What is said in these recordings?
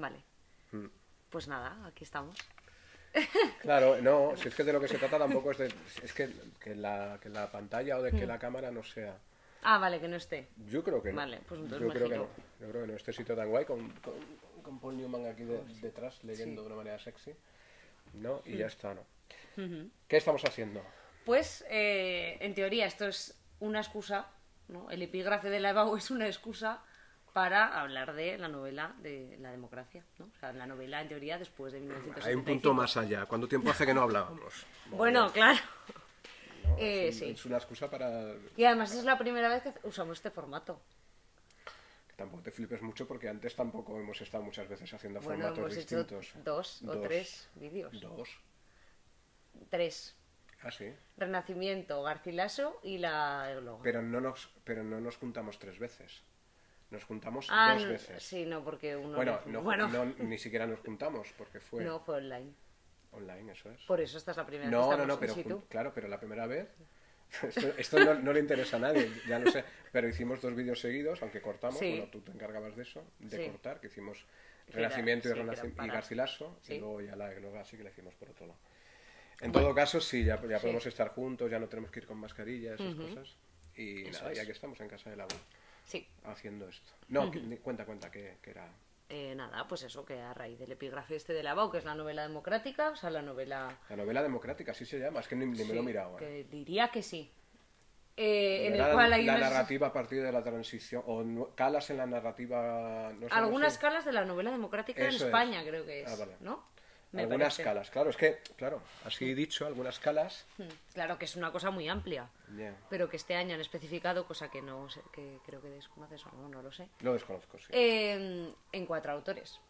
Vale. Mm. Pues nada, aquí estamos. Claro, no, si es que de lo que se trata tampoco es de... Es que la pantalla o de que la cámara no sea... Ah, vale, que no esté. Yo creo que no. Vale, pues entonces Yo me creo que giro. no. Yo creo que no. Este sitio tan guay con Paul Newman aquí detrás leyendo de una manera sexy. ¿No? Y ya está, ¿no? ¿Qué estamos haciendo? Pues, en teoría, esto es una excusa, ¿no? El epígrafe de la EBAU es una excusa para hablar de la novela de la democracia, ¿no? O sea, la novela, en teoría, después de 1975. Hay un punto más allá. ¿Cuánto tiempo hace que no hablábamos? Bueno, claro. ¿No? Sí. Es una excusa para... Y además es la primera vez que usamos este formato. Que tampoco te flipes mucho porque antes tampoco hemos estado muchas veces haciendo Bueno, formatos hemos distintos. hecho dos o tres vídeos. Dos. 3. Ah, sí. Renacimiento, Garcilaso y la Égloga. Pero no nos juntamos 3 veces. Nos juntamos Ah, 2 no, veces. sí, no, porque uno... Bueno, bueno, ni siquiera nos juntamos porque fue no, fue online. online, eso es. Por eso esta es la primera vez que No, estamos pero in situ. claro, pero la primera vez... Esto no le interesa a nadie, ya lo sé. Pero hicimos 2 vídeos seguidos, aunque cortamos. Sí. Bueno, tú te encargabas de eso, de Sí. cortar, que hicimos Que era- Renacimiento sí, que y, eran y para- Garcilaso, Sí. y luego ya la Égloga sí que la hicimos por otro lado. En todo caso, sí, ya podemos estar juntos, ya no tenemos que ir con mascarillas, esas cosas. Y Eso nada, es. ya que estamos en casa de la U Sí. haciendo esto. No, cuenta, que era... Nada, pues eso, que a raíz del epígrafe este de la EBAU, que es la novela democrática, o sea, la novela... La novela democrática, así se llama, es que ni me lo he sí, mirado. que diría que sí. En Era el cual hay la unas- narrativa a partir de la transición, o calas en la narrativa... No sé, algunas no sé. calas de la novela democrática en Eso es. España, creo que es, Ah, vale. ¿no? Me Algunas parece. calas, claro, es que, claro, así dicho, algunas calas... Claro que es una cosa muy amplia, Ya. pero que este año han especificado, cosa que no sé, que creo que desconoces o no lo sé, Lo desconozco, sí. en 4 autores.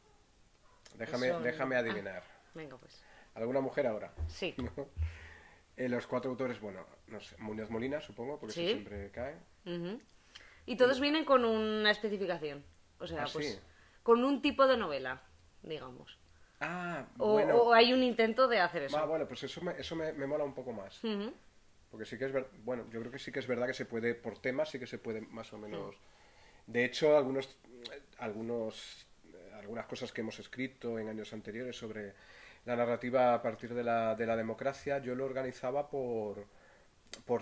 Son- Déjame adivinar. Venga, pues. ¿Alguna mujer ahora? Sí. ¿No? Los 4 autores, bueno, no sé, Muñoz Molina, supongo, porque Sí. eso siempre cae. Ujú. Y todos vienen con una especificación. O sea, ¿Ah, pues sí? con un tipo de novela, digamos. Ah, O, bueno. o hay un intento de hacer eso. Bueno, pues eso me mola un poco más. Ujú. Porque sí que es verdad, bueno, yo creo que sí que es verdad que se puede, por temas, sí que se puede más o menos... De hecho, algunas cosas que hemos escrito en años anteriores sobre la narrativa a partir de la democracia, yo lo organizaba por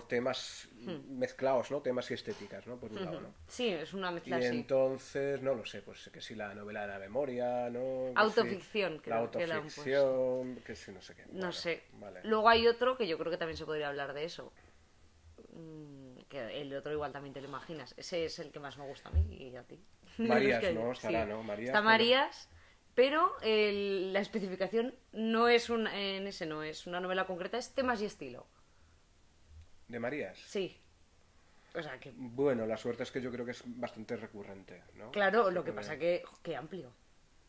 temas mezclados, ¿no? Temas y estéticas, ¿no? Por un lado, ¿no? Sí, es una Y mezcla así. entonces, no lo sé, pues que si la novela de la memoria, ¿no? Que Autoficción, si creo que la han autoficción, que si no sé qué. No Bueno, sé. Vale. Luego hay otro que yo creo que también se podría hablar de eso. Que el otro igual también te lo imaginas. Ese es el que más me gusta a mí y a ti. Marías, Es que- ¿no? Estará, sí. ¿no? Marías, Está pero- Marías, pero la especificación no es no es una novela concreta, es temas y estilo. ¿De Marías? Sí. O sea que, Bueno, la suerte es que yo creo que es bastante recurrente, ¿no? claro, lo que pasa que amplio.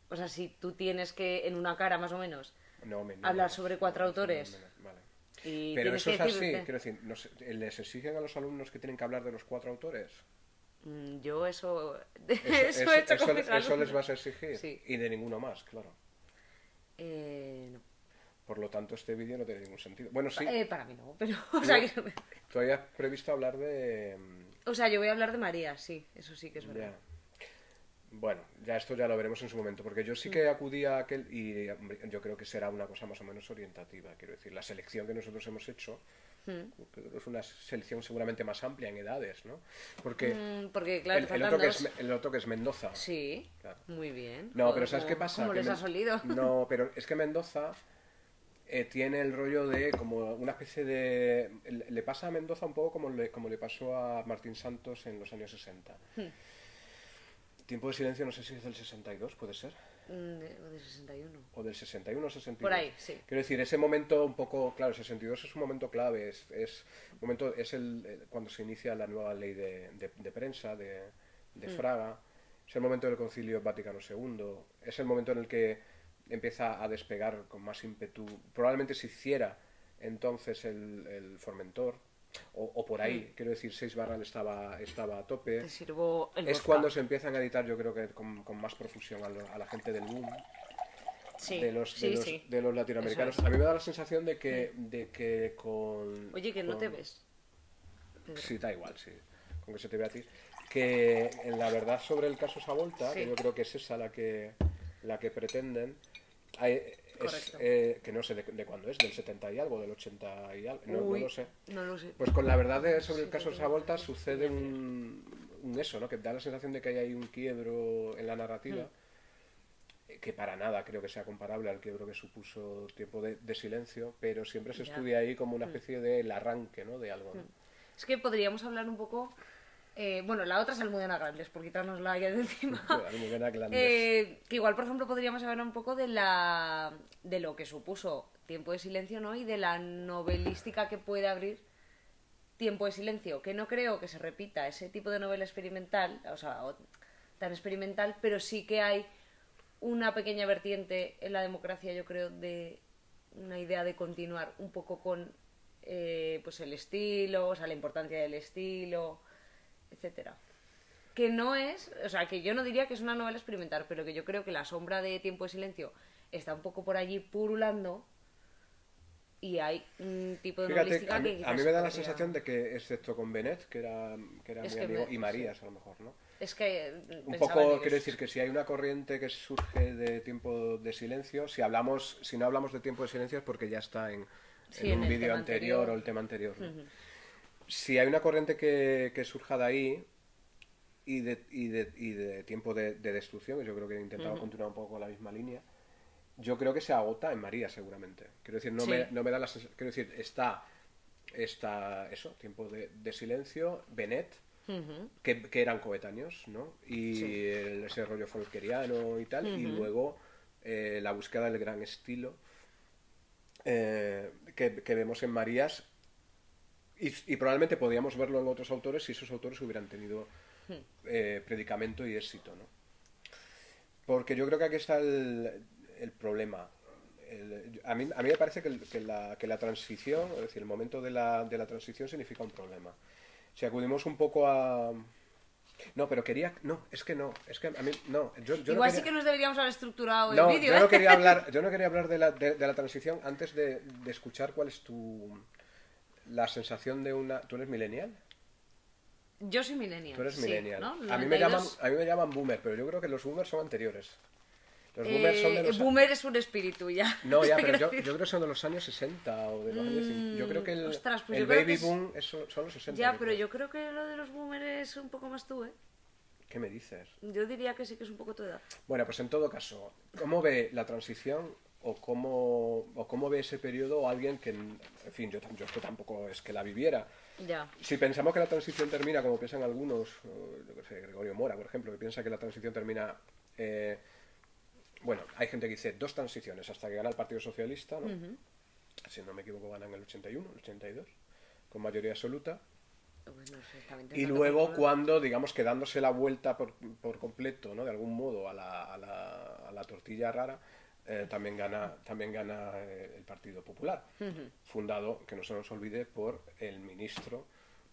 O sea, si tú tienes que, en una cara más o menos, No, menos, hablar sobre 4 menos, autores. vale. y Pero tienes eso es que así, decirte- quiero decir, no sé, ¿les exigen a los alumnos que tienen que hablar de los 4 autores? Yo eso... Eso, he hecho eso- con mis eso les alumnos. vas a exigir. Sí. Y de ninguno más, claro. No. Por lo tanto, este vídeo no tiene ningún sentido. Bueno, sí, Para mí no, pero... O sea, No. tú habías previsto hablar de... o sea, yo voy a hablar de María, sí, eso sí que es verdad. Ya. Bueno, ya esto ya lo veremos en su momento, porque yo sí que acudí a aquel y hombre, yo creo que será una cosa más o menos orientativa, quiero decir, la selección que nosotros hemos hecho es una selección seguramente más amplia en edades, ¿no? Porque Porque, claro, el faltan otro que dos. el otro que es Mendoza. Sí, Claro. muy bien. No, Joder, pero ¿sabes qué pasa? ¿Cómo Que les ha solido? No, pero es que Mendoza tiene el rollo de como una especie de... Le pasa a Mendoza un poco como le pasó a Martín Santos en los años 60. Tiempo de silencio, no sé si es del 62, puede ser. O de 61. O del 61 o 62. Por ahí, sí. Quiero decir, ese momento un poco, claro, el 62 es un momento clave, cuando se inicia la nueva ley de prensa, de Fraga, es el momento del Concilio Vaticano II, es el momento en el que empieza a despegar con más ímpetu, probablemente se hiciera entonces el Formentor, o por ahí, quiero decir, 6 Barral estaba a tope. Te sirvo el Es vodka. cuando se empiezan a editar, yo creo que con más profusión a la gente del boom, Sí, de los latinoamericanos. Eso es. A mí me da la sensación de que con... Oye, que no con- te ves. Pedro. Sí, da igual, sí. Con que se te vea a ti. Que en la verdad sobre el caso Savolta, Sí. que yo creo que es esa la que la que pretenden, hay- Correcto. que no sé de cuándo es, del 70 y algo, del 80 y algo, no Uy, lo sé. no lo sé. Pues con la verdad sobre el Sí, caso creo que Savolta no. sucede un eso, ¿no? Que da la sensación de que hay ahí un quiebro en la narrativa, que para nada creo que sea comparable al quiebro que supuso Tiempo de Silencio, pero siempre se Ya. estudia ahí como una especie de el arranque, ¿no? De algo, ¿no? Es que podríamos hablar un poco... bueno, la otra es Almudena Grandes, por quitárnosla ya de encima. Almudena Grandes. Que igual, por ejemplo, podríamos hablar un poco de lo que supuso Tiempo de Silencio, ¿no? Y de la novelística que puede abrir Tiempo de Silencio, que no creo que se repita ese tipo de novela experimental, o sea, tan experimental, pero sí que hay una pequeña vertiente en la democracia, yo creo, de una idea de continuar un poco con pues el estilo, o sea, la importancia del estilo, etcétera. Que no es, o sea, que yo no diría que es una novela experimental, pero que yo creo que la sombra de Tiempo de Silencio está un poco por allí purulando y hay un tipo de Fíjate, novelística que a quizás mí me da la podría... sensación de que, excepto con Benet, que era Es muy que amigo, me- y sí. Marías a lo mejor, ¿no? Es que Un pensaba en poco, ellos. quiero decir que si hay una corriente que surge de Tiempo de Silencio, si no hablamos de Tiempo de Silencio es porque ya está Sí, en en un el vídeo tema anterior o anterior. el tema anterior, ¿no? Si hay una corriente que surja de ahí y de Tiempo de Destrucción, que yo creo que he intentado continuar un poco la misma línea, yo creo que se agota en María seguramente. Quiero decir, Sí. no me da la sensación, quiero decir, está eso, Tiempo de Silencio, Benet, que eran coetáneos, ¿no? Sí. Y ese rollo folkloriano y tal, y luego la búsqueda del gran estilo que vemos en Marías, y probablemente podríamos verlo en otros autores si esos autores hubieran tenido predicamento y éxito, ¿no? Porque yo creo que aquí está el problema. A mí me parece que la transición, es decir, el momento de la transición significa un problema. Si acudimos un poco a... No, pero quería... No, es que no. Es que a mí... No, yo no Igual quería... sí que nos deberíamos haber estructurado el No, vídeo, yo no ¿eh? quería hablar, yo no quería hablar de la transición antes de escuchar cuál es la sensación de una... ¿Tú eres millennial? Yo soy millennial, Tú eres sí, millennial. ¿no? A mí 92. a mí me llaman boomer, pero yo creo que los boomers son anteriores. Los boomers son de los... Boomer es un espíritu ya. No, ya, Te pero quiero yo decir. creo que son de los años 60 o de los años... Yo creo que Ostras, pues el yo creo que baby es... boom son los 60. Ya, yo pero creo. yo creo que lo de los boomers es un poco más tú, ¿eh? ¿Qué me dices? Yo diría que sí que es un poco tu edad. Bueno, pues en todo caso, ¿cómo ve la transición o cómo ve ese periodo alguien que, en fin, yo es que tampoco es que la viviera? Ya. Si pensamos que la transición termina, como piensan algunos, yo qué sé, Gregorio Mora, por ejemplo, que piensa que la transición termina... bueno, hay gente que dice dos transiciones, hasta que gana el Partido Socialista, ¿no? Si no me equivoco, gana en el 81, el 82, con mayoría absoluta. Bueno, se estaba Y intentando luego calcular. cuando, digamos, que dándose la vuelta por completo, ¿no? De algún modo a la tortilla rara, también gana el Partido Popular, fundado, que no se nos olvide, por el ministro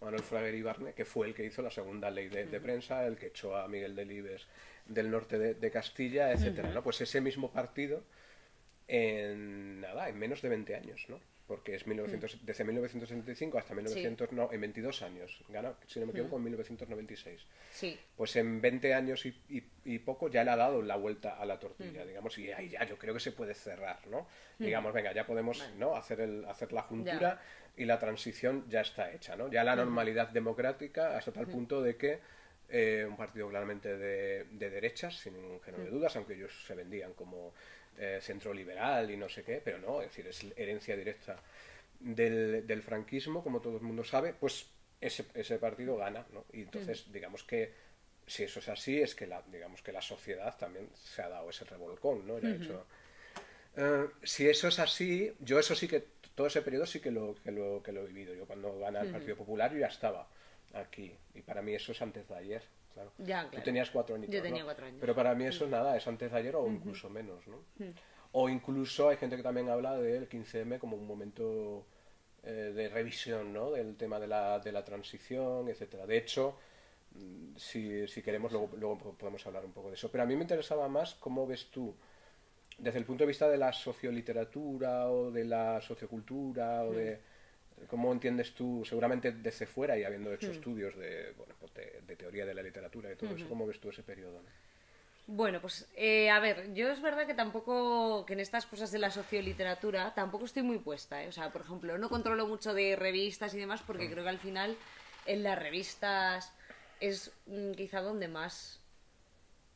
Manuel Fraguer Ibarne, que fue el que hizo la segunda ley de prensa, el que echó a Miguel Delibes del norte de Castilla, etcétera, ¿no? Pues ese mismo partido en menos de 20 años, ¿no? Porque es desde 1975 hasta 1900, no, en 22 años. Gana, si no me equivoco, en 1996. Sí. Pues en 20 años y poco ya le ha dado la vuelta a la tortilla, digamos, y ahí ya yo creo que se puede cerrar, ¿no? Digamos, venga, ya podemos, ¿no? hacer la juntura y la transición ya está hecha, ¿no? Ya la normalidad democrática hasta tal punto de que un partido claramente de derechas, sin ningún género de dudas, aunque ellos se vendían como centro liberal y no sé qué, pero no, es decir, es herencia directa del franquismo, como todo el mundo sabe, pues ese partido gana, ¿no? Y entonces, digamos que si eso es así, es que digamos que la sociedad también se ha dado ese revolcón, ¿no? Ya ha hecho, si eso es así, yo eso sí que, todo ese periodo sí que lo he vivido. Yo cuando gana el Partido Popular yo ya estaba aquí, y para mí eso es antes de ayer. Claro. Ya, Tú claro. tenías 4 años, Yo tenía ¿no? 4 años. Pero para mí eso nada, es antes de ayer o incluso menos, ¿no? O incluso hay gente que también habla del 15M como un momento de revisión, ¿no? Del tema de la transición, etcétera. De hecho, si queremos, luego podemos hablar un poco de eso. Pero a mí me interesaba más cómo ves tú, desde el punto de vista de la socioliteratura o de la sociocultura o de cómo entiendes tú, seguramente desde fuera y habiendo hecho estudios de, bueno, pues de teoría de la literatura y todo eso, cómo ves tú ese periodo, ¿no? Bueno, pues a ver, yo es verdad que tampoco, que en estas cosas de la socioliteratura tampoco estoy muy puesta, ¿eh? O sea, por ejemplo, no controlo mucho de revistas y demás porque creo que al final en las revistas es quizá donde más,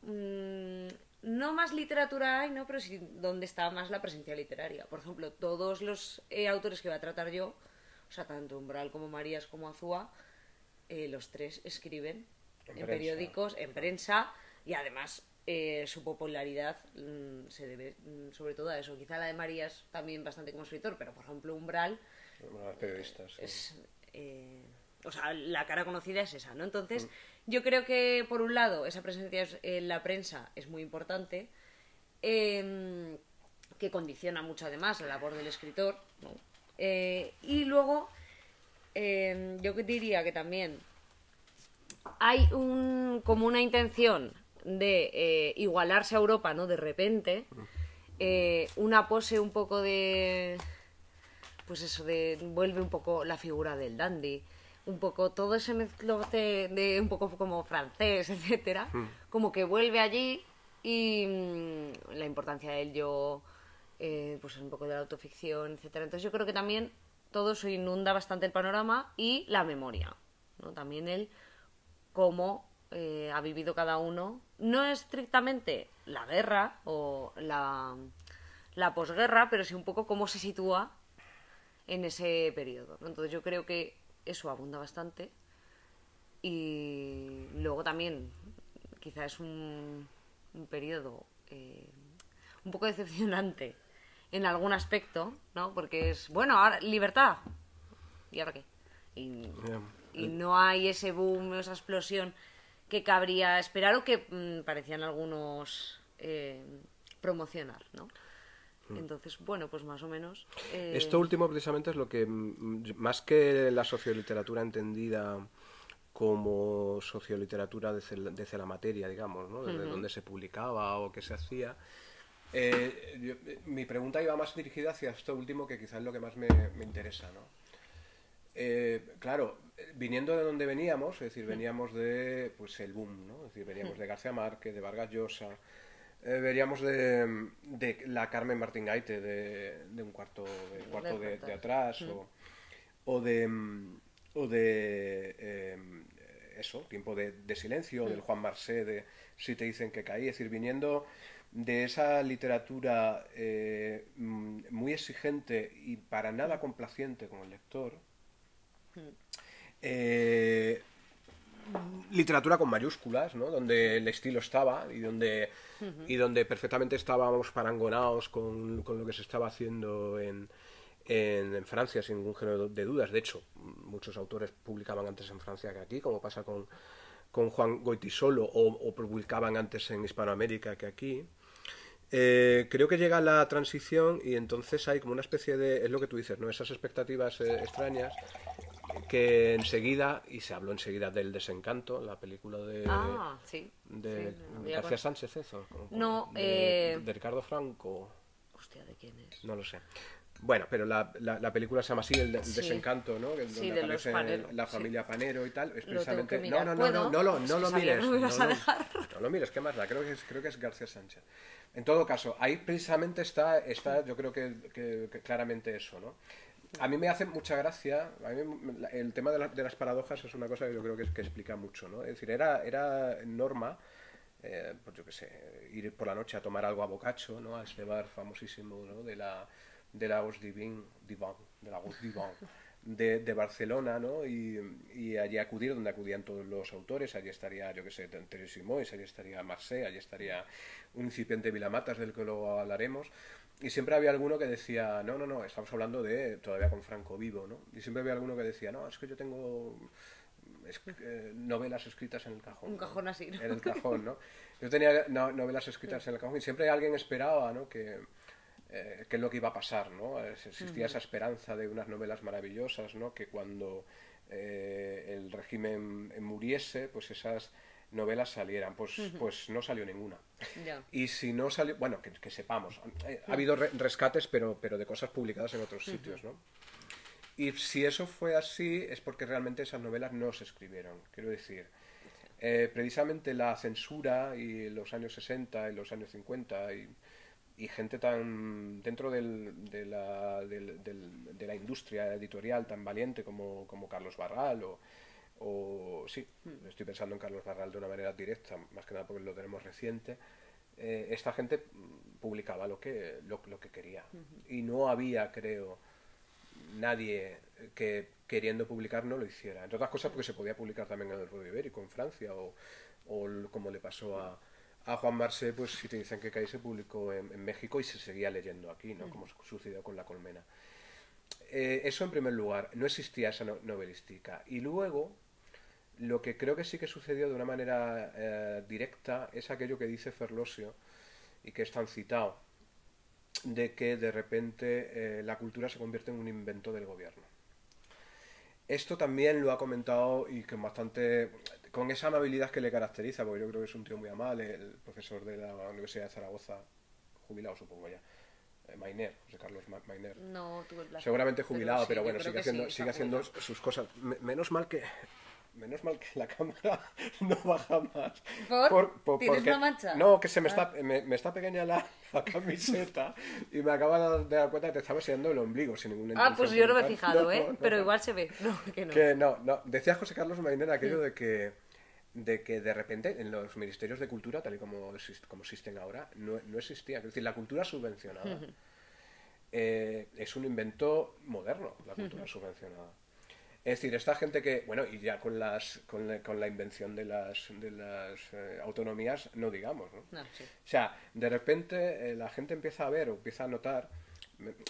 no más literatura hay, ¿no? Pero sí donde está más la presencia literaria. Por ejemplo, todos los autores que voy a tratar yo, o sea, tanto Umbral como Marías como Azúa, los tres escriben en periódicos, en prensa, y además su popularidad se debe sobre todo a eso. Quizá la de Marías también bastante como escritor, pero por ejemplo Umbral Periodistas, sí. es... o sea, la cara conocida es esa, ¿no? Entonces, yo creo que, por un lado, esa presencia en la prensa es muy importante, que condiciona mucho, además, la labor del escritor, ¿no? Y luego, yo diría que también hay como una intención de igualarse a Europa, ¿no? De repente, una pose un poco de... Pues eso, vuelve un poco la figura del dandy, un poco todo ese mezclote de un poco como francés, etcétera, como que vuelve allí y la importancia del yo, pues un poco de la autoficción, etcétera. Entonces yo creo que también todo eso inunda bastante el panorama y la memoria, ¿no? También el cómo ha vivido cada uno, no estrictamente la guerra o la posguerra, pero sí un poco cómo se sitúa en ese periodo, ¿no? Entonces yo creo que eso abunda bastante y luego también quizás es un periodo un poco decepcionante en algún aspecto, ¿no? Porque es, bueno, ahora libertad, ¿y ahora qué? Y no hay ese boom, esa explosión que cabría esperar o que parecían algunos promocionar, ¿no? Entonces, bueno, pues más o menos... Esto último precisamente es lo que, más que la socioliteratura entendida como socioliteratura desde la materia, digamos, ¿no? Desde donde se publicaba o qué se hacía, mi pregunta iba más dirigida hacia esto último, que quizás es lo que más me interesa, ¿no? Claro, viniendo de donde veníamos, es decir, veníamos de, pues, el boom, ¿no? Es decir, veníamos de García Márquez, de Vargas Llosa, veríamos de la Carmen Martín Gaite, de un cuarto de atrás, o de eso, Tiempo de silencio, del Juan Marsé, de Si te dicen que caí. Es decir, viniendo de esa literatura muy exigente y para nada complaciente con el lector, literatura con mayúsculas, ¿no? Donde el estilo estaba y donde perfectamente estábamos parangonados con lo que se estaba haciendo en Francia, sin ningún género de dudas. De hecho, muchos autores publicaban antes en Francia que aquí, como pasa con Juan Goytisolo, o publicaban antes en Hispanoamérica que aquí. Creo que llega la transición y entonces hay como una especie de, es lo que tú dices, ¿no? Esas expectativas extrañas que enseguida, y se habló enseguida del Desencanto, la película de García Sánchez, eso, no, de Ricardo Franco. Hostia, ¿de quién es? No lo sé. Bueno, pero la película se llama así, el Desencanto, ¿no? Que donde aparece la familia Panero y tal. Es precisamente... No lo mires. No lo mires, ¿qué más da? Creo que es García Sánchez. En todo caso, ahí precisamente está yo creo que claramente eso, ¿no? A mí me hace mucha gracia, el tema de las paradojas es una cosa que yo creo que explica mucho, ¿no? Es decir, era norma, pues yo qué sé, ir por la noche a tomar algo a Boccaccio, ¿no? A este bar famosísimo, ¿no? de la Gauche Divin, de Barcelona, ¿no? Y allí acudir donde acudían todos los autores. Allí estaría, yo qué sé, Thérèse Simoes, allí estaría Marseille, allí estaría un incipiente Vilamatas del que luego hablaremos. Y siempre había alguno que decía, no, estamos hablando de todavía con Franco vivo, ¿no? Y siempre había alguno que decía, no, es que yo tengo novelas escritas en el cajón. Un cajón así, ¿no? En el cajón, ¿no? Yo tenía novelas escritas en el cajón y siempre alguien esperaba, ¿no? Que es lo que iba a pasar, ¿no? Existía esa esperanza de unas novelas maravillosas, ¿no? Que cuando el régimen muriese, pues esas novelas salieran. Pues no salió ninguna. Y si no salió, bueno, que sepamos, ha habido rescates, pero de cosas publicadas en otros sitios, ¿no? Y si eso fue así, es porque realmente esas novelas no se escribieron. Quiero decir, precisamente la censura y los años 60 y los años 50 y gente tan dentro de la industria editorial tan valiente como Carlos Barral o sí, estoy pensando en Carlos Barral de una manera directa, más que nada porque lo tenemos reciente. Esta gente publicaba lo que quería y no había, creo, nadie que queriendo publicar no lo hiciera, entre otras cosas porque se podía publicar también en el Rodeo Ibérico en Francia o como le pasó a Juan Marsé, pues si te dicen que Caí se publicó en México y se seguía leyendo aquí, ¿no? Como sucedió con La Colmena. Eso en primer lugar, no existía esa novelística. Y luego, lo que creo que sí que sucedió de una manera directa es aquello que dice Ferlosio y que es tan citado, de que de repente la cultura se convierte en un invento del gobierno. Esto también lo ha comentado y con esa amabilidad que le caracteriza, porque yo creo que es un tío muy amable, el profesor de la Universidad de Zaragoza, jubilado supongo ya, Mainer, José Carlos Mainer. No tuve el placer. Seguramente jubilado, sí, pero bueno, sí, sigue haciendo sus cosas. Menos mal que la cámara no baja más. ¿Tienes porque, una mancha? no, que me está pequeña la camiseta y me acabo de dar cuenta que te estaba enseñando el ombligo sin ninguna intención. Pues yo no me he fijado, no, pero igual se ve. No, que no. Que no. Decía José Carlos Mainer aquello de que de repente en los ministerios de cultura, tal y como existen ahora, no existía. Es decir, la cultura subvencionada es un invento moderno, la cultura subvencionada. Es decir, esta gente que, bueno, y ya con la invención de las autonomías, no digamos, ¿no? Sí. O sea, de repente la gente empieza a ver o empieza a notar,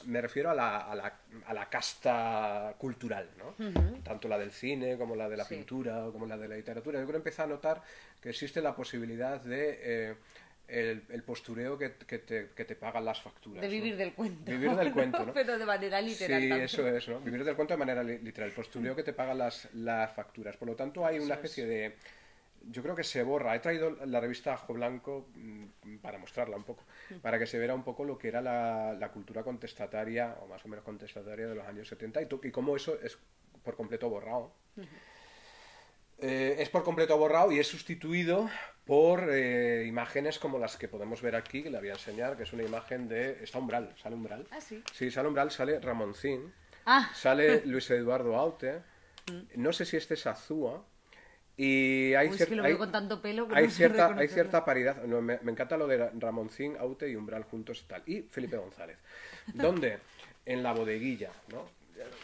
me refiero a la casta cultural, ¿no? Tanto la del cine como la de la pintura o como la de la literatura. Yo creo que empieza a notar que existe la posibilidad de el postureo que te pagan las facturas. De vivir, ¿no?, del cuento. Vivir del cuento, ¿no? Pero de manera literal. Sí, tanto. eso es, ¿no? Vivir del cuento de manera literal. El postureo que te pagan las facturas. Por lo tanto, hay una especie de... Yo creo que se borra. He traído la revista Ajo Blanco para mostrarla un poco, para que se vea un poco lo que era la cultura contestataria, o más o menos contestataria de los años 70 y cómo eso es por completo borrado. Es por completo borrado y es sustituido por imágenes como las que podemos ver aquí, que le voy a enseñar, que es una imagen de... Está Umbral, ¿sale Umbral? Ah, sí. Sí, sale Umbral, sale Ramoncín, Ah. sale Luis Eduardo Aute, no sé si este es Azúa, y hay es que lo veo con tanto pelo que hay no sé cierta reconocerlo. paridad. No, me encanta lo de Ramoncín, Aute y Umbral juntos y tal. Y Felipe González. ¿Dónde? En la bodeguilla, ¿no?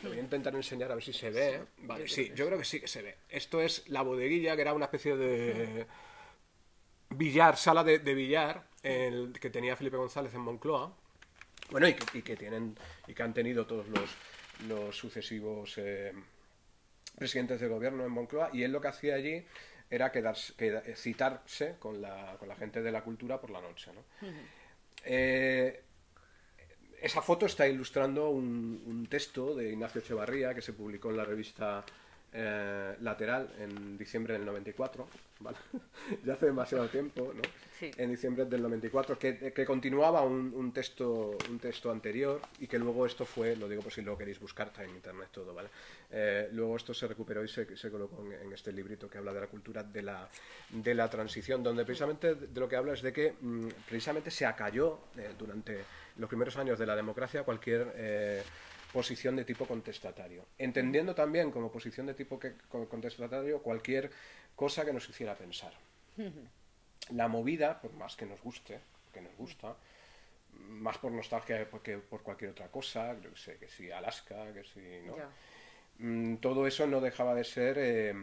Lo voy a intentar enseñar a ver si se ve. Vale, sí, yo creo que sí que se ve. Esto es la bodeguilla, que era una especie de billar, sala de billar, que tenía Felipe González en Moncloa. Bueno, y que han tenido todos los sucesivos presidentes de gobierno en Moncloa, y él lo que hacía allí era citarse con la gente de la cultura por la noche, ¿no? Esa foto está ilustrando un texto de Ignacio Echevarría que se publicó en la revista Lateral en diciembre del 94, ¿vale? Ya hace demasiado tiempo, ¿no? Sí. En diciembre del 94, que continuaba un texto anterior y que luego esto fue, lo digo por si lo queréis buscar, está en internet todo, ¿vale? Luego esto se recuperó y se colocó en este librito que habla de la cultura de la transición, donde precisamente de lo que habla es de que precisamente se acalló durante los primeros años de la democracia cualquier posición de tipo contestatario, entendiendo también como posición de tipo contestatario cualquier cosa que nos hiciera pensar. La movida, por más que nos guste, que nos gusta, más por nostalgia que por cualquier otra cosa, yo sé, que si Alaska, que si, ¿no? Todo eso no dejaba de ser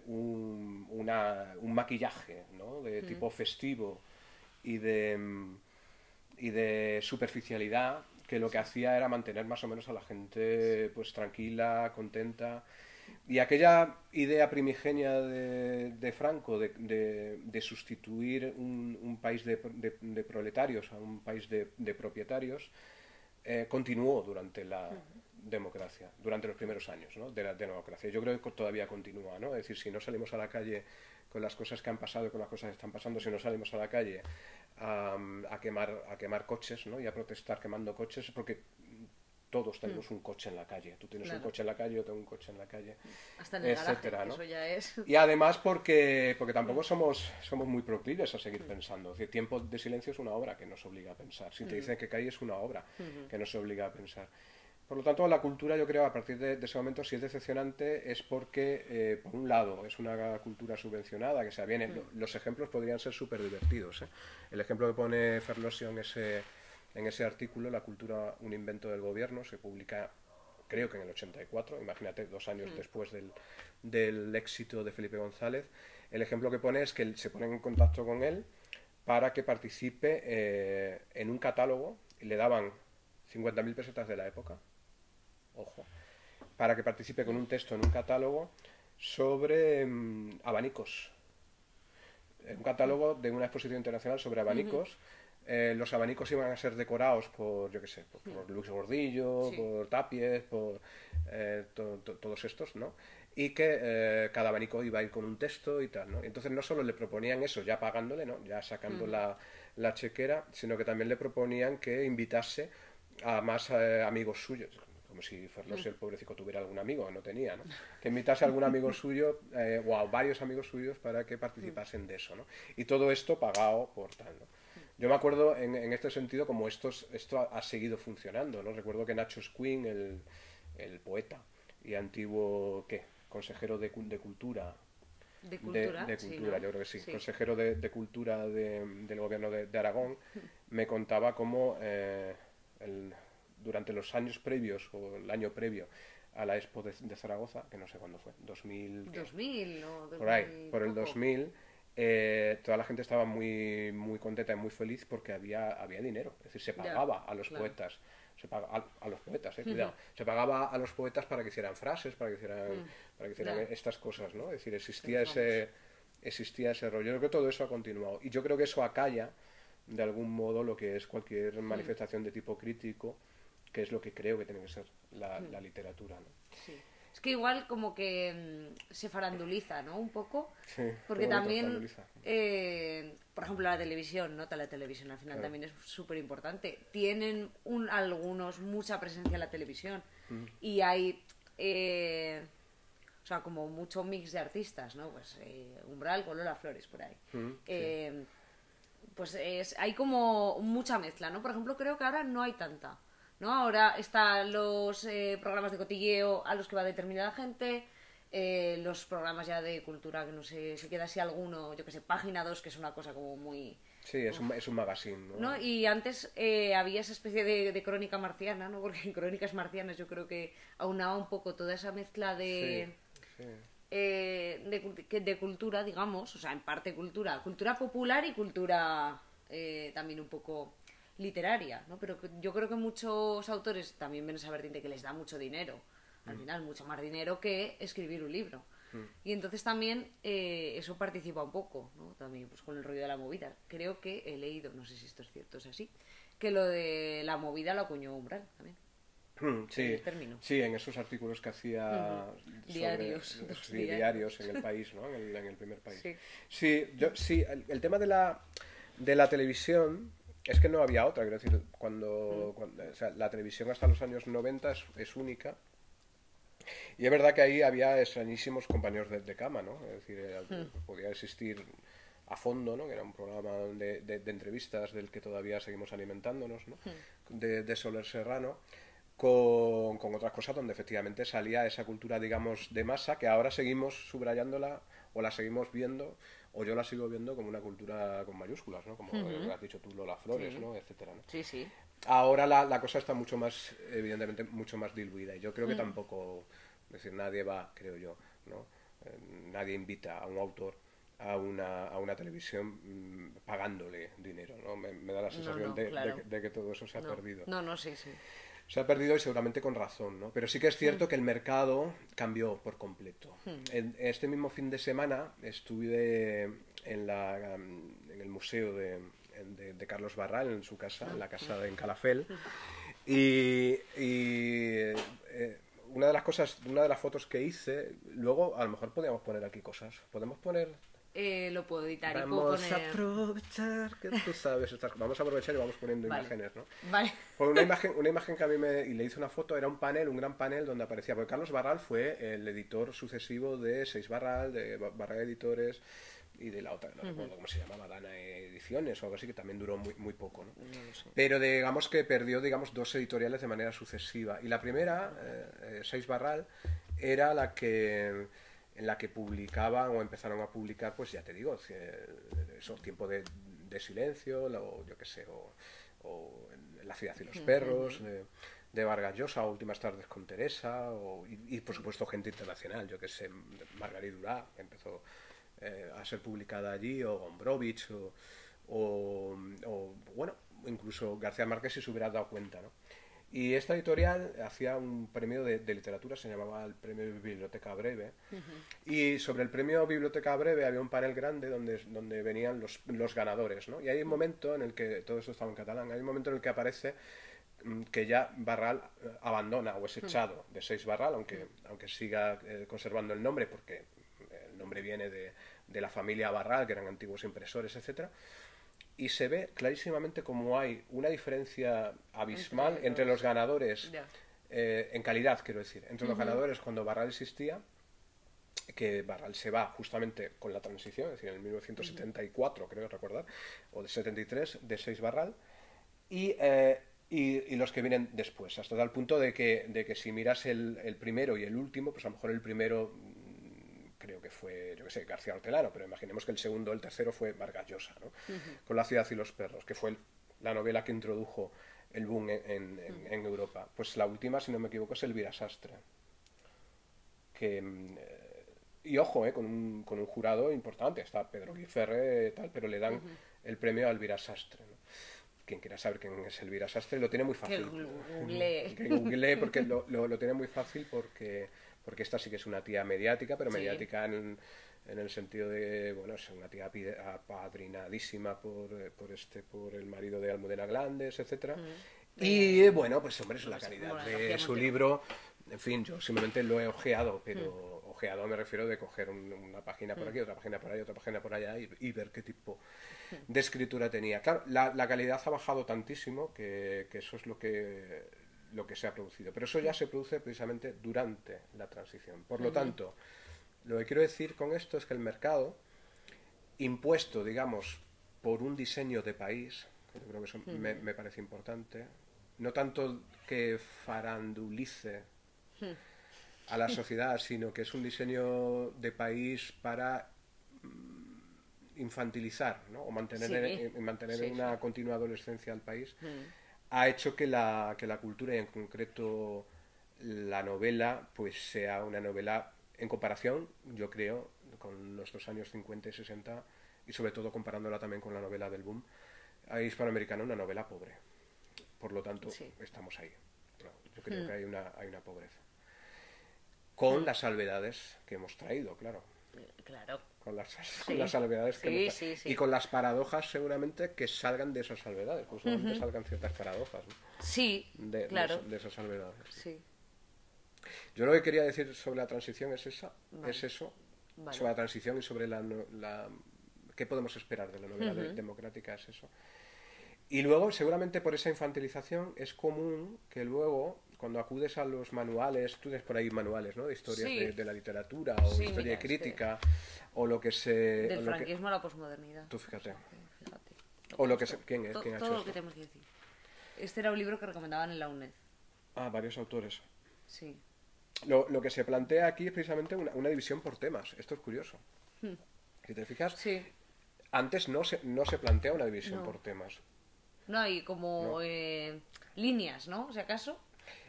un maquillaje, ¿no? De tipo festivo y de superficialidad, que lo que hacía era mantener más o menos a la gente pues tranquila, contenta. Y aquella idea primigenia de Franco de sustituir un país de proletarios a un país de propietarios continuó durante la democracia, durante los primeros años, ¿no?, de la democracia. Yo creo que todavía continúa, ¿no? Es decir, si no salimos a la calle con las cosas que han pasado y con las cosas que están pasando, si no salimos a la calle a quemar coches, ¿no?, y a protestar quemando coches, porque todos tenemos un coche en la calle. Tú tienes un coche en la calle, yo tengo un coche en la calle, hasta en el etcétera, garaje, ¿no? eso ya es. Y además porque tampoco somos muy proclives a seguir pensando. Es decir, Tiempo de silencio es una obra que nos obliga a pensar. Si te dicen que cae es una obra que nos obliga a pensar. Por lo tanto, la cultura, yo creo, a partir de ese momento, si es decepcionante, es porque, por un lado, es una cultura subvencionada, que se viene. Los ejemplos podrían ser súper divertidos, ¿eh? El ejemplo que pone Ferlosio en ese artículo, La cultura, un invento del gobierno, se publica, creo que en el 84, imagínate, 2 años después del éxito de Felipe González. El ejemplo que pone es que se ponen en contacto con él para que participe en un catálogo, y le daban 50.000 pesetas de la época, ojo, para que participe con un texto en un catálogo sobre abanicos. Un catálogo de una exposición internacional sobre abanicos. Los abanicos iban a ser decorados por, yo qué sé, por Luis Gordillo, por Tapies, por todos estos, ¿no? Y que cada abanico iba a ir con un texto y tal, ¿no? Entonces no solo le proponían eso, ya pagándole, ¿no? Ya sacando la chequera, sino que también le proponían que invitase a más amigos suyos, como si Ferlosio el pobrecito tuviera algún amigo, no tenía, ¿no? Que invitase a algún amigo suyo o a varios amigos suyos para que participasen de eso, ¿no? Y todo esto pagado por tal, ¿no? Yo me acuerdo en este sentido como esto ha seguido funcionando, ¿no? Recuerdo que Nacho Squin, el poeta y antiguo consejero de cultura, De cultura, de sí, cultura, ¿no? yo creo que sí. Sí. Consejero de cultura del gobierno de Aragón, me contaba cómo durante los años previos o el año previo a la Expo de Zaragoza, que no sé cuándo fue, 2000, 2000 o 2000 por ahí, por el poco. 2000, toda la gente estaba muy, muy contenta y muy feliz porque había dinero, es decir, se pagaba a los poetas. A los poetas, cuidado. Se pagaba a los poetas para que hicieran frases, para que hicieran estas cosas, ¿no? Es decir, existía ese rollo. Yo creo que todo eso ha continuado. Y yo creo que eso acalla, de algún modo, lo que es cualquier manifestación de tipo crítico, que es lo que creo que tiene que ser la literatura, ¿no? Sí. Es que igual como que se faranduliza, ¿no? Un poco. Sí, Porque qué bonito, también, faranduliza. por ejemplo, la televisión, ¿no? La televisión al final Claro. también es súper importante. Tienen algunos mucha presencia en la televisión. Y hay, o sea, como mucho mix de artistas, ¿no? Pues Umbral, Lola Flores, por ahí. Sí. Pues hay como mucha mezcla, ¿no? Por ejemplo, creo que ahora no hay tanta, ¿no? Ahora están los programas de cotilleo a los que va determinada gente, los programas ya de cultura, que no sé, se queda así alguno, yo que sé, Página 2, que es una cosa como muy... Sí, es un magazine, ¿no? ¿no? Y antes había esa especie de crónica marciana, ¿no? Porque en Crónicas Marcianas yo creo que aunaba un poco toda esa mezcla de... Sí. de cultura, digamos, o sea, en parte cultura popular y cultura también un poco literaria, ¿no? Pero yo creo que muchos autores también ven esa vertiente que les da mucho dinero, al final mucho más dinero que escribir un libro. Y entonces también eso participa un poco, ¿no? También pues con el rollo de la movida. Creo que he leído, no sé si esto es cierto, es así, que lo de la movida lo acuñó Umbral también. Sí, el término. sí, en esos artículos que hacía Diarios, diarios en el país, ¿no? En el primer país. Sí. Sí, el tema de la televisión es que no había otra, quiero decir, cuando o sea, la televisión hasta los años 90 es única. Y es verdad que ahí había extrañísimos compañeros de cama, ¿no? Es decir, podía existir A Fondo, ¿no? Que era un programa de entrevistas del que todavía seguimos alimentándonos, ¿no? De Soler Serrano. Con otras cosas donde efectivamente salía esa cultura, digamos, de masa, que ahora seguimos subrayándola o la seguimos viendo, o yo la sigo viendo como una cultura con mayúsculas, ¿no? Como has dicho tú, Lola Flores, ¿no? Etcétera, ¿no? Sí, sí. Ahora la cosa está mucho más, evidentemente, mucho más diluida. Y yo creo que tampoco, es decir, nadie va, creo yo, ¿no? Nadie invita a un autor a una televisión pagándole dinero, ¿no? Me da la sensación claro. de que todo eso se ha perdido. No, sí. Se ha perdido y seguramente con razón, ¿no? Pero sí que es cierto que el mercado cambió por completo. Este mismo fin de semana estuve en el museo de Carlos Barral, en su casa, en la casa en Calafell, y una de las fotos que hice, luego a lo mejor podíamos poner aquí cosas. Podemos poner lo puedo editar y puedo Vamos a poner... aprovechar que tú sabes vamos a aprovechar y vamos poniendo Vale. imágenes, ¿no? Vale. Pues una imagen que a mí y le hice una foto, era un panel, un gran panel donde aparecía, porque Carlos Barral fue el editor sucesivo de Seis Barral, de Barral Editores y de la otra, no recuerdo cómo se llamaba, Dana Ediciones o algo así, que también duró muy poco, ¿no? No lo sé. Pero digamos que perdió, digamos, dos editoriales de manera sucesiva. Y la primera, Seis Barral, era en la que publicaban o empezaron a publicar, pues ya te digo, eso, Tiempo de Silencio, o yo qué sé, o La ciudad y los perros, de Vargas Llosa, o Últimas tardes con Teresa, y por supuesto gente internacional, yo qué sé, Margarit Durá, que empezó a ser publicada allí, o Gombrowicz, o bueno, incluso García Márquez si se hubiera dado cuenta, ¿no? Y esta editorial hacía un premio de literatura, se llamaba el Premio Biblioteca Breve, y sobre el Premio Biblioteca Breve había un panel grande donde venían los ganadores, ¿no? Y hay un momento en el que, todo esto estaba en catalán, hay un momento en el que aparece que ya Barral abandona o es echado de Seis Barral, aunque siga conservando el nombre, porque el nombre viene de la familia Barral, que eran antiguos impresores, etcétera. Y se ve clarísimamente como hay una diferencia abismal entre los ganadores, en calidad, quiero decir, entre los ganadores cuando Barral existía, que Barral se va justamente con la transición, es decir, en 1974, creo recordar, o de 73, de Seis Barral, y los que vienen después, hasta tal punto de que si miras el primero y el último, pues a lo mejor el primero creo que fue, yo qué sé, García Hortelano, pero imaginemos que el segundo, el tercero fue Vargas Llosa, ¿no? Con La ciudad y los perros, que fue la novela que introdujo el boom en Europa. Pues la última, si no me equivoco, es Elvira Sastre. Y ojo, con un jurado importante, está Pedro Guiferre, tal, pero le dan el premio a Elvira Sastre, ¿no? Quien quiera saber quién es Elvira Sastre lo tiene muy fácil. Que googlee porque lo tiene muy fácil porque esta sí que es una tía mediática, pero mediática en el sentido de, bueno, es una tía apadrinadísima por el marido de Almudena Grandes, etcétera. Y bueno, pues hombre, es la calidad de su libro. En fin, yo simplemente lo he ojeado, pero ojeado me refiero de coger una página por aquí, otra página por ahí, otra página por allá y ver qué tipo de escritura tenía. Claro, la calidad ha bajado tantísimo que eso es lo que se ha producido. Pero eso ya se produce precisamente durante la transición. Por lo tanto, lo que quiero decir con esto es que el mercado, impuesto, digamos, por un diseño de país, que yo creo que eso me parece importante, no tanto que farandulice a la sociedad, sino que es un diseño de país para infantilizar, ¿no? O mantener una continua adolescencia al país, ha hecho que la cultura, y en concreto la novela, pues sea una novela, en comparación, yo creo, con nuestros años 50 y 60, y sobre todo comparándola también con la novela del boom hispanoamericana, una novela pobre. Por lo tanto, estamos ahí. Yo creo que hay una pobreza. Con las salvedades que hemos traído, claro. Claro. Con las salvedades que hemos traído. Y con las paradojas, seguramente, que salgan de esas salvedades. Pues seguramente salgan ciertas paradojas, ¿no? Sí, claro. De esas salvedades. Sí. Yo lo que quería decir sobre la transición es eso. Vale. Sobre la transición y sobre qué podemos esperar de la novela democrática es eso. Y luego, seguramente por esa infantilización, es común que luego, cuando acudes a los manuales, tú tienes por ahí manuales, ¿no? De historias de la literatura, o historia crítica, o lo que se... Del franquismo a la posmodernidad. Tú fíjate. Fíjate. O lo que se... ¿Quién es? ¿Quién ha hecho todo lo esto? que tenemos que decir. Este era un libro que recomendaban en la UNED. Ah, varios autores. Sí. Lo que se plantea aquí es precisamente una división por temas. Esto es curioso. Si te fijas, antes no se plantea una división por temas. No hay como líneas, ¿no? Si acaso.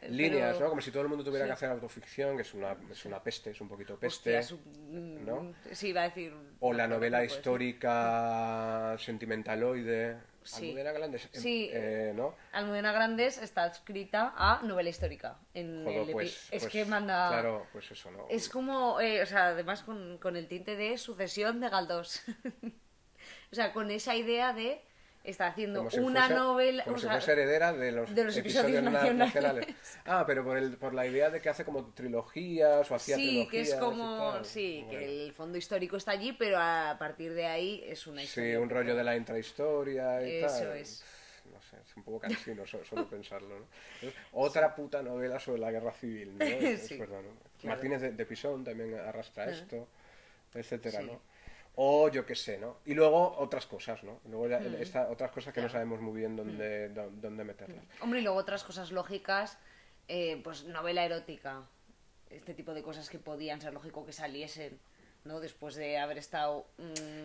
Líneas, ¿no? Como si todo el mundo tuviera que hacer autoficción, que es una peste, es un poquito peste. Hostia, ¿no? Sí, iba a decir... O la novela histórica sentimentaloide. Almudena Grandes, ¿no? Almudena Grandes está adscrita a novela histórica. Es que manda... Claro, pues eso, ¿no? Es como, o sea, además con el tinte de sucesión de Galdós. O sea, con esa idea de está haciendo Como si una fuese- novela... Como o si sea, fuese heredera de los episodios nacionales. Ah, pero por la idea de que hace como trilogías o hacía sí, que es trilogías y como... tal. Sí, Bueno. que el fondo histórico está allí, pero a partir de ahí es una Sí, historia. un rollo de la intrahistoria y Eso tal. es. No sé, es un poco cansino solo pensarlo, ¿no? Otra puta novela sobre la guerra civil, ¿no? Sí, Es verdad, ¿no? claro. Martínez de Pisón también arrastra esto, etcétera, Sí. ¿no? O yo qué sé, ¿no? Y luego otras cosas, ¿no? Luego ya otras cosas que no Claro. sabemos muy bien dónde meterlas. Hombre, y luego otras cosas lógicas, pues novela erótica, este tipo de cosas que podían ser lógico que saliesen, ¿no? Después de haber estado,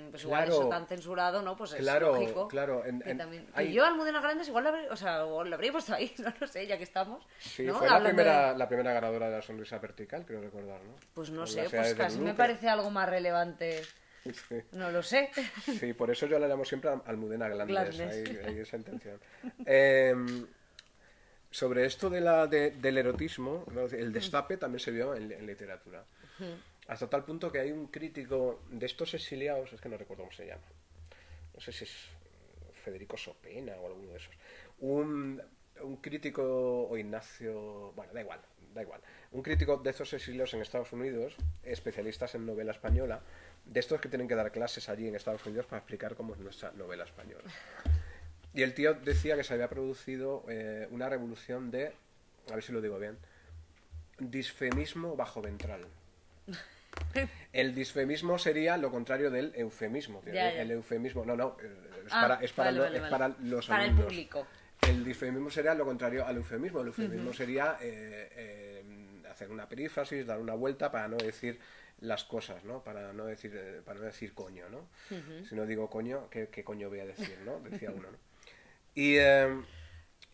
pues igual Claro. eso tan censurado, ¿no? Pues Claro, es lógico. claro, Que también... hay- Y yo Almudena Grandes igual la habría, o sea, o la habría puesto ahí, no lo sé, ya que estamos. Sí, ¿no? fue la Hablando de- primera ganadora de la sonrisa vertical, creo recordar, ¿no? Pues no Con sé, las pues edades del casi me Luque. parece algo más relevante, Sí. no lo sé. Sí, por eso yo la llamo siempre Almudena Glandes, Glandes. hay esa intención. Sobre esto del erotismo, ¿no? El destape también se vio en literatura. Hasta tal punto que hay un crítico de estos exiliados, es que no recuerdo cómo se llama, no sé si es Federico Sopena o alguno de esos, un crítico o Ignacio, bueno, da igual, un crítico de estos exiliados en Estados Unidos, especialistas en novela española, de estos que tienen que dar clases allí en Estados Unidos para explicar cómo es nuestra novela española. Y el tío decía que se había producido una revolución de, a ver si lo digo bien, disfemismo bajo ventral. El disfemismo sería lo contrario del eufemismo. Tío. Ya, ya. El eufemismo, no, Ah, es para, vale, es vale. para los Para el alumnos. público. El disfemismo sería lo contrario al eufemismo. El eufemismo sería hacer una perífrasis, dar una vuelta para no decir las cosas, ¿no? Para no decir coño, ¿no? Si no digo coño, ¿qué coño voy a decir, no? Decía uno, ¿no?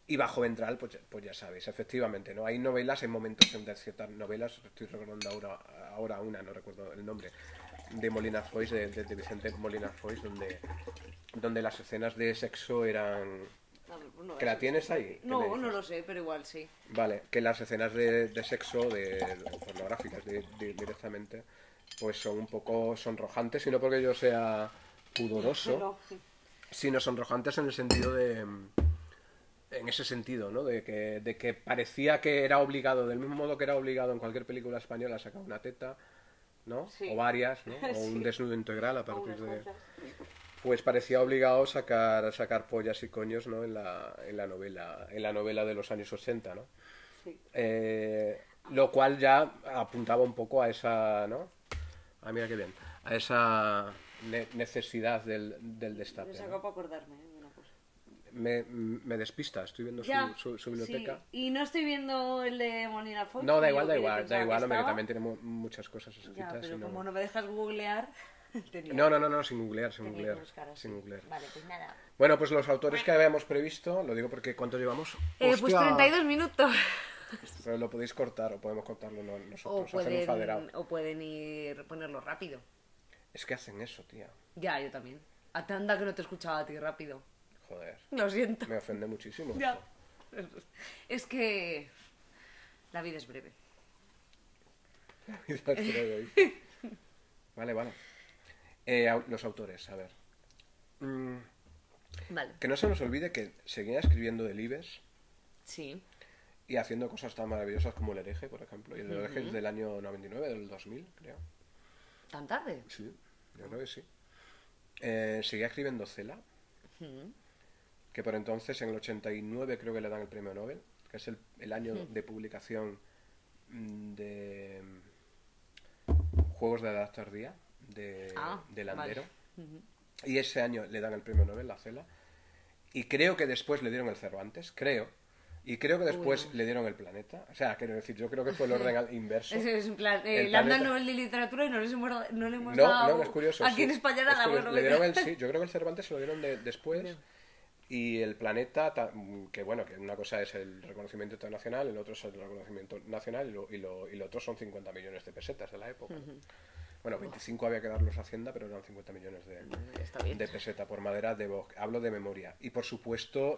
Y bajo ventral, pues ya sabéis, efectivamente, ¿no? Hay novelas, en momentos de ciertas novelas, estoy recordando ahora una, no recuerdo el nombre, de Molina Foix, de Vicente Molina Foix, donde las escenas de sexo eran... A ver, pues no, ¿Que la eso tienes sí. ahí? ¿Qué me No, dices? no lo sé, pero igual sí. Vale, que las escenas de sexo, pornográficas directamente, pues son un poco sonrojantes, y no porque yo sea pudoroso, No. sino sonrojantes en el sentido de... En ese sentido, ¿no? De que parecía que era obligado, del mismo modo que era obligado en cualquier película española a sacar una teta, ¿no? Sí. O varias, ¿no? O Sí. un desnudo integral a partir Unas de... cuantas. Pues parecía obligado sacar pollas y coños, ¿no? En la novela de los años 80, ¿no? Sí. Lo cual ya apuntaba un poco a esa, ¿no? Ah, mira qué bien. A esa necesidad del destape, Me ¿no? saco para acordarme de una cosa. Me despista, estoy viendo Ya, su biblioteca. sí. Y no estoy viendo el de Molina Foix. No, da que igual, yo da que igual, pensaba que hombre, que estaba. también tiene muchas cosas escritas. Ya, pero y no- como no me dejas googlear, tenía No, sin googlear, tenía que buscar así. sin googlear. Vale, pues nada. Bueno, pues los autores que habíamos previsto, lo digo porque ¿cuánto llevamos? Pues ¡Hostia! 32 minutos. Pero lo podéis cortar o podemos cortarlo O nosotros, hacer un faderado. pueden ir ponerlo rápido. Es que hacen eso, tía. Ya, yo también. Anda que no te escuchaba a ti rápido. Joder, Lo siento. me ofende muchísimo. Ya. Es que la vida es breve. esto. Vale. Los autores, a ver. Vale. Que no se nos olvide que seguía escribiendo Delibes Sí. y haciendo cosas tan maravillosas como El hereje, por ejemplo. Y El hereje es del año 99, del 2000, creo. ¿Tan tarde? Sí, yo creo que sí. Seguía escribiendo Cela, que por entonces, en el 89, creo que le dan el premio Nobel, que es el año de publicación de Juegos de la Edad Tardía, de Landero. Vale. Y ese año le dan el premio Nobel a Cela. Y creo que después le dieron el Cervantes, creo. Y creo que después le dieron el Planeta. O sea, quiero decir, yo creo que fue el orden inverso. Es en plan, El le han dado planeta- el Nobel de Literatura y no le hemos No, dado no, es curioso. aquí sí. en España Es nada. curioso. Bueno, Le dieron sí, yo creo que el Cervantes se lo dieron después. No. Y el Planeta, que bueno, que una cosa es el reconocimiento internacional, el otro es el reconocimiento nacional y lo otro son 50 millones de pesetas de la época. Bueno, 25 había que darlos a Hacienda, pero eran 50 millones Está bien. de peseta por madera. Hablo de memoria. Y por supuesto,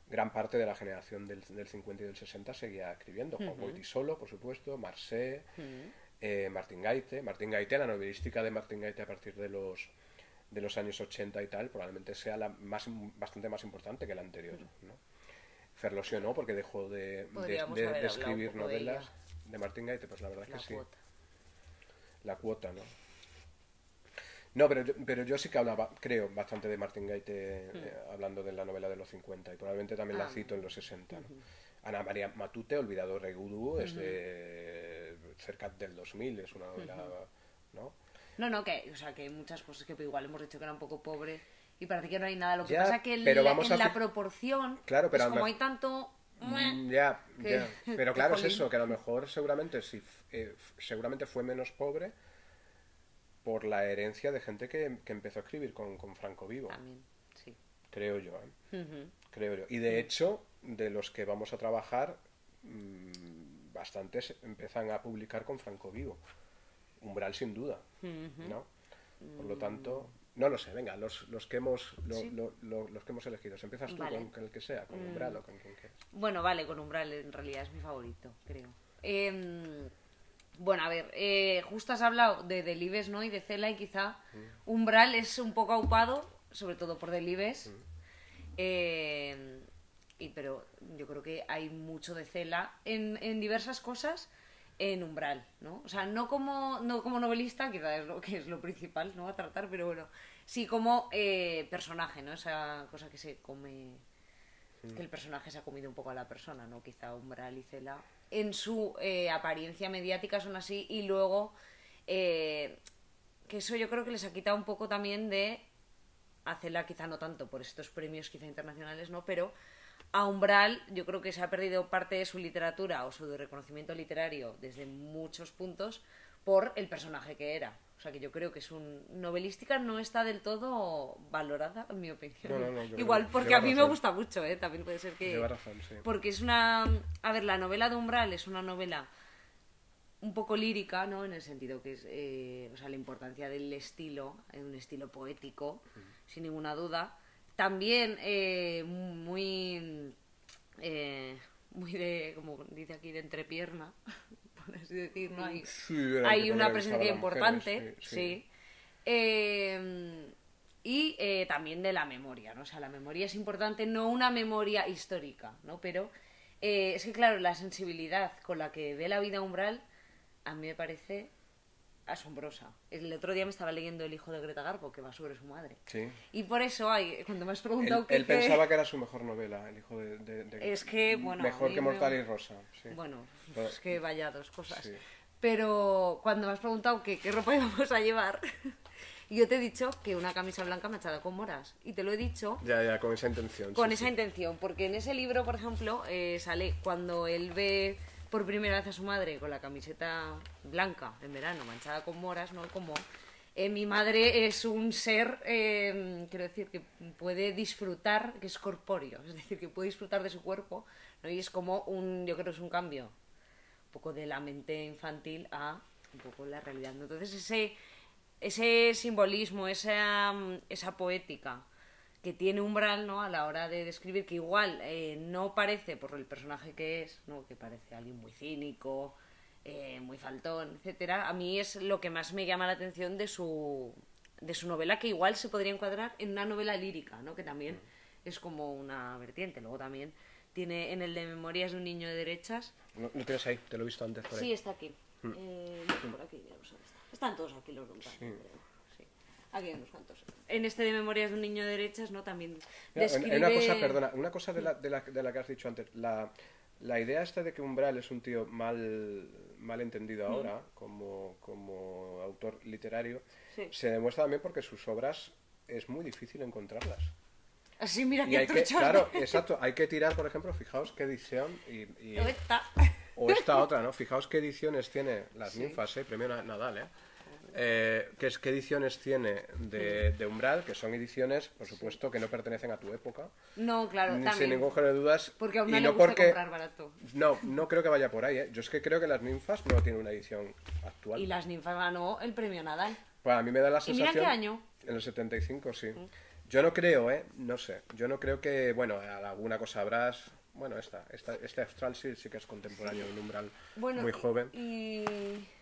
gran parte de la generación del 50 y del 60 seguía escribiendo. Juan Goytisolo, por supuesto, Marcé, Martín Gaite, la novelística de Martín Gaite a partir de de los años 80 y tal, probablemente sea bastante más importante que la anterior, ¿no? Ferlosio no, porque dejó de escribir novelas de Martín Gaite, pues la verdad es que sí. La cuota, ¿no? No, pero yo sí que creo bastante de Martín Gaite hablando de la novela de los 50 y probablemente también la cito en los 60, ¿no? Ana María Matute, Olvidado Rey Gudú, es de cerca del 2000, es una novela, ¿no? No, o sea, que hay muchas cosas que igual hemos dicho que era un poco pobre y parece que no hay nada. Lo que ya, pasa que en la proporción, claro, pero es como hay tanto... Ya. Pero claro, es eso, que a lo mejor seguramente fue menos pobre por la herencia de gente que empezó a escribir con Franco vivo. También, sí. Creo yo, ¿eh? Creo yo. Y de hecho, de los que vamos a trabajar, bastantes empiezan a publicar con Franco vivo. Umbral sin duda, ¿no? Por lo tanto, no lo sé, venga, los que hemos los que hemos elegido. ¿Empiezas tú vale. con el que sea, con Umbral o con quien quieras? Bueno, vale, con Umbral en realidad es mi favorito, creo. Bueno, a ver, justo has hablado de Delibes, ¿no? Y de Cela, y quizá Umbral es un poco aupado, sobre todo por Delibes. Pero yo creo que hay mucho de Cela en diversas cosas en Umbral, ¿no? O sea, no como novelista, quizá que es lo principal, ¿no? A tratar, pero bueno, sí como personaje, ¿no? Esa cosa que se come... que el personaje se ha comido un poco a la persona, ¿no? Quizá Umbral y Cela en su apariencia mediática son así, y luego que eso yo creo que les ha quitado un poco también de a Cela, quizá no tanto por estos premios quizá internacionales, ¿no? Pero a Umbral yo creo que se ha perdido parte de su literatura o su reconocimiento literario desde muchos puntos por el personaje que era. O sea, que yo creo que novelística no está del todo valorada, en mi opinión. No, igual porque a mí me gusta mucho, también puede ser que... Lleva razón, sí. Porque es una... A ver, la novela de Umbral es una novela un poco lírica, ¿no? En el sentido que es... o sea, la importancia del estilo, un estilo poético, sin ninguna duda. También muy de, como dice aquí, de entrepierna, por así decir, ¿no? Hay una presencia importante, sí. Y también de la memoria, ¿no? O sea, la memoria es importante, no una memoria histórica, ¿no? Pero es que, claro, la sensibilidad con la que ve la vida Umbral a mí me parece asombrosa. El otro día me estaba leyendo El hijo de Greta Garbo, que va sobre su madre. Sí. Y por eso, cuando me has preguntado él pensaba que era su mejor novela, El hijo de es que, bueno... Mejor que Mortal y Rosa. Sí. Bueno, es que vaya dos cosas. Sí. Pero cuando me has preguntado qué ropa íbamos a llevar, yo te he dicho que una camisa blanca manchada con moras. Y te lo he dicho... Ya, con esa intención. Con esa intención, porque en ese libro, por ejemplo, sale cuando él ve por primera vez a su madre con la camiseta blanca en verano, manchada con moras, ¿no? Como mi madre es un ser, quiero decir, que puede disfrutar, que es corpóreo, es decir, que puede disfrutar de su cuerpo, ¿no? Y es como yo creo que es un cambio un poco de la mente infantil a un poco la realidad, ¿no? Entonces ese simbolismo, esa poética que tiene Umbral, ¿no? A la hora de describir, que igual no parece, por el personaje que es, ¿no? Que parece alguien muy cínico, muy faltón, etcétera. A mí es lo que más me llama la atención de su novela, que igual se podría encuadrar en una novela lírica, ¿no? Que también es como una vertiente. Luego también tiene en el de Memorias de un niño de derechas. ¿Lo tienes ahí? Te lo he visto antes por ahí. Sí, está aquí. Por aquí, ya no sé dónde está. Están todos aquí los nombres. Sí. Aquí hay unos cuantos. En este de Memorias de un niño de derechas, ¿no? También describe... Una cosa de la que has dicho antes. La idea esta de que Umbral es un tío mal entendido ahora como autor literario, sí, se demuestra también porque sus obras es muy difícil encontrarlas. Así, mira y claro, exacto, hay que tirar, por ejemplo, fijaos qué edición o esta otra, ¿no? Fijaos qué ediciones tiene Las ninfas, premio Nadal, qué ediciones tiene de Umbral, que son ediciones, por supuesto, que no pertenecen a tu época. No, claro, también. Sin ningún género de dudas. Porque a uno le gusta comprar barato. No creo que vaya por ahí, Yo es que creo que Las ninfas no tiene una edición actual. Y Las ninfas ganó el premio Nadal. Pues a mí me da la sensación... ¿Y mira qué año? En el 75, sí. Yo no creo, no sé. Yo no creo que... Bueno, alguna cosa habrás... Bueno, este Austral sí que es contemporáneo, un umbral Bueno, muy joven. y...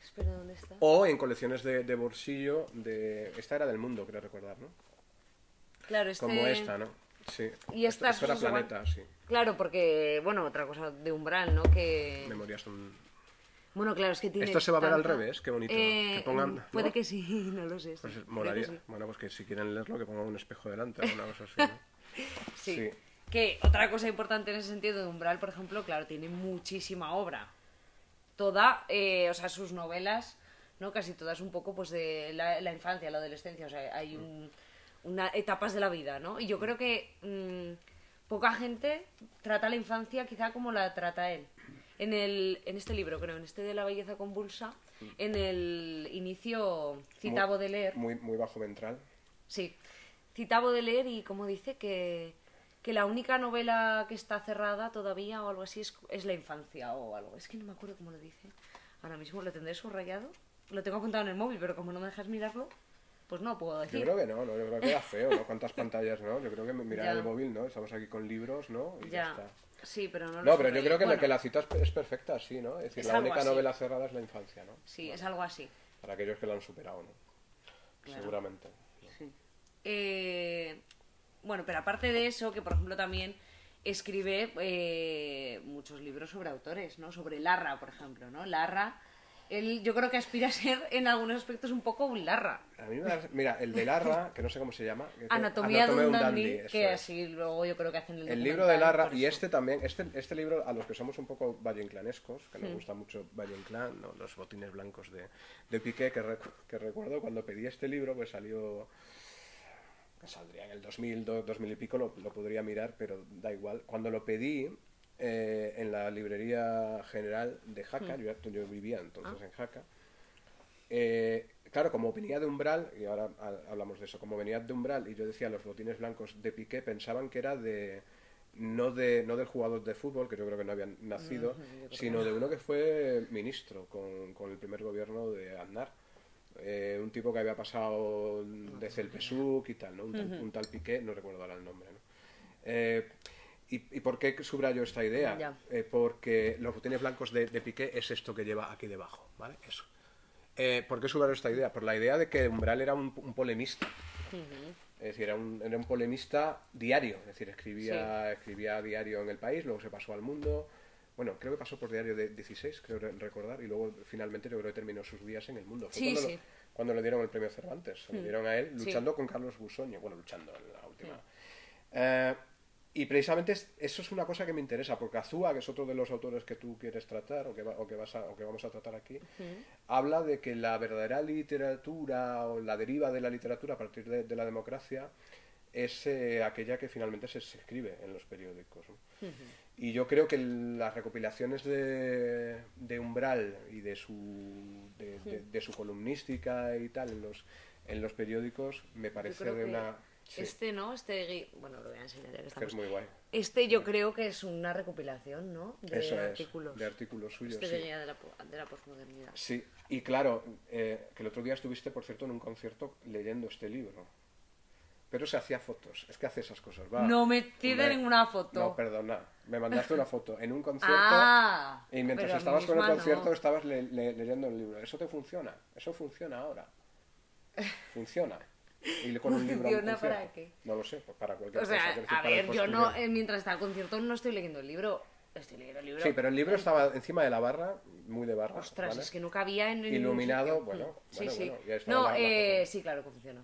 Espera, ¿dónde está? O en colecciones de bolsillo, esta era del Mundo, creo recordar, ¿no? Claro, Como esta, ¿no? Sí. Y estas esto era cosas igual- Planeta, sí. Claro, porque, bueno, otra cosa de umbral, ¿no? Que... Memorias son... Bueno, claro, es que tiene Esto se va a ver al tanta- revés, qué bonito. Que pongan, Puede ¿no? que sí, no lo sé. Sí, Pues creo que molaría. sí. Bueno, pues que si quieren leerlo, que pongan un espejo delante o una cosa así, ¿no? Sí. Sí. Que otra cosa importante en ese sentido de Umbral, por ejemplo, claro, tiene muchísima obra. Toda, o sea, sus novelas, ¿no? Casi todas un poco pues de la infancia, la adolescencia, o sea, hay etapas de la vida, ¿no? Y yo creo que poca gente trata la infancia quizá como la trata él. En este libro, creo, en este de La belleza convulsa, en el inicio cita a Baudelaire. Muy bajo ventral. Sí, cita a Baudelaire y como dice que la única novela que está cerrada todavía o algo así es la infancia o algo. Es que no me acuerdo cómo lo dice. Ahora mismo lo tendré subrayado. Lo tengo apuntado en el móvil, pero como no me dejas mirarlo, pues no puedo decir. Yo creo que no, yo creo que era feo, ¿no? ¿Cuántas pantallas, no? Yo creo que mirar Ya. el móvil, ¿no? Estamos aquí con libros, ¿no? Y ya está. Sí, pero no lo No, pero yo subrayé. creo que, Bueno, que la cita es perfecta, sí, ¿no? Es decir, Es la algo única así. novela cerrada es la infancia, ¿no? Sí, es algo así. Para aquellos que lo han superado, ¿no? Claro. Seguramente. Sí. Bueno, pero aparte de eso, que por ejemplo también escribe muchos libros sobre autores, ¿no? Sobre Larra, por ejemplo, ¿no? Larra, él yo creo que aspira a ser en algunos aspectos un poco un Larra. A mí mira, el de Larra, que no sé cómo se llama. Anatomía de un dandy, eso que es. así luego yo creo que hacen El libro de Larra, por y eso. este también, este libro, a los que somos un poco valleinclanescos, que nos gusta mucho Valle Inclán, ¿no? Los botines blancos de Piqué, que recuerdo cuando pedí este libro, pues salió, que saldría en el 2000, 2000 y pico, lo podría mirar, pero da igual. Cuando lo pedí en la librería general de Jaca, yo vivía entonces en Jaca, claro, como venía de Umbral, y ahora hablamos de eso, como venía de Umbral y yo decía los botines blancos de Piqué, pensaban que era no del jugador de fútbol, que yo creo que no habían nacido, sino de uno que fue ministro con el primer gobierno de Aznar. Un tipo que había pasado desde el PSUC y tal, ¿no? Un tal Piqué, no recuerdo ahora el nombre, ¿no? ¿Y por qué subrayo esta idea? Ya. Porque los botines blancos de Piqué es esto que lleva aquí debajo, ¿vale? Eso. ¿Por qué subrayo esta idea? Por la idea de que Umbral era un polemista. Es decir, era un polemista diario. Es decir, escribía diario en El País, luego se pasó al Mundo. Bueno, creo que pasó por Diario de 16, creo recordar, y luego finalmente yo creo que terminó sus días en El Mundo. Fue cuando le dieron el premio Cervantes. Se lo dieron a él luchando con Carlos Bussoño. Bueno, luchando en la última. Y precisamente eso es una cosa que me interesa, porque Azúa, que es otro de los autores que tú quieres tratar, o que vamos a tratar aquí, habla de que la verdadera literatura, o la deriva de la literatura a partir de la democracia, es aquella que finalmente se escribe en los periódicos, ¿no? Y yo creo que las recopilaciones de Umbral y de su columnística y tal en los periódicos me parece de una... Sí. ¿no? Bueno, lo voy a enseñar ya que estamos. Que es muy guay. Yo creo que es una recopilación, ¿no? De Eso artículos. de artículos suyos, de sí. guía de la posmodernidad. Sí, y claro, que el otro día estuviste, por cierto, en un concierto leyendo este libro. Pero se hacía fotos, es que hace esas cosas, va. No me pide ninguna foto. No, perdona, me mandaste una foto en un concierto y mientras pero a mí estabas con el misma concierto no. estabas leyendo el libro. ¿Eso te funciona? Eso funciona ahora. Funciona. Y con un libro a un ¿Funciona concierto. para qué? No lo sé, pues para cualquier O sea, cosa. Quiero decir, a para el ver, yo no, postureo. mientras está el concierto no estoy leyendo el libro. Estoy leyendo el libro. Sí, pero el libro estaba encima de la barra, muy de barra. Ostras, ¿vale? es que no cabía en ningún Iluminado, sitio. bueno, Sí, bueno, sí. bueno, ya estaba No, la foto. sí, claro que funciona.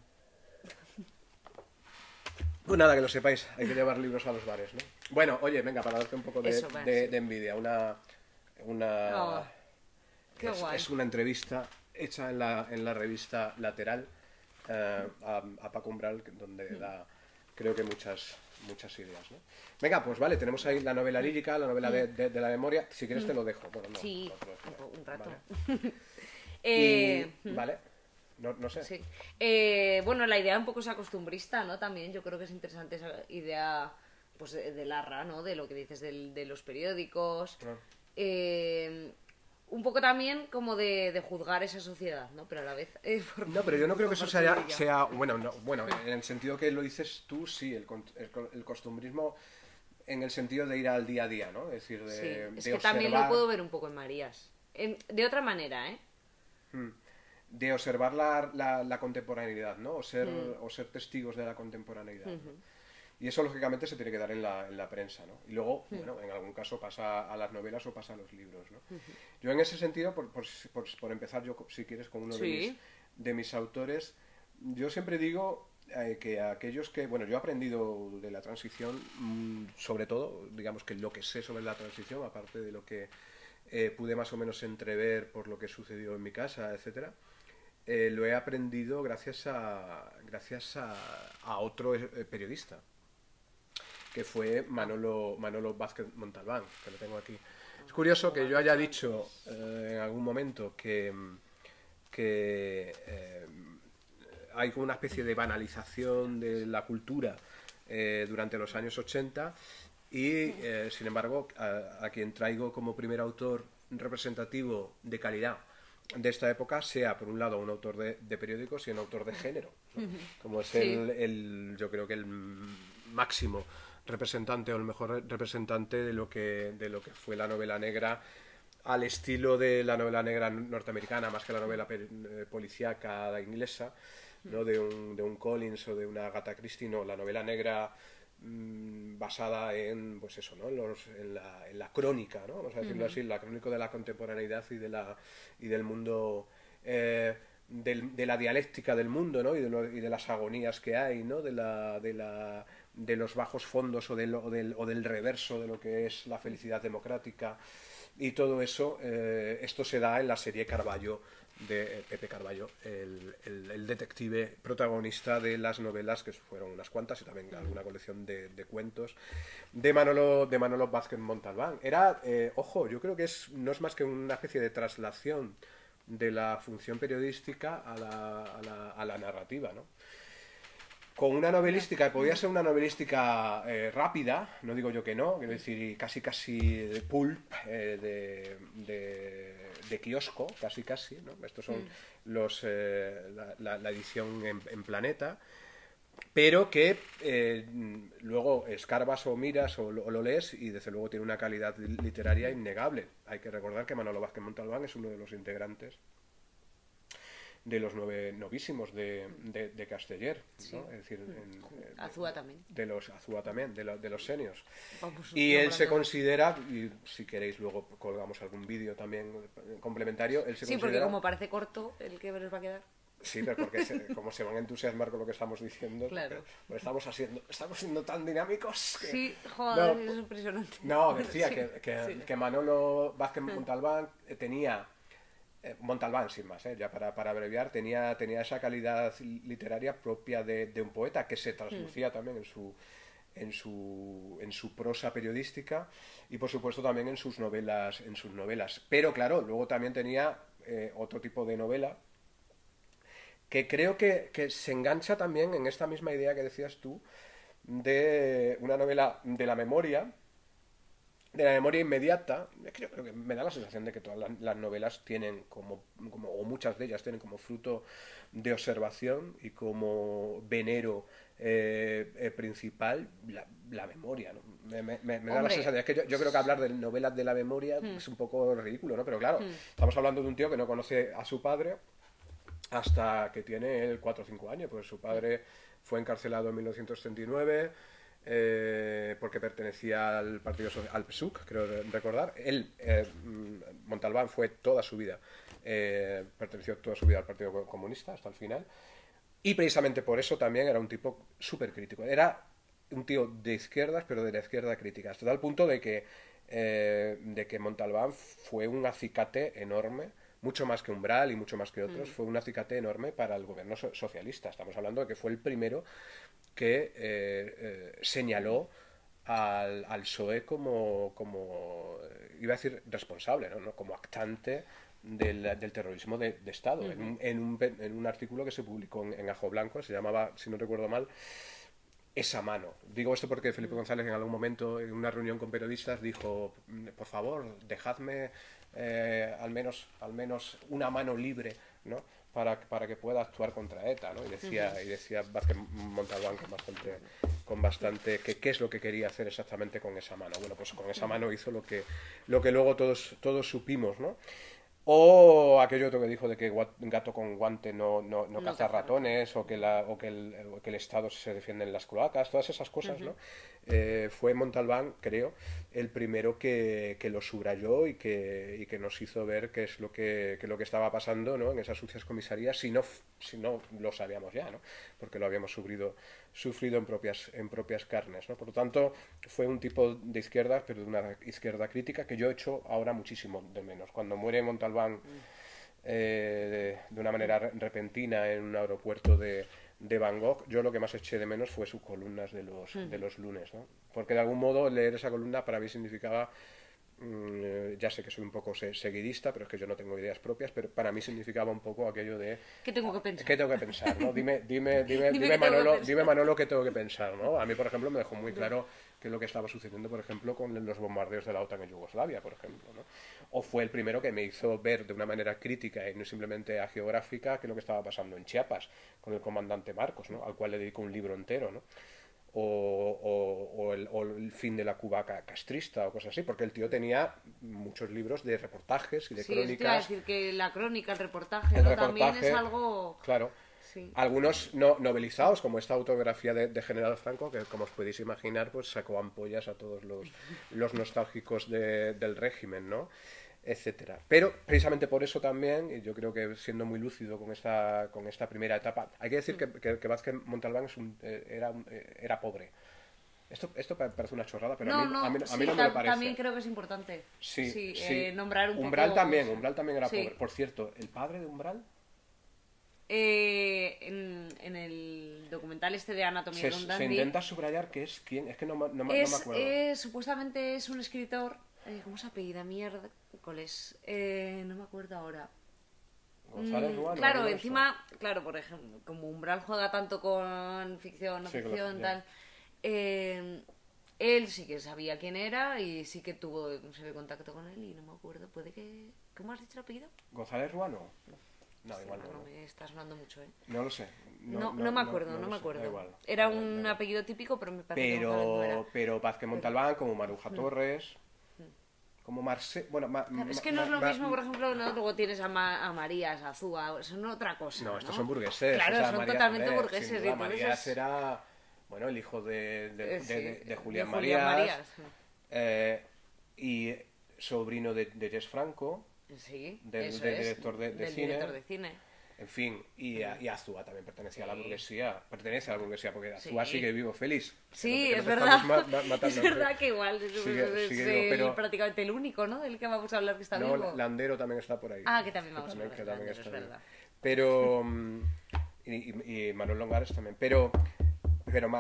Pues nada, que lo sepáis, hay que llevar libros a los bares, ¿no? Bueno, oye, venga, para darte un poco de, Eso va, de- sí. de envidia, Oh, qué guay. es una entrevista hecha en la revista Lateral a Paco Umbral, donde da, creo que muchas ideas, ¿no? Venga, pues vale, tenemos ahí la novela lírica, la novela de la memoria, si quieres te lo dejo. Bueno, no, Sí, no te lo dejo. un rato. Vale. Vale, no sé. Sí. Bueno, la idea un poco es acostumbrista, ¿no? También yo creo que es interesante esa idea pues de Larra, ¿no? De lo que dices de los periódicos. Un poco también como de juzgar esa sociedad, ¿no? Pero a la vez... No, pero yo no creo que eso por parte de ella. sea bueno, en el sentido que lo dices tú, sí, el costumbrismo en el sentido de ir al día a día, ¿no? Es decir, Sí, de es que observar, también lo puedo ver un poco en Marías. De otra manera, ¿eh? de observar la contemporaneidad, ¿no? O ser testigos de la contemporaneidad, ¿no? Y eso, lógicamente, se tiene que dar en la prensa, ¿no? Y luego, bueno, en algún caso pasa a las novelas o pasa a los libros, ¿no? Yo, en ese sentido, por empezar, yo, si quieres, con uno de mis autores, yo siempre digo que aquellos que... Bueno, yo he aprendido de la transición, sobre todo, digamos que lo que sé sobre la transición, aparte de lo que pude más o menos entrever por lo que sucedió en mi casa, etcétera, lo he aprendido gracias a otro periodista, que fue Manolo Vázquez Montalbán, que lo tengo aquí. Es curioso que yo haya dicho en algún momento que hay como una especie de banalización de la cultura durante los años 80 y, sin embargo, a quien traigo como primer autor representativo de calidad de esta época sea, por un lado, un autor de periódicos y un autor de género, ¿no? Como es yo creo que el máximo representante o el mejor representante de lo que fue la novela negra al estilo de la novela negra norteamericana, más que la novela policíaca inglesa, ¿no? de un Collins o de una Agatha Christie, no, la novela negra basada en, pues eso, ¿no? en la crónica, ¿no? Vamos a decirlo así, la crónica de la contemporaneidad y del mundo, de la dialéctica del mundo, ¿no? y de las agonías que hay, ¿no? de los bajos fondos o del reverso de lo que es la felicidad democrática y todo eso. Esto se da en la serie Carballo de Pepe Carballo, el detective protagonista de las novelas, que fueron unas cuantas, y también alguna colección de cuentos, de Manolo Vázquez Montalbán. Era, ojo, yo creo que no es más que una especie de traslación de la función periodística a la narrativa, ¿no? Con una novelística, podía ser una novelística rápida, no digo yo que no, quiero decir, casi de pulp, de kiosco, casi, ¿no? Estos son la edición en Planeta, pero que luego escarbas o miras o lo lees y desde luego tiene una calidad literaria innegable. Hay que recordar que Manolo Vázquez Montalbán es uno de los integrantes de los novísimos de Casteller, ¿no? Es decir, Azúa también. De los Azúa también, de los seniors. Vamos, y él se considera, y si queréis luego colgamos algún vídeo también complementario, él se considera... porque como parece corto, el que les va a quedar... Sí, pero porque como se van a entusiasmar con lo que estamos diciendo, claro. Estamos siendo tan dinámicos que... Sí, joder, es impresionante. No, decía que Manolo Vázquez Montalbán tenía... Montalbán, sin más, ya para abreviar, tenía esa calidad literaria propia de un poeta que se traslucía también en su prosa periodística y, por supuesto, también en sus novelas. Pero, claro, luego también tenía otro tipo de novela que creo que se engancha también en esta misma idea que decías tú de una novela de la memoria inmediata. Es que yo creo que me da la sensación de que todas las novelas tienen o muchas de ellas tienen como fruto de observación y como venero principal la memoria, ¿no? Me da la sensación, es que yo creo que hablar de novelas de la memoria es un poco ridículo, ¿no? Pero claro, estamos hablando de un tío que no conoce a su padre hasta que tiene él 4 o 5 años, pues su padre fue encarcelado en 1939 porque pertenecía al partido al PSUC, creo recordar. Él, Montalbán, perteneció toda su vida al Partido Comunista hasta el final, y precisamente por eso también era un tipo súper crítico. Era un tío de izquierdas, pero de la izquierda crítica, hasta tal punto de que Montalbán fue un acicate enorme, mucho más que Umbral y mucho más que otros, fue un acicate enorme para el gobierno socialista. Estamos hablando de que fue el primero que señaló al PSOE como iba a decir responsable, ¿no? Como actante del terrorismo de Estado. En un artículo que se publicó en Ajo Blanco, se llamaba, si no recuerdo mal, Esa mano. Digo esto porque Felipe González en algún momento, en una reunión con periodistas, dijo: por favor, dejadme al menos una mano libre ¿no? Para que pueda actuar contra ETA, ¿no? Y decía Vázquez Montalbán con bastante qué es lo que quería hacer exactamente con esa mano. Bueno, pues con esa mano hizo lo que luego todos supimos, ¿no? O aquello otro que dijo de que gato con guante no caza ratones, o que el Estado se defiende en las cloacas, todas esas cosas, ¿no? Fue Montalbán, creo, el primero que lo subrayó y que nos hizo ver qué es lo que estaba pasando, ¿no? En esas sucias comisarías, si no lo sabíamos ya, ¿no? Porque lo habíamos sufrido en propias carnes, ¿no? Por lo tanto, fue un tipo de izquierda, pero de una izquierda crítica que yo echo ahora muchísimo de menos. Cuando muere Montalbán de una manera repentina en un aeropuerto de Bangkok, yo lo que más eché de menos fue sus columnas de los lunes, ¿no? Porque de algún modo leer esa columna para mí significaba, ya sé que soy un poco seguidista, pero es que yo no tengo ideas propias, pero para mí significaba un poco aquello de ¿Qué tengo que pensar? ¿qué tengo que pensar? ¿No? Dime, Manolo, qué tengo que pensar, ¿no? A mí, por ejemplo, me dejó muy claro qué es lo que estaba sucediendo, por ejemplo, con los bombardeos de la OTAN en Yugoslavia, por ejemplo, ¿no? O fue el primero que me hizo ver de una manera crítica y no simplemente geográfica qué es lo que estaba pasando en Chiapas con el comandante Marcos, ¿no? Al cual le dedico un libro entero, ¿no? O el fin de la Cuba castrista o cosas así, porque el tío tenía muchos libros de reportajes y de Sí, eso te iba a crónicas. decir que la crónica, el reportaje, El ¿no? También reportaje, es algo... claro. Sí. Algunos novelizados, como esta autobiografía de General Franco, que como os podéis imaginar, pues sacó ampollas a todos los nostálgicos del régimen, ¿no? Etcétera. Pero precisamente por eso también, y yo creo que siendo muy lúcido con esta primera etapa, hay que decir que Vázquez Montalbán era pobre. Esto parece una chorrada, pero No, a mí sí, no me lo parece. también creo que es importante. Sí. Nombrar un Umbral poco... Umbral también era Sí. pobre. Por cierto, ¿el padre de Umbral? En el documental este de Anatomía de un Se Dandy, intenta subrayar que es quién, es que no me acuerdo. supuestamente es un escritor, ¿cómo se apellida? Mierda, ¿cuál es? No me acuerdo ahora. González Ruano. Claro, ¿no? encima, claro, por ejemplo, como Umbral juega tanto con ficción, no Sí, ficción, ya. tal, él sí que sabía quién era y sí que tuvo contacto con él y no me acuerdo, puede que... ¿Cómo has dicho el apellido? ¿González Ruano? No, Sí, igual no no. me está sonando mucho, ¿eh? No lo sé. No me acuerdo, no lo me sé, acuerdo. da igual. Era Da igual, da un igual. apellido típico, pero me parece que González no era. Pero Vázquez Montalbán, como Maruja Torres, como Marce... Bueno, Claro, es que no es lo mismo, por ejemplo, ¿no? Luego tienes a Marías, a Azúa, son otra cosa. No, No, estos son burgueses. Claro, o sea, son totalmente hombre, burgueses. sin Y duda, entonces Marías era, bueno, el hijo de Julián Julián Marías. Sí. Y sobrino de Jess Franco, Sí, del eso es, director de del cine. director de cine. En fin, y Azúa también pertenecía a la Sí. burguesía. Pertenece a la burguesía, porque Sí. Azúa sigue vivo, feliz. Sí, Que no es te verdad. estamos matando. Es verdad que igual es Sigue vivo, pero... prácticamente el único, ¿no? Del que vamos a hablar que está No, vivo. Landero también está por ahí. Ah, que también vamos a también, hablar que de también Landero, está es vivo. verdad. Pero... y Manuel Longares también. Pero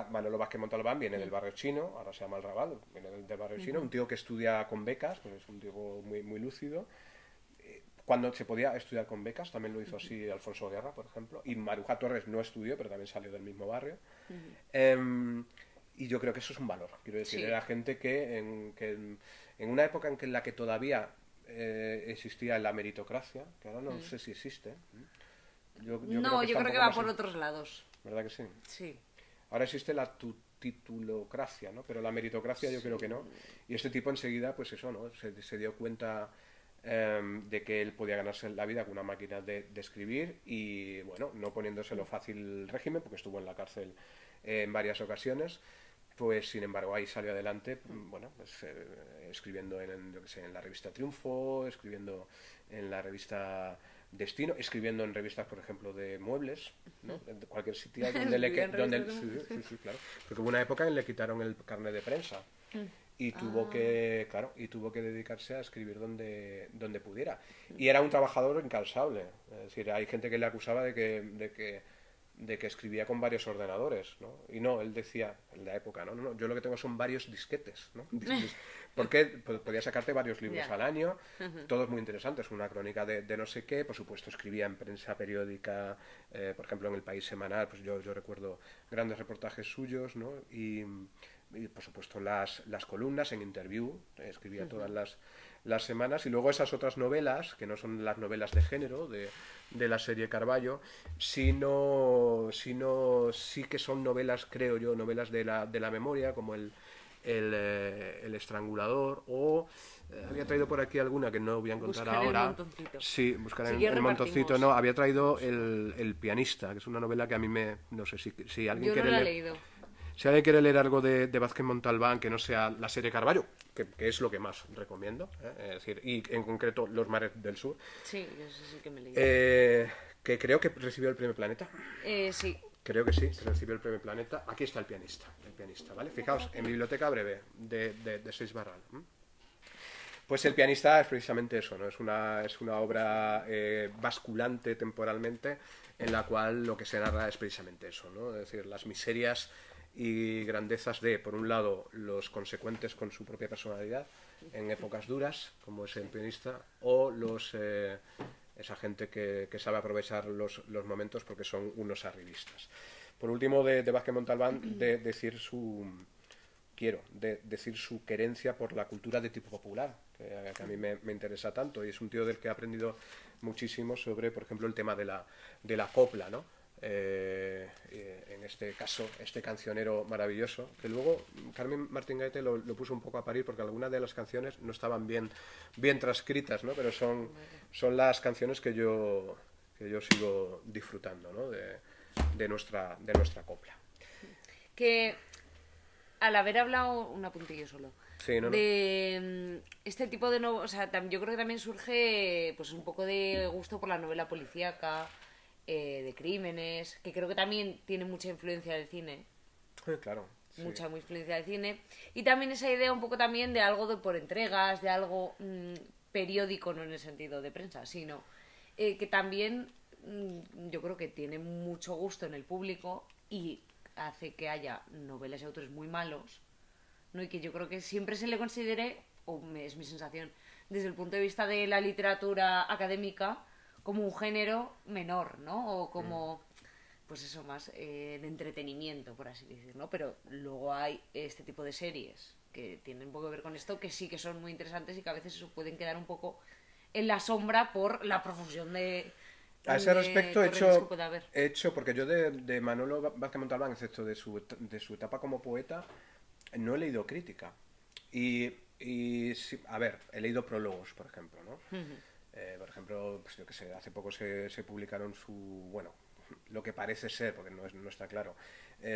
Manolo Vázquez Montalbán viene del barrio chino, ahora se llama El Raval, viene del barrio chino, un tío que estudia con becas, pues es un tío muy, muy lúcido. Cuando se podía estudiar con becas, también lo hizo así Alfonso Guerra, por ejemplo. Y Maruja Torres no estudió, pero también salió del mismo barrio. Y yo creo que eso es un valor. Quiero decir, Sí. era gente que en una época en la que todavía existía la meritocracia, que ahora no sé si existe. Yo No, yo creo que va por otros lados. ¿Verdad que sí? Sí. Ahora existe la titulocracia, ¿no? Pero la meritocracia yo creo que no. Y este tipo enseguida, pues eso, ¿no? Se dio cuenta de que él podía ganarse la vida con una máquina de escribir y, bueno, no poniéndoselo fácil el régimen, porque estuvo en la cárcel en varias ocasiones, pues sin embargo ahí salió adelante, bueno, pues, escribiendo yo qué sé, en la revista Triunfo, escribiendo en la revista Destino, escribiendo en revistas, por ejemplo, de muebles, ¿no? De cualquier sitio sí, claro, porque hubo una época en la que le quitaron el carnet de prensa y tuvo que dedicarse a escribir donde pudiera, y era un trabajador incansable. Es decir, hay gente que le acusaba de que escribía con varios ordenadores, ¿no? Y no, él decía, en la época, no, yo lo que tengo son varios disquetes, ¿no? Porque podía sacarte varios libros al año, todos muy interesantes, una crónica de no sé qué, por supuesto escribía en prensa periódica, por ejemplo en El País Semanal, pues yo recuerdo grandes reportajes suyos, ¿no? Y y por supuesto las columnas en Interview, escribía todas las semanas, y luego esas otras novelas, que no son las novelas de género de la serie Carballo, sino sí que son novelas, creo yo, novelas de la memoria, como el Estrangulador, o había traído por aquí alguna que no voy a encontrar Buscar ahora. el montoncito. Sí, buscar Si el montoncito. No, había traído el Pianista, que es una novela que a mí no sé si alguien Yo quiere no la he leer. leído. Si alguien quiere leer algo de Vázquez Montalbán que no sea la serie Carballo, que es lo que más recomiendo, es decir, y en concreto Los mares del sur, Sí, yo sé sí que me he leído. que creo que recibió el Premio Planeta. Sí. Creo que sí, que recibió el Premio Planeta. Aquí está el pianista, ¿vale? Fijaos, en Biblioteca Breve de Seix Barral. Pues El Pianista es precisamente eso, ¿no? Es una obra basculante temporalmente, en la cual lo que se narra es precisamente eso, ¿no? Es decir, las miserias y grandezas de, por un lado, los consecuentes con su propia personalidad en épocas duras, como es el pianista, o esa gente que sabe aprovechar los momentos porque son unos arribistas. Por último, de Vázquez Montalbán, decir su querencia por la cultura de tipo popular, que a mí me interesa tanto, y es un tío del que he aprendido muchísimo sobre, por ejemplo, el tema de la copla, ¿no? En este caso, este cancionero maravilloso, que luego Carmen Martín Gaete lo puso un poco a parir porque algunas de las canciones no estaban bien transcritas, ¿no? Pero son las canciones que yo sigo disfrutando, ¿no? de nuestra copla. Que al haber hablado, un apuntillo solo, Sí, no. de este tipo de o sea, yo creo que también surge pues un poco de gusto por la novela policíaca, de crímenes, que creo que también tiene mucha influencia del cine. Claro. Sí. Mucha influencia del cine. Y también esa idea un poco también de algo por entregas, de algo periódico, no en el sentido de prensa, sino que también yo creo que tiene mucho gusto en el público y hace que haya novelas y autores muy malos, ¿no? Y que yo creo que siempre se le considere, o es mi sensación, desde el punto de vista de la literatura académica, como un género menor, ¿no? O como, pues eso, más de entretenimiento, por así decirlo, ¿no? Pero luego hay este tipo de series que tienen un poco que ver con esto, que sí que son muy interesantes y que a veces eso pueden quedar un poco en la sombra por la profusión de... A ese respecto he hecho, porque yo de Manolo Vázquez Montalbán, excepto de su etapa como poeta, no he leído crítica. Y sí, a ver, he leído prólogos, por ejemplo, ¿no? Por ejemplo, pues yo que sé, hace poco se publicaron lo que parece ser, porque no está claro,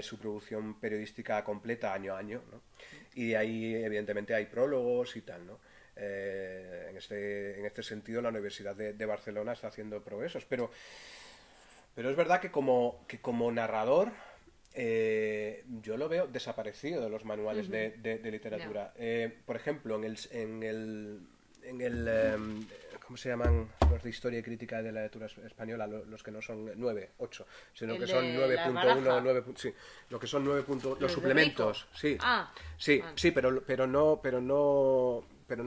su producción periodística completa año a año, ¿no? Y ahí evidentemente hay prólogos y tal, ¿no? En este sentido la Universidad de Barcelona está haciendo progresos, pero es verdad que como narrador yo lo veo desaparecido de los manuales de literatura. Por ejemplo, en el ¿cómo se llaman los de historia y crítica de la literatura española? Los que no son 9, 8, sino que son 9.1, 9. Sí, lo que son 9. Los suplementos, sí. Sí, pero no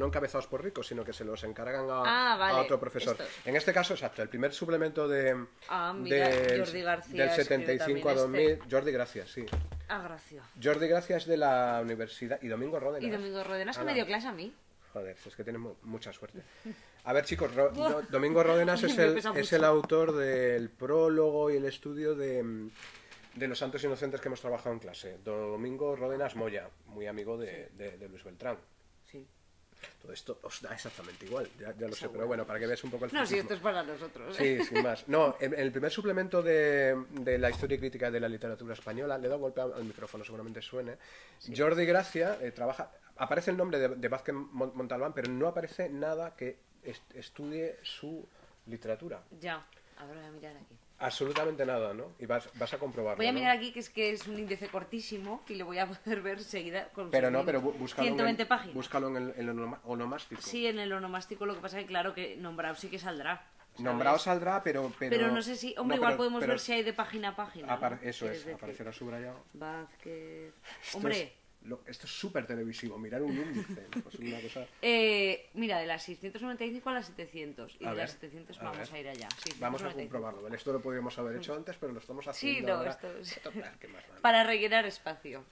encabezados por Rico, sino que se los encargan a otro profesor. Estos. En este caso, exacto, el primer suplemento Jordi García, del 75 a 2000, Jordi Gracia, sí. Gracia. Jordi Gracia es de la universidad, y Domingo Ródenas. Y Domingo Ródenas, que me dio clase a mí. Joder, es que tiene mucha suerte. A ver, chicos, Domingo Ródenas es el autor del prólogo y el estudio de Los Santos Inocentes que hemos trabajado en clase. Domingo Ródenas Moya, muy amigo de Luis Beltrán. Sí. Todo esto os da exactamente igual, ya lo sé, pero bueno, para que veas un poco el No, si esto es para nosotros. Sí, sin más. No, en el primer suplemento de la historia y crítica de la literatura española, le he dado golpe al micrófono, seguramente suene. Sí. Jordi Gracia aparece el nombre de Vázquez Montalbán, pero no aparece nada que estudie su literatura. Ya, ahora voy a mirar aquí. Absolutamente nada, ¿no? Y vas a comprobarlo. Voy a mirar aquí que es un índice cortísimo y lo voy a poder ver seguida con pero búscalo 120 páginas. Búscalo en el onomástico. Sí, en el onomástico, lo que pasa es que claro que nombrado sí que saldrá. ¿Sabes? Nombrado saldrá, pero no sé si... Hombre, igual podemos ver si hay de página a página. Eso es, aparecerá subrayado. Vázquez... Hombre... Esto es súper televisivo, mirar un índice. Pues una cosa... mira, de las 695 a las 700. Y de las 700 vamos a ir allá. Vamos a comprobarlo. ¿Vale? Esto lo podríamos haber hecho antes, pero lo estamos haciendo ahora. Para rellenar espacio.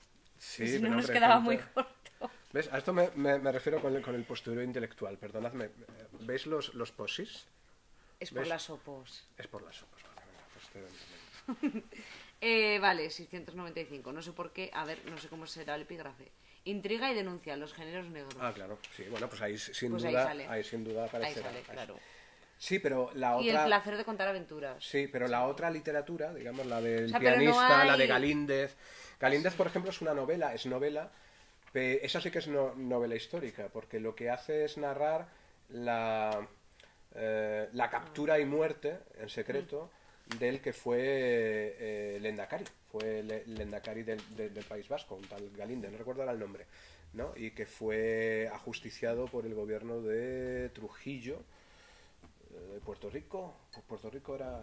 Sí, Y si no pero nos hombre, quedaba cuenta- muy corto. ¿Ves? A esto me refiero con el postureo intelectual. Perdonadme. ¿Veis los posis? Es por ¿Ves? las opos. Es por las sopas. Vale, venga, pues te doy un Vale, 695. No sé por qué. A ver, no sé cómo será el epígrafe. Intriga y denuncia los géneros negros. Ah, claro. Sí, bueno, pues ahí sin Pues ahí duda, sale. ahí sin duda Ahí aparecerá. sale, claro. Sí, pero la Y el otra. placer de contar aventuras. Sí, pero la otra literatura, digamos, la del O sea, pero no pianista, la de hay- Galíndez. Galíndez, por ejemplo, es una novela, esa sí que es novela histórica, porque lo que hace es narrar la captura y muerte en secreto del que fue Lendakari, fue el Lendakari del País Vasco, un tal Galíndez, no recuerdo ahora el nombre, ¿no? Y que fue ajusticiado por el gobierno de Trujillo, de Puerto Rico. Puerto Rico era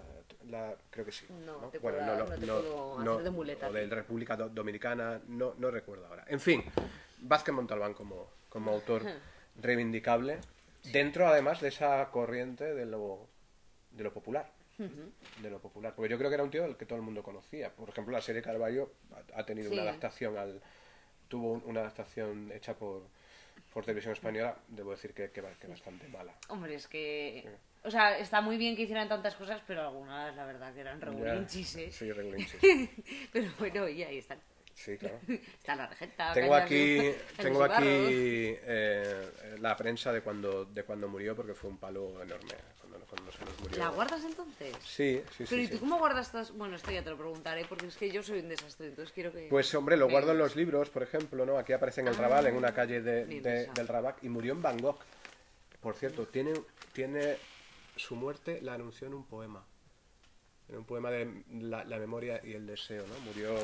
creo que sí. No ¿no? te Bueno, puedo- no te puedo hacer de muleta, o de República Dominicana, no recuerdo ahora. En fin, Vázquez Montalbán como autor reivindicable, dentro además de esa corriente de lo popular. De lo popular. Porque yo creo que era un tío del que todo el mundo conocía. Por ejemplo, la serie Carballo ha tenido Sí. una adaptación tuvo una adaptación hecha por Televisión Española, debo decir que bastante mala. Hombre, es que... O sea, está muy bien que hicieran tantas cosas, pero algunas, la verdad, que eran regulinchis, ¿eh? Sí, regulinchis. Pero bueno, y ahí están. Sí, claro. Está la regenta. Tengo Cañas aquí, Cañas tengo y aquí la prensa de cuando murió, porque fue un palo enorme cuando se nos murió. ¿La guardas entonces? Sí, sí, Pero sí. ¿y tú sí. cómo guardas todas? Bueno, esto ya te lo preguntaré, porque es que yo soy un desastre, entonces quiero que... Pues hombre, lo me guardo en digas. los libros, por ejemplo, ¿no? Aquí aparece en el Raval, en una calle bien pensado. del Rabac, y murió en Bangkok. Por cierto, tiene su muerte la anunció en un poema. En un poema de la memoria y el deseo, ¿no?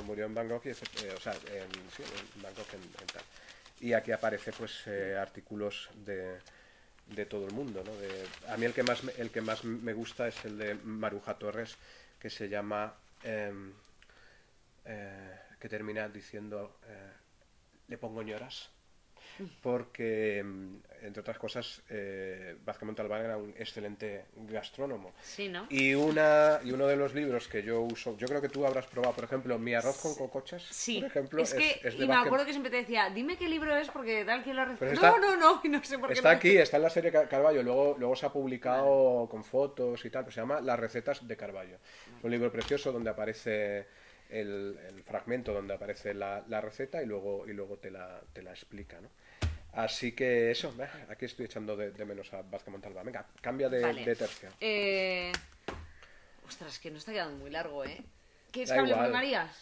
Murió en Bangkok, en Bangkok en tal. Y aquí aparece pues artículos de todo el mundo, ¿no? A mí el que más me gusta es el de Maruja Torres, que se llama que termina diciendo le pongo ñoras, porque entre otras cosas Vázquez Montalbán era un excelente gastrónomo. Sí, ¿no? Y uno de los libros que yo uso, yo creo que tú habrás probado, por ejemplo, Mi arroz con cocochas, Sí, por ejemplo, es que, es de y me Vázquez. acuerdo que siempre te decía, dime qué libro es porque tal que la Pero receta. está- No, y no sé por qué Está no. aquí, está en la serie Carballo, luego se ha publicado con fotos y tal, pues se llama Las recetas de Carballo. Es un libro precioso donde aparece el fragmento donde aparece la receta y luego te la explica, ¿no? Así que eso, aquí estoy echando de menos a Vázquez Montalbán. Venga, cambia Vale. de tercio. Ostras, que no está quedando muy largo, ¿eh? ¿Quieres Da que hablemos igual. de Marías?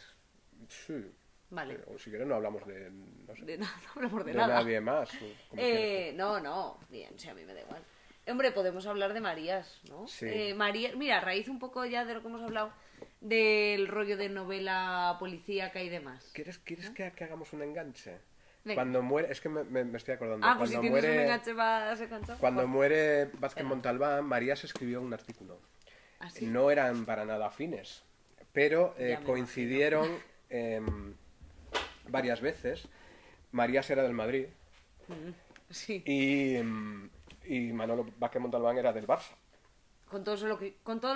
Sí. Vale. O si quieres no hablamos de, no sé, No hablamos de de nada. nadie más. o como quieras. No, bien, sí, a mí me da igual. Hombre, podemos hablar de Marías, ¿no? Sí. María, mira, a raíz un poco ya de lo que hemos hablado, del rollo de novela policíaca y demás. ¿Quieres que hagamos un enganche? Venga. Cuando muere, es que me estoy acordando. Ah, pues si cuando tienes muere, un enganche vas a enganchar. Cuando muere Vázquez Venga. Montalbán, Marías escribió un artículo. ¿Ah, sí? No eran para nada afines, pero Ya me coincidieron varias veces. Marías era del Madrid Sí. y Manolo Vázquez Montalbán era del Barça. Con todo lo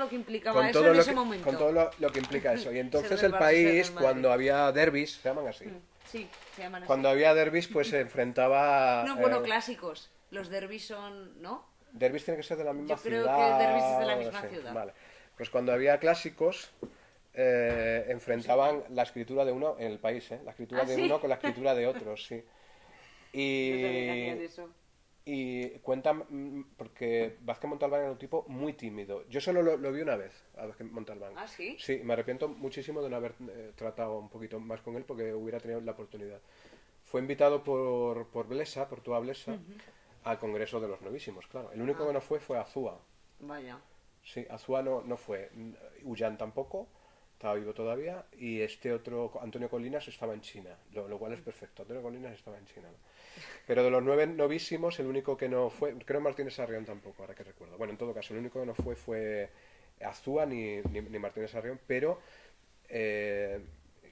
que implicaba Con eso todo, en lo ese que, momento. con todo lo que implica eso. Y entonces del el Barça y ser país, del Madrid. cuando había derbis, se llaman así. Sí, se llaman así. Cuando había derbis, pues se enfrentaba... No, bueno, clásicos. Los derbis son, ¿no? Derbis tiene que ser de la misma Yo creo ciudad. que el derbis es de la misma sí, ciudad. Vale. Pues cuando había clásicos, enfrentaban la escritura de uno en el país, ¿eh? La escritura ¿Ah, de sí? uno con la escritura de otro, sí. Y, y cuentan, porque Vázquez Montalbán era un tipo muy tímido. Yo solo lo vi una vez, a Vázquez Montalbán. ¿Ah, sí? Sí, me arrepiento muchísimo de no haber tratado un poquito más con él porque hubiera tenido la oportunidad. Fue invitado por Blesa, por Túa Blesa, al Congreso de los Novísimos, claro. El único que no fue Azúa. Vaya. Sí, Azúa no fue. Ullán tampoco, estaba vivo todavía. Y este otro, Antonio Colinas, estaba en China, lo cual es perfecto. Antonio Colinas estaba en China, ¿no? Pero de los 9 novísimos, el único que no fue, creo Martínez Sarrión tampoco, ahora que recuerdo. Bueno, en todo caso, el único que no fue Azúa ni Martínez Sarrión, pero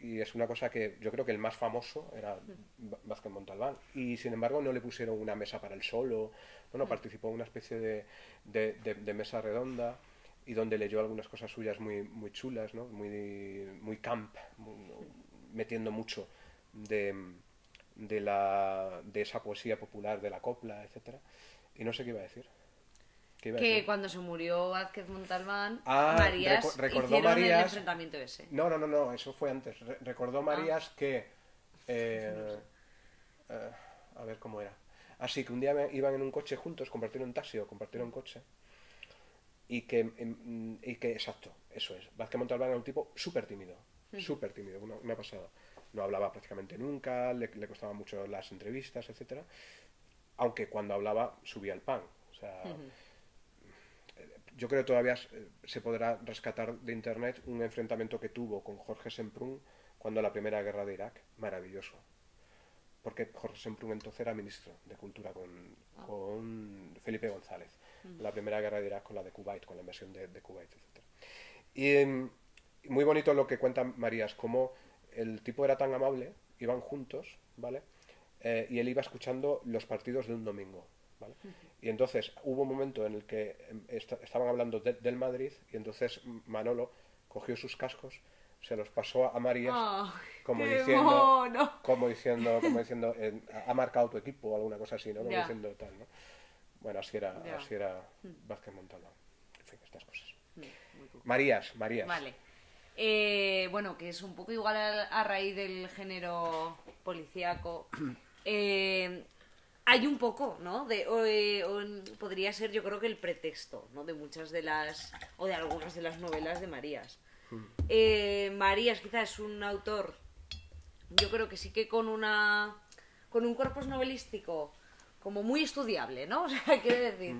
y es una cosa que yo creo que el más famoso era Vázquez Montalbán. Y sin embargo no le pusieron una mesa para él solo, bueno, participó en una especie de mesa redonda y donde leyó algunas cosas suyas muy chulas, ¿no? Muy camp, metiendo mucho de esa poesía popular, de la copla, etcétera. Y no sé qué iba a decir. Que cuando se murió Vázquez Montalbán, Ah, Marías recordó hicieron Marías... el enfrentamiento ese. No, eso fue antes. Recordó Marías que... a ver cómo era. Así que un día iban en un coche juntos, compartieron un taxi o compartieron un coche. Y que, exacto, eso es. Vázquez Montalbán era un tipo súper tímido, una pasada. No hablaba prácticamente nunca, le costaban mucho las entrevistas, etcétera. Aunque cuando hablaba subía el pan. O sea, yo creo que todavía se podrá rescatar de internet un enfrentamiento que tuvo con Jorge Semprún cuando la primera guerra de Irak. Maravilloso. Porque Jorge Semprún entonces era ministro de Cultura con Felipe González. La primera guerra de Irak con la de Kuwait, con la invasión de Kuwait, etc. Y muy bonito lo que cuenta Marías, como el tipo era tan amable, iban juntos, ¿vale? Y él iba escuchando los partidos de un domingo, ¿vale? Y entonces hubo un momento en el que estaban hablando del Madrid y entonces Manolo cogió sus cascos, se los pasó a Marías, como diciendo, ha marcado tu equipo o alguna cosa así, ¿no? Como diciendo tal, ¿no? Bueno, así era Vázquez Montalbán. En fin, estas cosas. Marías. Vale. Bueno, que es un poco igual a raíz del género policíaco. Hay un poco, ¿no? Podría ser, yo creo que el pretexto, ¿no? De muchas de las, o de algunas de las novelas de Marías. Marías quizás es un autor, yo creo que sí que con un corpus novelístico como muy estudiable, ¿no? O sea, quiero decir,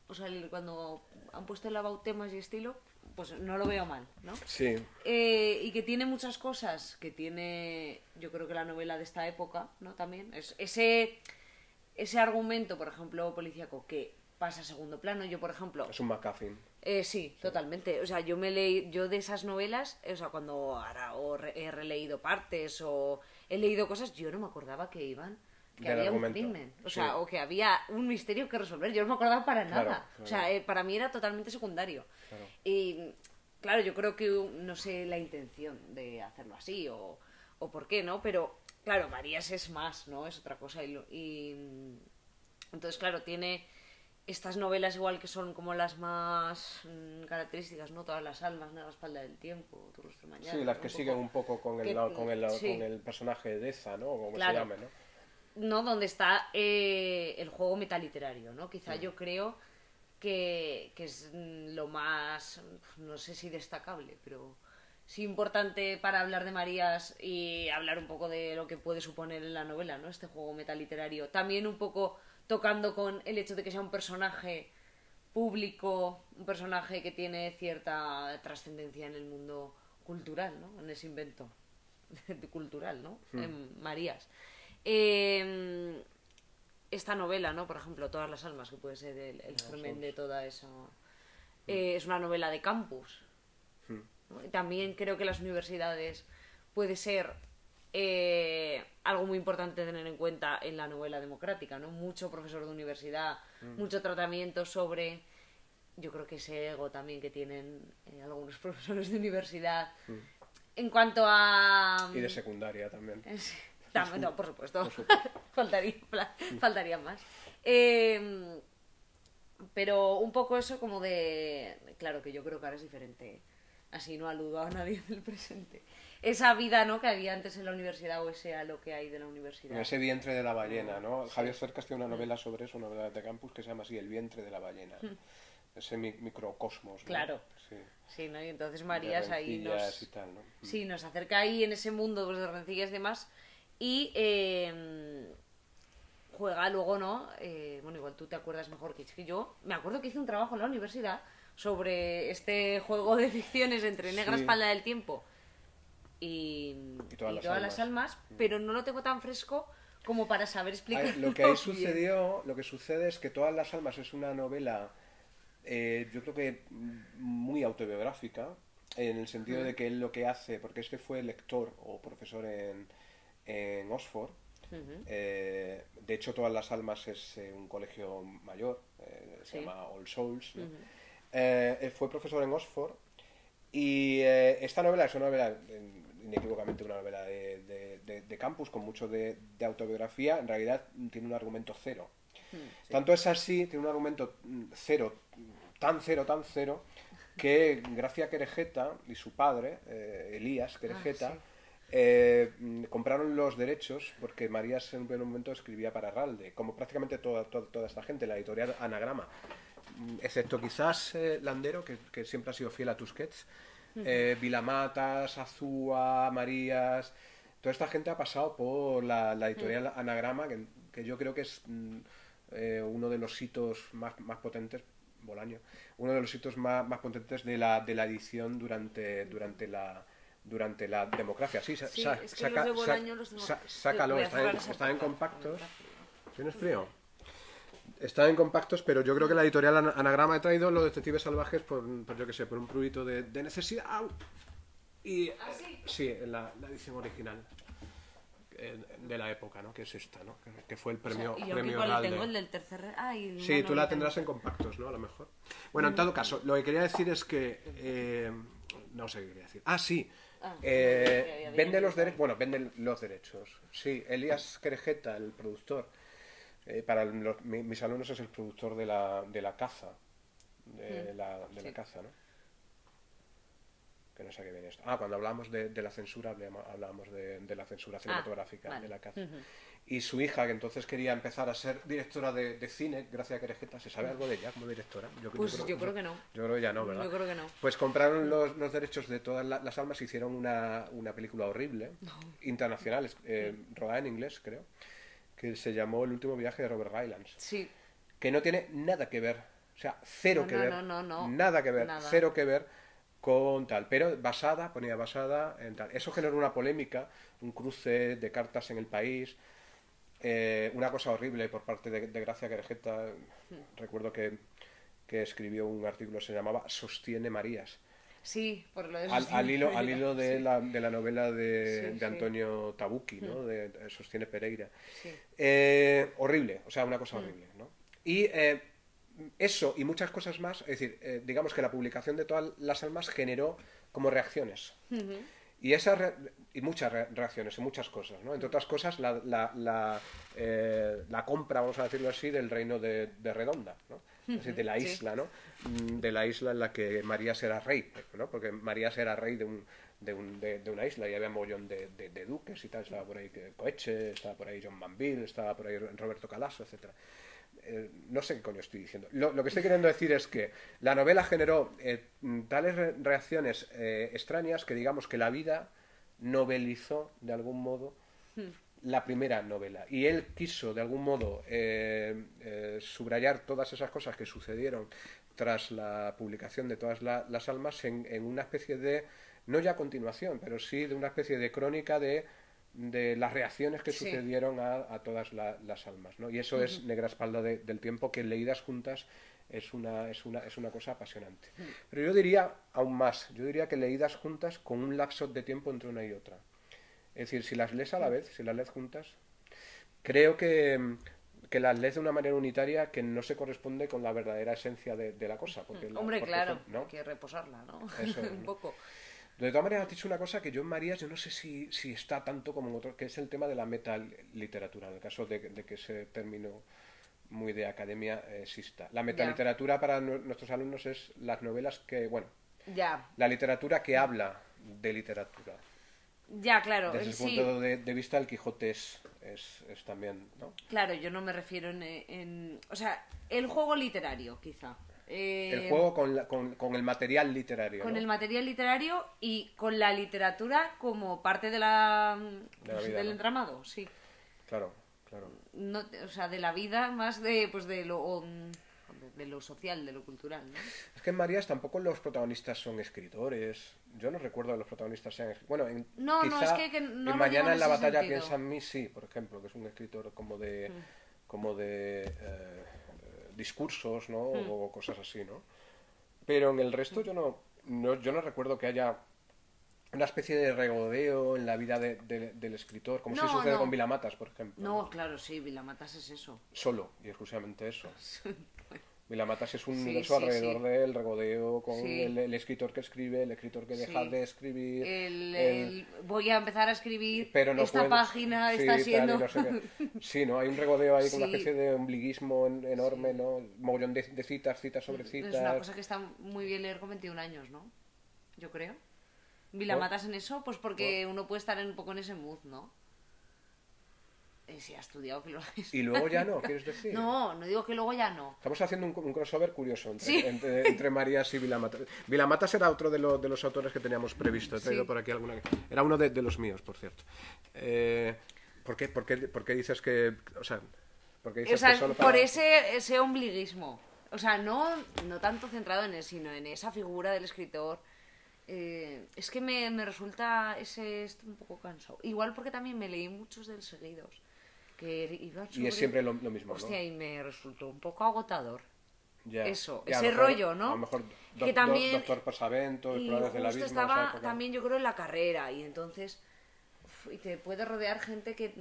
o sea, cuando han puesto el temas y estilo, pues no lo veo mal, ¿no? Sí. Y que tiene muchas cosas que tiene, yo creo que la novela de esta época, ¿no? También ese argumento, por ejemplo, policíaco, que pasa a segundo plano. Yo, por ejemplo... Es un MacGuffin. Sí, totalmente. O sea, yo de esas novelas, o sea, cuando ahora he releído partes o he leído cosas, yo no me acordaba que había un crimen, o sea, o que había un misterio que resolver. Yo no me acordaba para nada. Claro. O sea, para mí era totalmente secundario. Claro. Y claro, yo creo que no sé la intención de hacerlo así o por qué, ¿no? Pero claro, Marías es más, ¿no? Es otra cosa. Y entonces, claro, tiene estas novelas igual que son como las más características, ¿no? Todas las almas, Negra espalda del tiempo, Tu rostro mañana. Sí, las que siguen un poco con el personaje de Deza, ¿no? O como se llame, ¿no? ¿No? Donde está el juego metaliterario, ¿no? Quizá yo creo que es lo más, no sé si destacable, pero sí importante para hablar de Marías y hablar un poco de lo que puede suponer en la novela, ¿no? Este juego metaliterario. También un poco tocando con el hecho de que sea un personaje público, un personaje que tiene cierta trascendencia en el mundo cultural, ¿no? En ese invento cultural, ¿no? En Marías. Esta novela, ¿no? Por ejemplo, Todas las almas, que puede ser el germen de toda esa... es una novela de campus. ¿No? Y también creo que las universidades puede ser algo muy importante tener en cuenta en la novela democrática, ¿no? Mucho profesor de universidad, mucho tratamiento sobre... Yo creo que ese ego también que tienen algunos profesores de universidad. En cuanto a... Y de secundaria también. No, por supuesto. Faltaría más. Pero un poco eso como de... Claro que yo creo que ahora es diferente. Así no aludo a nadie del presente. Esa vida, ¿no? Que había antes en la universidad o ese a lo que hay de la universidad. Ese vientre de la ballena, ¿no? Sí. Javier Cercas tiene una novela sobre eso, una novela de campus que se llama así, El vientre de la ballena. Ese microcosmos, ¿no? Claro. Sí, ¿no? Y entonces Marías ahí nos... Y tal, ¿no? Sí, nos acerca ahí en ese mundo pues, de rencillas y demás. Y juega luego, ¿no? Bueno, igual tú te acuerdas mejor que yo. Me acuerdo que hice un trabajo en la universidad sobre este juego de ficciones entre Negra espalda del tiempo y todas las almas, pero no lo tengo tan fresco como para saber explicarlo. Lo que ahí sucedió, lo que sucede es que Todas las almas es una novela, yo creo que muy autobiográfica, en el sentido de que él lo que hace, porque este fue lector o profesor en Oxford. De hecho, Todas las almas es un colegio mayor, se llama All Souls, ¿no? Él fue profesor en Oxford y esta novela es una novela inequívocamente una novela de campus, con mucho de autobiografía. En realidad tiene un argumento cero. Sí. Tanto es así, tiene un argumento cero, tan cero, que Gracia Querejeta y su padre, Elías Querejeta, Sí. compraron los derechos porque Marías en un primer momento escribía para Ralde, como prácticamente toda esta gente, la editorial Anagrama, excepto quizás Landero, que siempre ha sido fiel a Tusquets. Vilamatas, Azúa, Marías, toda esta gente ha pasado por la editorial Anagrama, que yo creo que es uno de los hitos más potentes, Bolaño, uno de los hitos más potentes de la edición durante la democracia. Sí, Sí, es que los de Bolaño los tengo... sácalo, Voy a cerrar esa está en puerta. compactos. ¿Tienes frío? Está en compactos, pero yo creo que la editorial Anagrama ha traído Los Detectives Salvajes por yo que sé, por un prurito de necesidad. ¡Au! Y ¿Ah, sí? sí, en la edición original de la época, ¿no? Que es esta, ¿no? Que fue el premio, O sea, ¿y yo premio cuál Ralde. tengo? El del tercer... Sí, tú la tendrás en compactos, ¿no? A lo mejor. Bueno, en todo caso, lo que quería decir es que... no sé qué quería decir. Ah, sí. Vende los derechos. Bueno, venden los derechos. Sí, Elías Querejeta, el productor, para mis alumnos es el productor de la caza. La caza, ¿no? Que no sé qué viene esto. Cuando hablamos de la censura, hablábamos de la censura cinematográfica, vale. de la caza. Y su hija, que entonces quería empezar a ser directora de cine, Gracia Querejeta, ¿se sabe algo de ella como directora? Yo creo que no. Yo creo que ya no, ¿verdad? Yo creo que no. Pues compraron los derechos de todas las almas y hicieron una película horrible, internacional, rodada en inglés, creo, que se llamó El último viaje de Robert Rylance. Sí. Que no tiene nada que ver, o sea, cero que ver, no. nada que ver, Nada. cero que ver con tal, pero ponía basada en tal. Eso generó una polémica, un cruce de cartas en el país, una cosa horrible por parte de Gracia Querejeta. Recuerdo que escribió un artículo que se llamaba Sostiene Marías. Sí, por lo de Al hilo de, sí. la novela de Sí. Antonio Tabucchi, ¿no? De Sostiene Pereira. Sí. Horrible, o sea, una cosa horrible, ¿no? Y eso y muchas cosas más, es decir, digamos que la publicación de todas las almas generó como reacciones. Y y muchas reacciones y muchas cosas, ¿no? Entre otras cosas, la compra, vamos a decirlo así, del reino de Redonda, ¿no? Es decir, de la isla, ¿no? De la isla en la que Marías era rey, ¿no? Porque Marías era rey de una isla y había un mogollón de duques y tal. Estaba por ahí Coeche, estaba por ahí John Manville, estaba por ahí Roberto Calasso, etcétera. No sé qué coño estoy diciendo. Lo que estoy queriendo decir es que la novela generó tales reacciones extrañas que digamos que la vida novelizó de algún modo la primera novela. Y él quiso de algún modo subrayar todas esas cosas que sucedieron tras la publicación de todas las almas en una especie de, no ya continuación, pero sí de una especie de crónica de las reacciones que sucedieron a todas las almas, ¿no? Y eso es Negra Espalda del Tiempo, que leídas juntas es una cosa apasionante. Pero yo diría aún más, yo diría que leídas juntas con un lapso de tiempo entre una y otra. Es decir, si las lees a la vez, si las lees juntas, creo que las lees de una manera unitaria que no se corresponde con la verdadera esencia de la cosa. Hombre, claro, ¿no? hay que reposarla, ¿no? Eso, un poco. De todas maneras, has dicho una cosa que yo en Marías, yo no sé si está tanto como en otros, que es el tema de la metaliteratura, en el caso de que ese término muy de academia exista. La metaliteratura para nuestros alumnos es las novelas que, bueno, la literatura que habla de literatura. Ya, claro. Desde el punto de vista, el Quijote es también, ¿no? Claro, yo no me refiero o sea, el juego literario, quizá. El juego con el material literario. Con ¿no? el material literario y con la literatura como parte del vida, ¿no? entramado, sí. Claro. No, o sea, de la vida más de lo social, de lo cultural, ¿no? Es que en Marías tampoco los protagonistas son escritores. Yo no recuerdo que los protagonistas sean escritores. Bueno, es que no en lo Mañana llevo en la ese batalla sentido. piensa en mí, sí, por ejemplo, que es un escritor como de discursos, ¿no? O cosas así, ¿no? Pero en el resto yo no recuerdo que haya una especie de regodeo en la vida del escritor, como si sucede con Vilamatas, por ejemplo. No, claro, sí, Vilamatas es eso. Solo y exclusivamente eso. Vilamatas es un Sí, universo sí, alrededor sí. del regodeo, con Sí. el escritor que escribe, el escritor que deja Sí. de escribir, Voy a empezar a escribir, pero no esta puede, página está sí, tal, y siendo... no sé qué. Sí, ¿no? Hay un regodeo ahí con una Sí, especie de ombliguismo enorme, sí. ¿no? Mogollón de citas, citas sobre Es una citas. cosa que está muy bien leer con 21 años, ¿no? Yo creo. ¿Por? Vilamatas en eso, pues ¿Por? porque uno puede estar un poco en ese mood, ¿no? Si ha estudiado filología. Y luego ya no, ¿quieres decir? No, no digo que luego ya no. Estamos haciendo un crossover curioso entre, Sí. entre Marías y Vilamatas. Vilamatas era otro de los autores que teníamos previsto. He traído Sí. por aquí alguna. Era uno de los míos, por cierto. ¿Por qué dices que. O sea, ¿por qué O dices sea, que solo por para- ese ombliguismo. O sea, no tanto centrado en él, sino en esa figura del escritor. Es que me resulta esto un poco cansado. Igual porque también me leí muchos del seguidos. Que iba Y es siempre lo mismo, ¿no? Hostia, y me resultó un poco agotador. Ya. Eso, Y a lo ese mejor- rollo, ¿no? A lo mejor Que también- Doctor Pasavento, Y Exploradores del justo Abismo, esa estaba época. también, yo creo, en la carrera. Y entonces... y te puede rodear gente que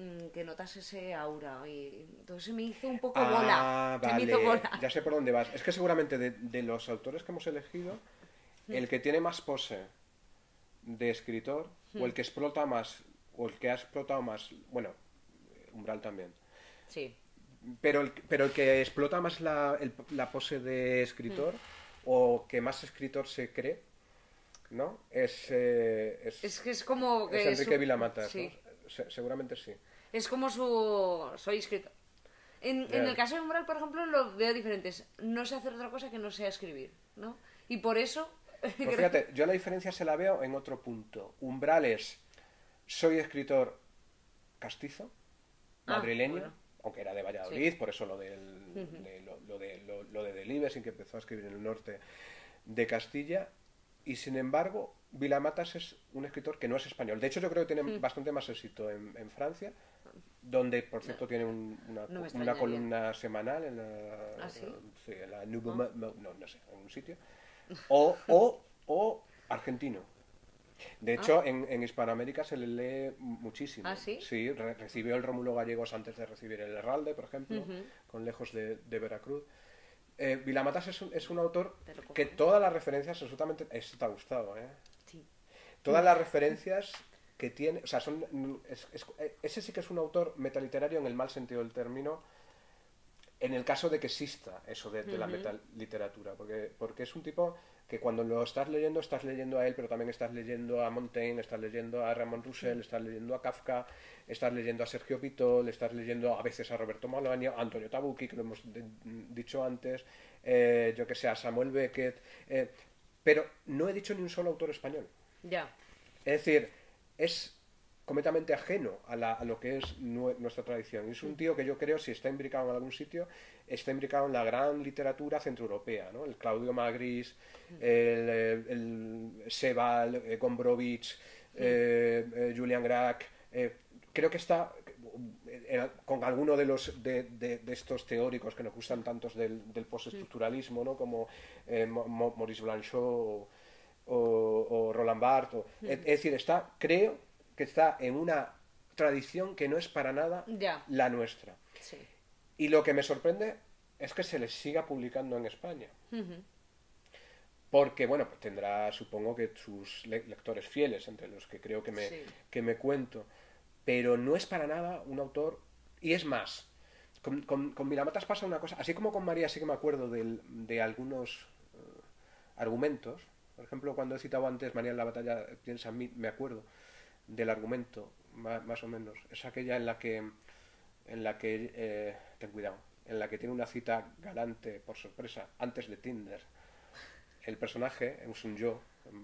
notas ese aura. Y entonces se me hizo un poco bola. Se me Vale, hizo bola. ya sé por dónde vas. Es que seguramente de los autores que hemos elegido, el que tiene más pose de escritor, o el que explota más, o el que ha explotado más, bueno, Umbral también, Sí. pero el que explota más la pose de escritor, o que más escritor se cree, ¿no? Es que es como es que Enrique Vilamatas, sí. ¿no? Seguramente sí. Es como soy escritor. En Ya. el caso de Umbral, por ejemplo, lo veo diferente. No sé hacer otra cosa que no sea escribir, ¿no? Y por eso... Pues fíjate, yo la diferencia se la veo en otro punto. Umbral es, soy escritor castizo, madrileño, bueno. aunque era de Valladolid, por eso lo de Delibes, sin que empezó a escribir en el norte de Castilla, y sin embargo, Vilamatas es un escritor que no es español. De hecho, yo creo que tiene bastante más éxito en Francia, donde, por cierto, tiene No me una extrañaría. columna semanal en la, ¿Ah, sí? sí, en la no sé, en un sitio, o argentino. De hecho, en Hispanoamérica se le lee muchísimo. ¿Ah, sí? Sí, recibió el Rómulo Gallegos antes de recibir el Herralde, por ejemplo, con Lejos de Veracruz. Vilamatas es un autor Te lo cojo. que todas las referencias absolutamente... Esto te ha gustado, ¿eh? Sí. Todas las referencias que tiene... O sea, ese sí que es un autor metaliterario en el mal sentido del término, en el caso de que exista eso de la metaliteratura, porque es un tipo que cuando lo estás leyendo a él, pero también estás leyendo a Montaigne, estás leyendo a Raymond Roussel, estás leyendo a Kafka, estás leyendo a Sergio Pitol, estás leyendo a veces a Roberto Malaña, a Antonio Tabucchi, que lo hemos dicho antes, yo que sé, a Samuel Beckett, pero no he dicho ni un solo autor español. Ya. Es decir, es completamente ajeno a lo que es nuestra tradición. Y es un tío que yo creo, si está imbricado en algún sitio, está imbricado en la gran literatura centroeuropea, ¿no? El Claudio Magris, el Sebald, Gombrowicz, Julian Grach. Creo que está con alguno de estos teóricos que nos gustan tantos del postestructuralismo, ¿no? Como Maurice Blanchot o Roland Barthes. Es decir, creo que está en una tradición que no es para nada Ya. la nuestra. Sí. Y lo que me sorprende es que se les siga publicando en España. Porque, bueno, pues tendrá, supongo que sus lectores fieles, entre los que creo que Sí. me cuento. Pero no es para nada un autor... Y es más, con Vilamatas pasa una cosa, así como con María sí que me acuerdo de algunos argumentos. Por ejemplo, cuando he citado antes María en la batalla piensa en mí, me acuerdo del argumento, más o menos. Es aquella en la que ten cuidado, en la que tiene una cita galante por sorpresa antes de Tinder. El personaje es un yo,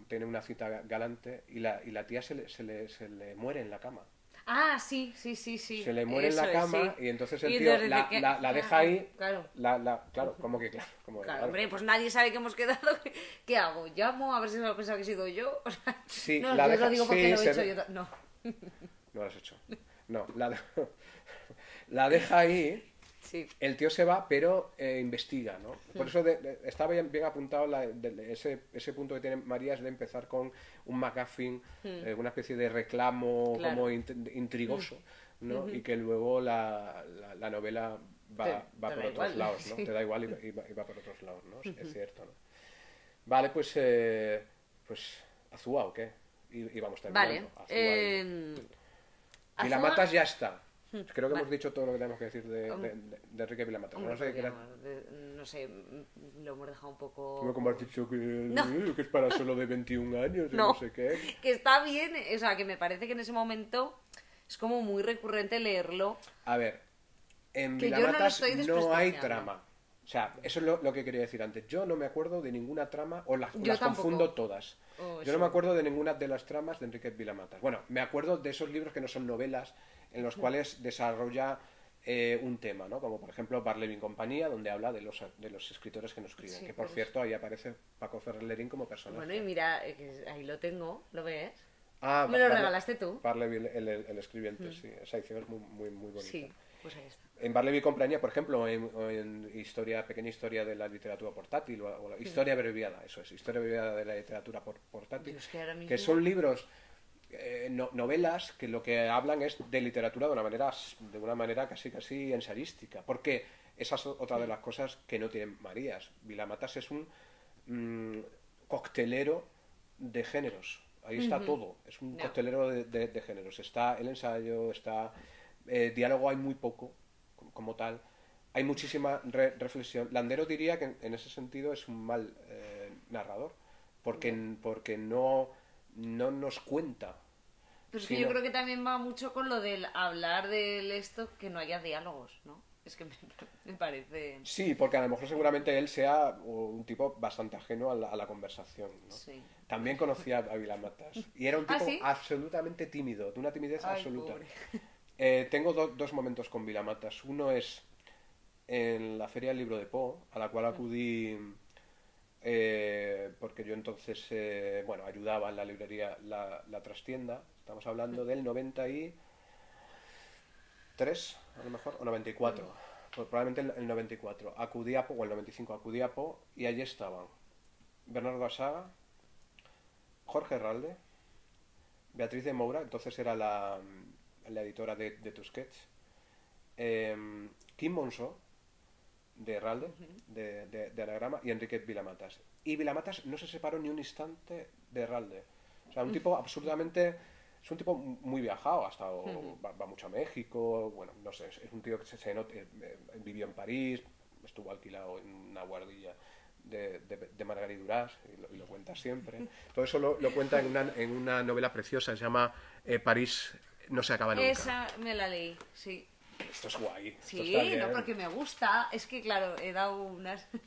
tiene una cita galante y la tía se le muere en la cama. Ah, sí. Se le muere en Eso la es, cama sí. y entonces Y el tío desde que- la deja ahí. Claro. Claro, como que claro. Claro, hombre, pues nadie sabe que hemos quedado. ¿Qué hago? ¿Llamo? A ver si se lo pensado que he sido yo. O sea, Sí, no, la yo deja- lo digo porque sí, lo he se hecho ve- yo. No. No lo has hecho. No, la deja ahí. Sí. El tío se va, pero investiga, ¿no? Por eso está bien apuntado ese punto que tiene María es de empezar con un MacGuffin, una especie de reclamo Claro. como intrigoso, ¿no? Y que luego la novela va Te por da otros igual, lados, ¿no? sí. Te da igual y va por otros lados, ¿no? Es cierto, ¿no? Vale, pues Azúa o qué. Y vamos Vale. terminando. Azúa Azúa... Vilamatas ya está. Creo que Vale. hemos dicho todo lo que tenemos que decir de Enrique Vilamatas. Hombre, No sé, no sé, lo hemos dejado un poco... como has dicho No. que es para solo de 21 años y No, no sé qué. que está bien, o sea, que me parece que en ese momento es como muy recurrente leerlo. A ver, en Que yo no lo Vilamatas estoy no hay desprestigiando. trama. O sea, eso es lo que quería decir antes. Yo no me acuerdo de ninguna trama, o las Yo tampoco. confundo todas. Oh, Yo no sí. me acuerdo de ninguna de las tramas de Enrique Vilamatas. Bueno, me acuerdo de esos libros que no son novelas, en los cuales desarrolla un tema, ¿no? Como por ejemplo Barleby y compañía, donde habla de los escritores que no escriben. Sí, Que por pero cierto, ahí aparece Paco Ferrer Lerín como personaje. Bueno, y mira, que ahí lo tengo, ¿lo ves? Ah, Me lo regalaste tú. Barleby, el escribiente, sí. Esa edición es muy bonita. Sí, pues ahí está. En Barleby y compañía, por ejemplo, o en pequeña historia de la literatura portátil, o la historia abreviada, eso es, historia abreviada de la literatura portátil, Yo es que ahora mismo... que son libros, novelas, que lo que hablan es de literatura de una manera casi ensayística, porque esa es otra de las cosas que no tienen Marías. Vilamatas es un coctelero de géneros. Ahí está todo, es un No. coctelero de géneros. Está el ensayo, está diálogo, hay muy poco como tal. Hay muchísima reflexión. Landero diría que en ese sentido es un mal narrador, porque no nos cuenta. Pero es que yo creo que también va mucho con lo del hablar del esto, que no haya diálogos, ¿no? Es que me parece... Sí, porque a lo mejor seguramente él sea un tipo bastante ajeno a la conversación, ¿no? Sí. También conocía a Vilamatas y era un ¿Ah, tipo sí? absolutamente tímido, de una timidez Ay, absoluta. pobre. Tengo dos momentos con Vilamatas. Uno es en la Feria del Libro de Po, a la cual acudí porque yo entonces ayudaba en la librería La Trastienda. Estamos hablando del 93, a lo mejor, o 94. Pues probablemente el 94. Acudí a Po, o el 95 acudí a Po, y allí estaban Bernardo Asaga, Jorge Herralde, Beatriz de Moura, entonces era la editora de Tusquets, Kim Monzó, de Herralde, de Anagrama, y Enrique Vilamatas. Y Vilamatas no se separó ni un instante de Herralde. O sea, un tipo absolutamente... Es un tipo muy viajado, va mucho a México, bueno, no sé, es un tío que vivió en París, estuvo alquilado en una guardilla de Margarit Duras, y lo cuenta siempre. Todo eso lo cuenta en una novela preciosa, se llama París no se acaba nunca. Esa me la leí, sí. Esto es guay. Esto Sí, está bien. no, porque me gusta. Es que, claro, he dado unas... que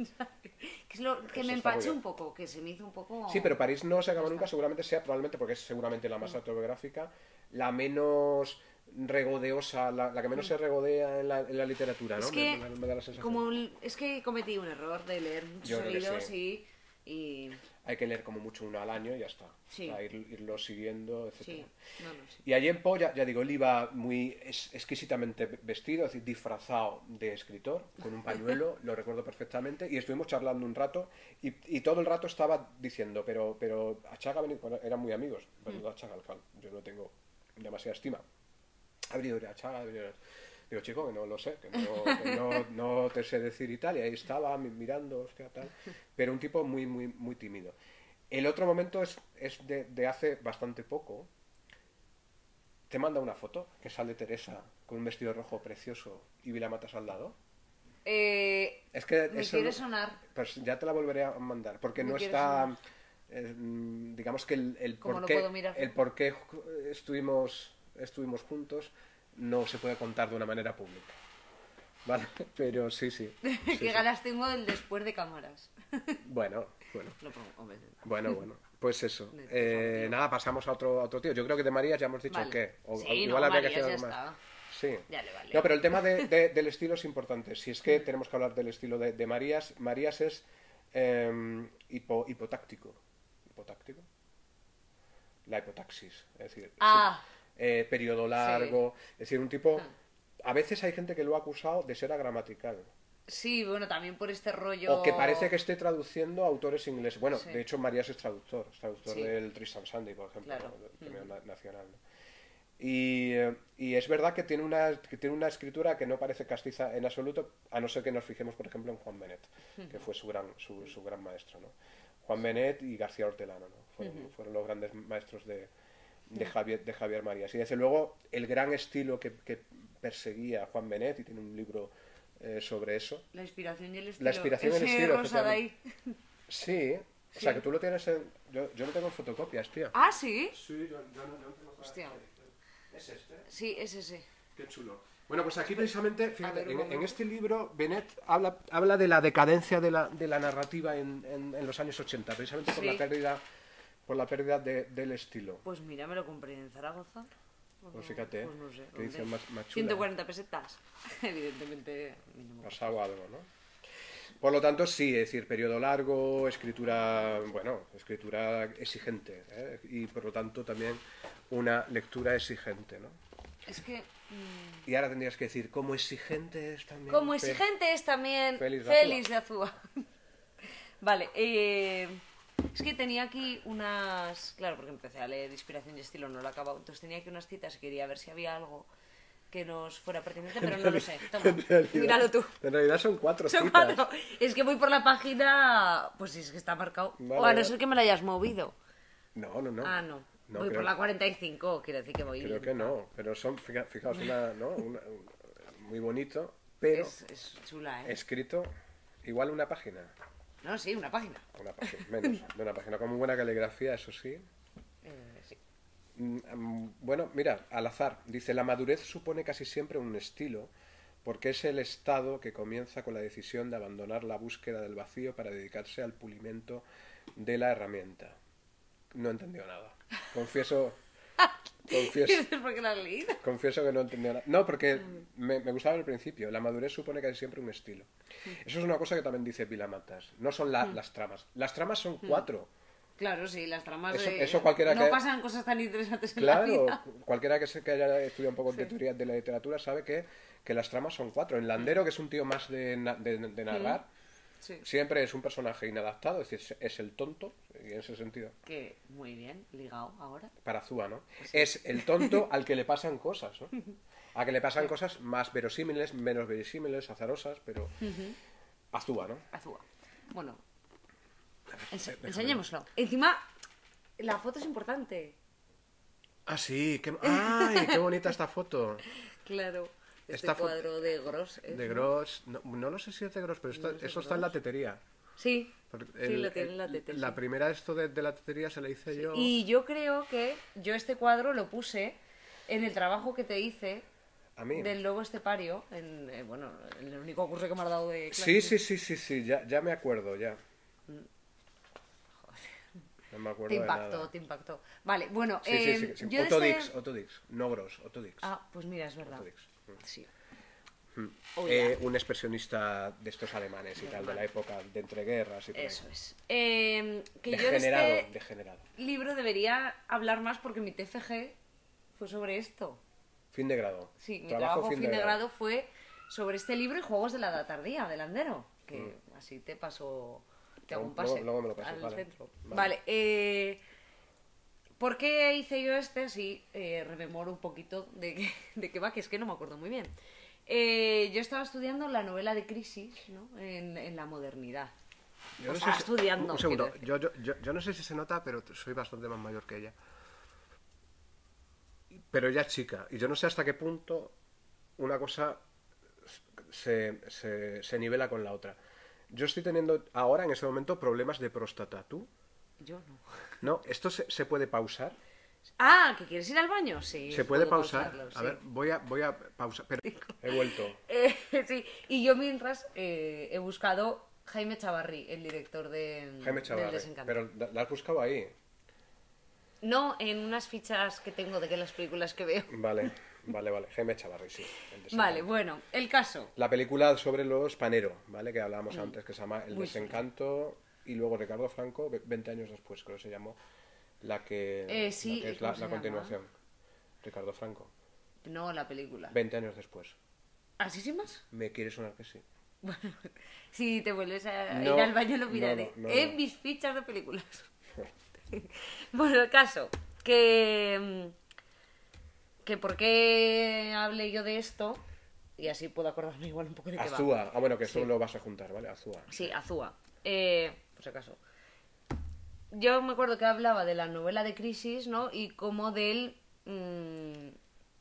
es lo que Eso me está muy empaché bien. un poco, que se me hizo un poco... Sí, pero París no se acaba nunca, seguramente sea, probablemente porque es seguramente la más autobiográfica, la menos regodeosa, la que menos se regodea en la literatura, ¿no? Es que, Me da la sensación. es que cometí un error de leer muchos Yo creo que libros sí. y... Hay que leer como mucho uno al año y ya está. Sí. O sea, irlo siguiendo, etcétera. Sí, no sé. Y allí en Po, ya digo, él iba muy exquisitamente vestido, es decir, disfrazado de escritor, con un pañuelo, lo recuerdo perfectamente, y estuvimos charlando un rato, y todo el rato estaba diciendo, pero Achaga, bueno, eran muy amigos, pero Achaga, al cual yo no tengo demasiada estima. Ha venido Achaga, ha venido... Digo, chico, que no lo sé, que no te sé decir y tal, y ahí estaba mirando, hostia, tal, pero un tipo muy tímido. El otro momento es de hace bastante poco. Te manda una foto que sale Teresa con un vestido rojo precioso y Vilamatas al lado. Es que me eso quiere sonar. pues ya te la volveré a mandar, porque Me no quiere está... digamos que el Como no por qué, puedo mirar. el por qué estuvimos juntos no se puede contar de una manera pública. ¿Vale? Pero sí. Qué ganas tengo del después de cámaras. Bueno. Lo pongo, hombre. Bueno. Pues eso. Tío. Nada, pasamos a otro tío. Yo creo que de Marías ya hemos dicho Vale. qué. O Sí, igual no, habría que Marías hacer ya algo más. está. Sí. Ya le vale. No, pero el tema del estilo es importante. Si es que tenemos que hablar del estilo de Marías. Marías es hipotáctico. ¿Hipotáctico? La hipotaxis. Es decir, periodo largo. Es decir, un tipo... A veces hay gente que lo ha acusado de ser agramatical. Sí, bueno, también por este rollo... O que parece que esté traduciendo autores ingleses. Bueno, Sí. de hecho Marías es traductor Sí. del Tristan Sandy, por ejemplo, Claro. del premio nacional, ¿no? Y es verdad que tiene una escritura que no parece castiza en absoluto, a no ser que nos fijemos, por ejemplo, en Juan Benet, que fue su gran maestro, ¿no? Juan Benet y García Hortelano, ¿no? Fueron los grandes maestros de Javier Marías. Y desde luego el gran estilo que perseguía Juan Benet, y tiene un libro sobre eso. La inspiración y el estilo. La inspiración y el Ese estilo. rosa de ahí. Sí, o sea que tú lo tienes en... Yo no tengo en fotocopias, tío. Ah, ¿sí? Sí, yo no tengo... Hostia. ¿Es este? Sí, es ese. Qué chulo. Bueno, pues aquí precisamente, fíjate, ver, en este libro Benet habla de la decadencia de la narrativa en los años 80, precisamente Sí. por la pérdida del estilo. Pues mira, me lo compré en Zaragoza. Pues fíjate, Pues no sé. qué edición más chula. 140 pesetas. Evidentemente, mínimo. Pasaba algo, ¿no? Por lo tanto, sí, es decir, periodo largo, escritura exigente, ¿eh? Y por lo tanto también una lectura exigente, ¿no? Es que... Y ahora tendrías que decir, ¿cómo exigente es también? Como exigente es también Félix Félix de Azúa. Vale, es que tenía aquí unas... Claro, porque empecé a leer Inspiración y Estilo, no lo he acabado. Entonces tenía aquí unas citas y quería ver si había algo que nos fuera pertinente, pero no lo sé. Toma, míralo tú. En realidad son 4 Son citas. 4. Es que voy por la página... Pues sí, es que está marcado. Vale, O a no vale. ser que me la hayas movido. No. Ah, no. No, Voy creo- por la 45, quiero decir que voy... Creo que no, pero son, fijaos, muy bonito, pero Es chula, ¿eh? escrito igual una página. No, sí, una página. Menos de una página, con muy buena caligrafía, eso sí. Sí. Bueno, mira, al azar, dice, la madurez supone casi siempre un estilo, porque es el estado que comienza con la decisión de abandonar la búsqueda del vacío para dedicarse al pulimento de la herramienta. No he entendido nada. Confieso ¿Por qué la has leído? confieso que no he entendido nada. No, porque me gustaba el principio. La madurez supone casi siempre un estilo. Eso es una cosa que también dice Vilamatas. No son las tramas. Las tramas son 4. Claro, sí, las tramas Eso cualquiera no que... pasan cosas tan interesantes en la Claro, vida. cualquiera que haya estudiado un poco de teoría de la literatura sabe que las tramas son 4. En Landero, que es un tío más de narrar, Sí. siempre es un personaje inadaptado, es decir, es el tonto, y en ese sentido, Que muy bien, ligado ahora. para Zúa, ¿no? Es el tonto al que le pasan cosas, ¿no? A que le pasan cosas más verosímiles, menos verosímiles, azarosas, pero Azúa, ¿no? Azúa. Bueno, enseñémoslo. Encima, la foto es importante. Ah, sí, ¡ay, qué bonita esta foto! Claro. Esta Este cuadro de Gros. De Gross, no lo sé si es de Gross, pero eso está en la tetería. Sí, Porque sí, lo tiene en la tete. La sí. primera esto de la tetería se la hice yo. Y yo creo que yo este cuadro lo puse en el trabajo que te hice A mí. del lobo estepario, en el único curso que me has dado de clase. Sí, ya me acuerdo, ya. No me acuerdo Te de impactó, nada. te impactó. Vale, bueno, Sí. yo Autodix, no Gross, Autodix. Ah, pues mira, es verdad. Autodix. Sí. Oh, ya. Un expresionista de estos alemanes y tal, de la época de entreguerras y por ahí. Eso es. Que yo de Degenerado, este degenerado. libro debería hablar más porque mi TFG fue sobre esto. Fin de grado. Sí, mi trabajo fin de grado fue sobre este libro y Juegos de la Edad Tardía, de Landero. Que así te paso, te hago un pase Luego me lo pasas, al vale. centro. Vale. Vale, ¿por qué hice yo este? Sí, rememoro un poquito de qué va, que es que no me acuerdo muy bien. Yo estaba estudiando la novela de Crisis, ¿no? en la modernidad. Yo O no sea, sé si- estudiando, Un segundo, quiero yo no sé si se nota, pero soy bastante más mayor que ella. Pero ella es chica, y yo no sé hasta qué punto una cosa se nivela con la otra. Yo estoy teniendo ahora, en este momento, problemas de próstata. ¿Tú? Yo no. No, ¿esto se puede pausar? Ah, ¿que quieres ir al baño? Sí. ¿Se puede puedo pausar? pausarlo, A sí. ver, voy a pausar. Pero he vuelto. Sí, y yo mientras he buscado Jaime Chavarri, el director Jaime del Chavarri. Desencanto. Pero la has buscado ahí. No, en unas fichas que tengo de que las películas que veo. Vale. Jaime Chavarri, sí. El Desencanto. Vale, bueno, el caso. La película sobre los Panero, ¿vale? Que hablábamos antes, que se llama El Muy Desencanto, y luego Ricardo Franco, 20 años después, creo que se llamó, la que, Sí, la que es ¿cómo la se llama? continuación. Ricardo Franco, No, la película. 20 años después. ¿Así sin más? ¿Me quieres sonar que sí? Si te vuelves a No, ir al baño lo miraré. no. En mis fichas de películas. Bueno, el caso, que que por qué hablé yo de esto, y así puedo acordarme igual un poco de qué va. Azúa. Ah, bueno, que eso lo vas a juntar, ¿vale? Azúa. Sí, Azúa. Por si acaso. Yo me acuerdo que hablaba de la novela de Crisis, ¿no? Y como del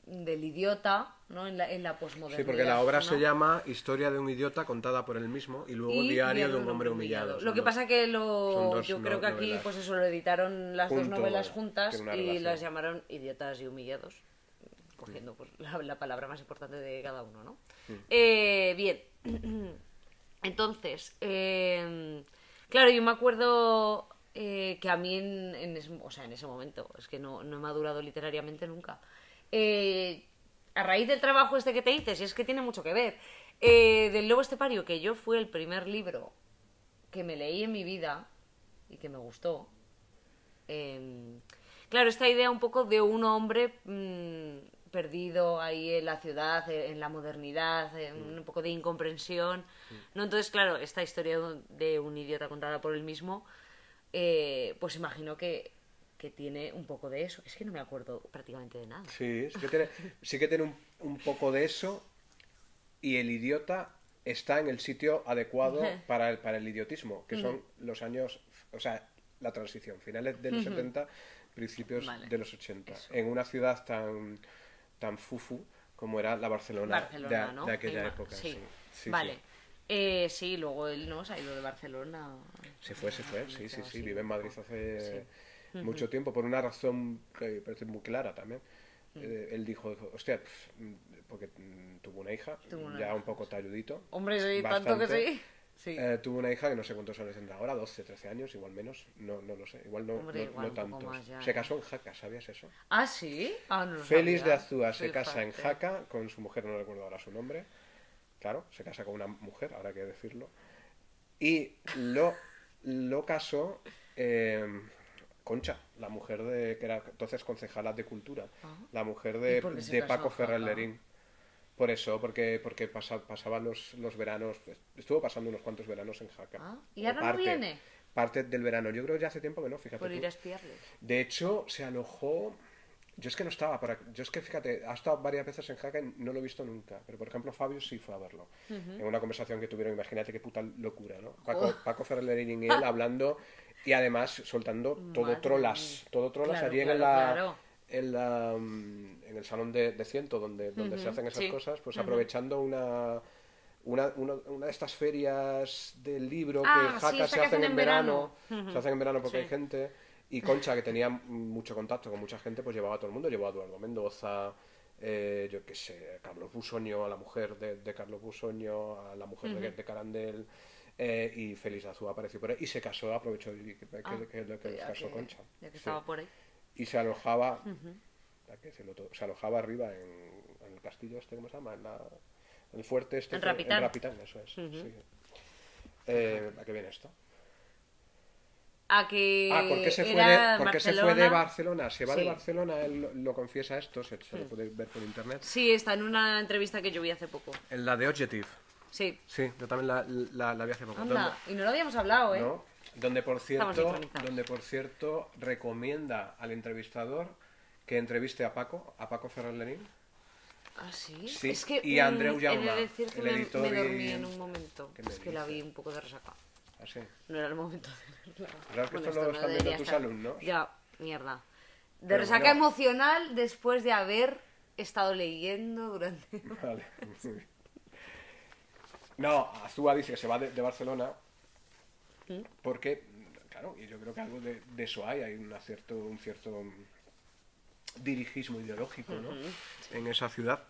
idiota, ¿no? En la posmodernidad. Sí, porque la obra ¿no? se llama Historia de un idiota contada por él mismo y luego Diario de un hombre humillado. Lo que pasa que yo creo que aquí novelas. pues eso lo editaron las dos novelas juntas tiene una y relación. las llamaron Idiotas y Humillados, cogiendo pues la palabra más importante de cada uno, ¿no? Bien. Entonces, claro, yo me acuerdo que a mí en ese momento, es que no he madurado literariamente nunca. A raíz del trabajo este que te hice, si es que tiene mucho que ver, del Lobo Estepario, que yo fue el primer libro que me leí en mi vida y que me gustó. Claro, esta idea un poco de un hombre perdido ahí en la ciudad, en la modernidad, un poco de incomprensión, ¿no? Entonces, claro, esta historia de un idiota contada por él mismo, pues imagino que tiene un poco de eso. Es que no me acuerdo prácticamente de nada. Sí, sí que tiene un poco de eso y el idiota está en el sitio adecuado para el idiotismo, que son los años, o sea, la transición, finales de los 70, principios de los 80, eso. En una ciudad tan fufu como era la Barcelona ¿no? de aquella época. Sí. Sí, vale. Sí, luego él no se ha ido de Barcelona. Se fue, sí. Vive en Madrid hace mucho tiempo, por una razón que parece muy clara también. Él dijo, hostia, porque tuvo una hija, ya un poco talludito. Hombre, sí, bastante. tanto que sí. Sí. Tuvo una hija que no sé cuántos años tendrá ahora, 12, 13 años, igual menos, no lo sé, igual no, Hombre, igual no tantos. Más ya, se casó en Jaca, ¿sabías eso? ¿Ah, sí? Ah, no lo Félix sabía. de Azúa se casa en Jaca con su mujer, no recuerdo ahora su nombre. Claro, se casa con una mujer, habrá que decirlo. Y lo casó Concha, la mujer que era entonces concejala de Cultura, la mujer de Paco Ferrer Lerín. Por eso, porque pasaba los veranos, estuvo pasando unos cuantos veranos en Jaca. ¿Y ahora no viene? Parte del verano, yo creo que ya hace tiempo que no, fíjate. Por ir a espiarle. De hecho, se alojó. Yo es que no estaba, yo es que fíjate, ha estado varias veces en Jaca y no lo he visto nunca. Pero por ejemplo, Fabio sí fue a verlo. En una conversación que tuvieron, imagínate qué puta locura, ¿no? Paco Ferrer Lerín y él hablando y además soltando todo trolas claro, allí claro. En el salón de Ciento, donde se hacen esas cosas, pues aprovechando una de estas ferias del libro que Jaca se hacen en verano. Se hacen en verano porque hay gente. Y Concha, que tenía mucho contacto con mucha gente, pues llevaba a todo el mundo. Llevó a Eduardo Mendoza, yo qué sé, Carlos Busoño, a la mujer de Carlos Busoño, a la mujer de Carandel, y Félix Azúa apareció por ahí. Y se casó, aprovechó que casó Concha. Ya que estaba por ahí. Y se alojaba, se alojaba arriba en el castillo este, ¿cómo se llama? En el fuerte este. En Rapitán. En Rapitán, eso es. Sí. ¿A qué viene esto? ¿Por qué se fue de Barcelona? Se va de Barcelona, él lo confiesa esto, se lo puede ver por internet. Sí, está en una entrevista que yo vi hace poco. En la de Objective. Sí. Sí, yo también la vi hace poco. Anda, y no lo habíamos hablado, ¿eh? ¿No? Donde por cierto recomienda al entrevistador que entreviste a Paco Ferrer Lerín. ¿Ah, sí? Sí, es que, y Andreu Jaume, he de decir que el editor. Me dormí en un momento. Es que la dices? vi un poco de resaca. ¿Ah, sí? No era el momento de verla. Claro que esto lo están viendo tus alumnos. Ya, mierda. De resaca emocional después de haber estado leyendo durante... Vale. No, Azúa dice que se va de Barcelona porque, claro, y yo creo que algo de eso hay un cierto dirigismo ideológico, ¿no? En esa ciudad,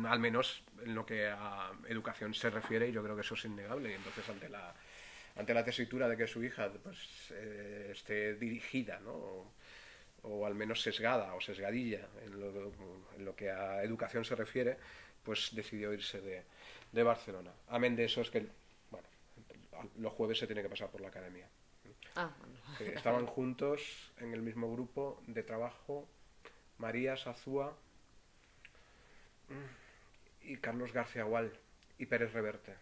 al menos en lo que a educación se refiere, y yo creo que eso es innegable. Y entonces ante la tesitura de que su hija pues, esté dirigida, ¿no? O al menos sesgada o sesgadilla en lo que a educación se refiere, pues decidió irse de Barcelona. Amén de eso es que, bueno, los jueves se tiene que pasar por la academia. Bueno. Estaban juntos en el mismo grupo de trabajo María Azúa y Carlos García Gual y Pérez Reverte.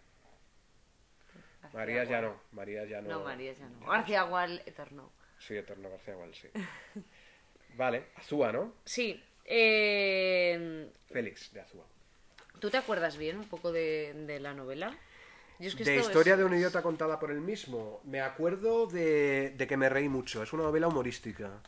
María ya no. No, María ya no. García Gual, eterno. Sí, eterno García Gual, sí. Vale, Azúa, ¿no? Sí. Félix de Azúa. ¿Tú te acuerdas bien un poco de la novela? Yo es que De esto Historia es- de un idiota contada por él mismo, me acuerdo de que me reí mucho. Es una novela humorística.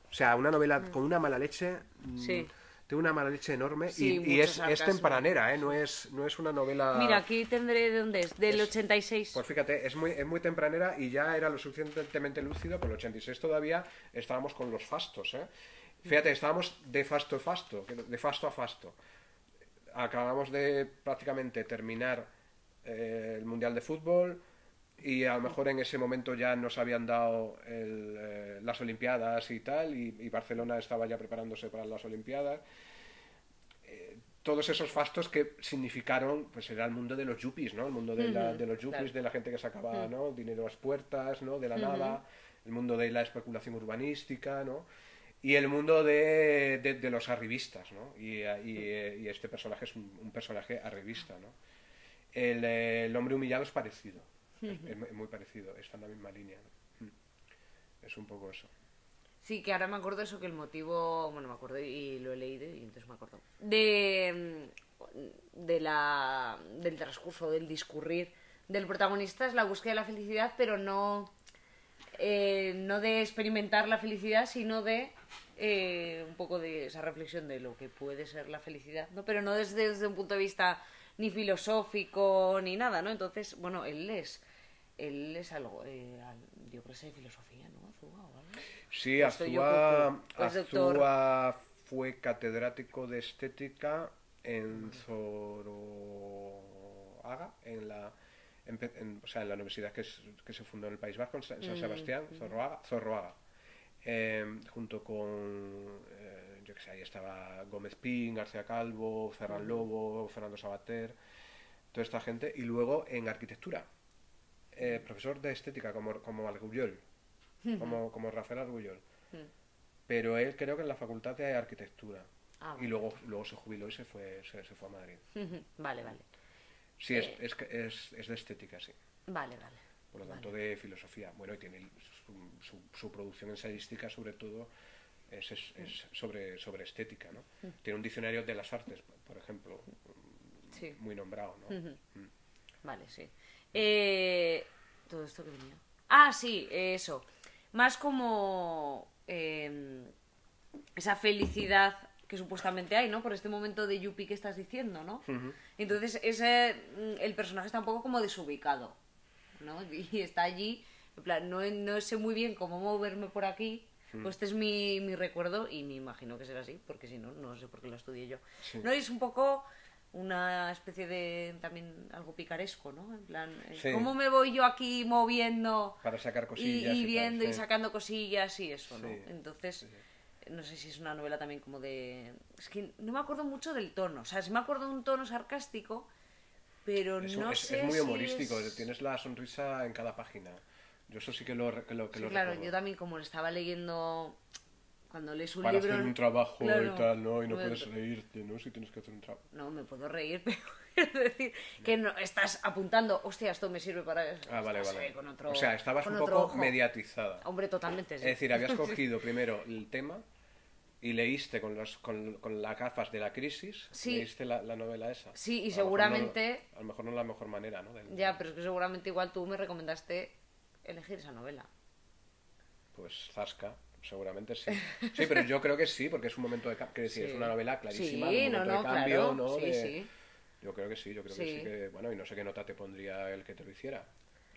O sea, una novela con una mala leche. Sí. Tiene una mala leche enorme Sí, y mucho es sarcasmo. tempranera, ¿eh? No es una novela... Mira, aquí tendré de dónde es, del 86. Pues fíjate, es muy tempranera y ya era lo suficientemente lúcido. Por el 86 todavía estábamos con los fastos, ¿eh? Fíjate, estábamos de fasto a fasto. Acabamos de prácticamente terminar el Mundial de Fútbol y a lo mejor en ese momento ya nos habían dado las Olimpiadas y tal, y Barcelona estaba ya preparándose para las Olimpiadas. Todos esos fastos que significaron, pues era el mundo de los yuppies, ¿no? El mundo de los yuppies, claro. de la gente que sacaba, ¿no? Dinero a las puertas, ¿no? De la nada, el mundo de la especulación urbanística, ¿no? Y el mundo de los arribistas, ¿no? Y este personaje es un personaje arribista, ¿no? El hombre humillado es parecido, es muy parecido, está en la misma línea, ¿no? Es un poco eso. Sí, que ahora me acuerdo eso, que el motivo, bueno, me acuerdo y lo he leído y entonces me acuerdo. Del transcurso, del discurrir del protagonista es la búsqueda de la felicidad, pero no, no de experimentar la felicidad, sino de un poco de esa reflexión de lo que puede ser la felicidad, ¿no? Pero no desde un punto de vista ni filosófico ni nada, ¿no? Entonces, bueno, él es algo, yo creo que sé de filosofía, ¿no? Azúa o algo. Sí, O estoy yo cucu. O es doctor. Azúa fue catedrático de estética en Zoroaga, o sea, en la universidad que se fundó en el País Vasco, en San Sebastián, Zorroaga. Junto con, yo qué sé, ahí estaba Gómez Pin, García Calvo, Ferran Lobo, Fernando Sabater, toda esta gente. Y luego en arquitectura, profesor de estética como Argullol, como Rafael Argullol. Pero él creo que en la facultad de arquitectura. Ah, Y vale. luego se jubiló y se fue a Madrid. Vale, vale. Sí, es de estética, sí. Vale, vale. Por lo tanto, Vale. de filosofía. Bueno, y tiene su producción ensayística, sobre todo, es sobre estética, ¿no? Tiene un diccionario de las artes, por ejemplo, Sí. muy nombrado, ¿no? Vale, sí. Todo esto que venía. Ah, sí, eso. Más como esa felicidad que supuestamente hay, ¿no? Por este momento de Yuppie que estás diciendo, ¿no? Entonces, el personaje está un poco como desubicado, ¿no? Y está allí, en plan, no sé muy bien cómo moverme por aquí. Pues este es mi recuerdo y me imagino que será así, porque si no, no sé por qué lo estudié yo. Sí. No, es un poco una especie de también algo picaresco, ¿no? En plan, Sí. ¿cómo me voy yo aquí moviendo Para sacar cosillas y y tal, viendo y sí. sacando cosillas y eso, ¿no? Sí. Entonces, Sí, no sé si es una novela también como de... Es que no me acuerdo mucho del tono, o sea, sí me acuerdo de un tono sarcástico, pero no sé es muy si humorístico, es... tienes la sonrisa en cada página. Yo eso sí que lo Sí, claro, recuerdo. yo también como lo estaba leyendo... Cuando lees un Para libro... hacer un trabajo claro, y tal, ¿no? Y no me- puedes reírte, ¿no? Si tienes que hacer un trabajo. No, me puedo reír, pero quiero decir que no estás apuntando, hostia, esto me sirve para eso. Ah, vale, Estás, vale. con otro, O sea, estabas con un otro poco ojo. mediatizada. Hombre, totalmente, sí. Es decir, habías cogido primero el tema y leíste con las gafas de la crisis, Sí. leíste la novela esa. Sí, y A lo mejor seguramente... a lo mejor no es la mejor manera, ¿no? Ya, pero es que seguramente igual tú me recomendaste elegir esa novela. Pues Zasca, seguramente sí. Sí, pero yo creo que sí, porque es un momento de cambio. Sí. Es una novela clarísima, Sí, un momento no, de cambio, claro. ¿no? Sí, sí. Yo creo que sí, yo creo que Sí. sí que... Bueno, y no sé qué nota te pondría el que te lo hiciera.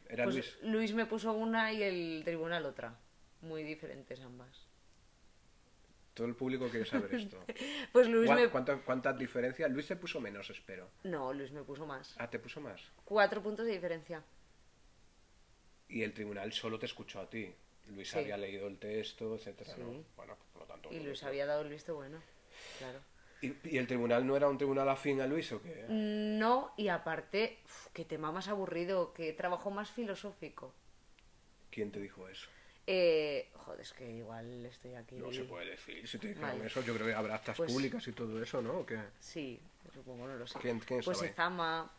Era Pues Luis. Luis me puso una y el tribunal otra. Muy diferentes ambas. Todo el público quiere saber esto. Pues Luis me... ¿Cuántas diferencias? Luis te puso menos, espero. No, Luis me puso más. Ah, te puso más. 4 puntos de diferencia. Y el tribunal solo te escuchó a ti. Luis Sí. había leído el texto, etcétera, Sí. ¿no? Bueno, por lo tanto... Y no Luis lo- había dado el visto bueno. Claro. ¿Y el tribunal no era un tribunal afín a Luis o qué? No, y aparte, qué tema más aburrido, qué trabajo más filosófico. ¿Quién te dijo eso? Joder, es que igual estoy aquí. No se puede decir. Si te dijeron Vale. eso, yo creo que habrá actas Pues- públicas y todo eso, ¿no? ¿O qué? Sí, supongo, no lo sé. ¿Quién Pues estaba ahí? Ezama.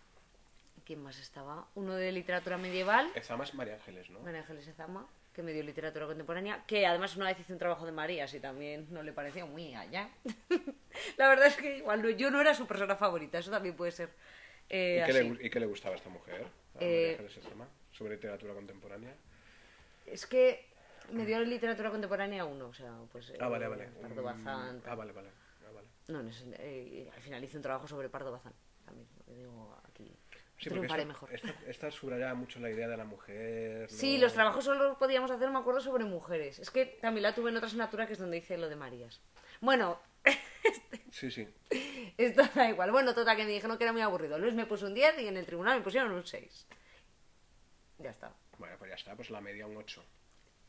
¿Quién más estaba? Uno de literatura medieval. Ezama es María Ángeles, ¿no? María Ángeles Ezama. que me dio literatura contemporánea, que además una vez hice un trabajo de Marías y también no le pareció muy allá. La verdad es que igual yo no era su persona favorita, eso también puede ser así. ¿Y qué le gustaba a esta mujer? A María Ángeles Extrema, sobre literatura contemporánea. Es que me dio literatura contemporánea uno, o sea, pues Vale. Pardo Bazán. Vale. No, al final hice un trabajo sobre Pardo Bazán, también, lo que digo aquí. Sí, Triunfaré porque mejor. esta subraya mucho la idea de la mujer. Sí, ¿no? los trabajos solo podíamos hacer, me acuerdo, sobre mujeres. Es que también la tuve en otra asignatura que es donde hice lo de Marías. Bueno, Sí. esto da igual. Bueno, total, que me dijeron que era muy aburrido. Luis me puso un 10 y en el tribunal me pusieron un 6. Ya está. Bueno, pues ya está, pues la media un 8.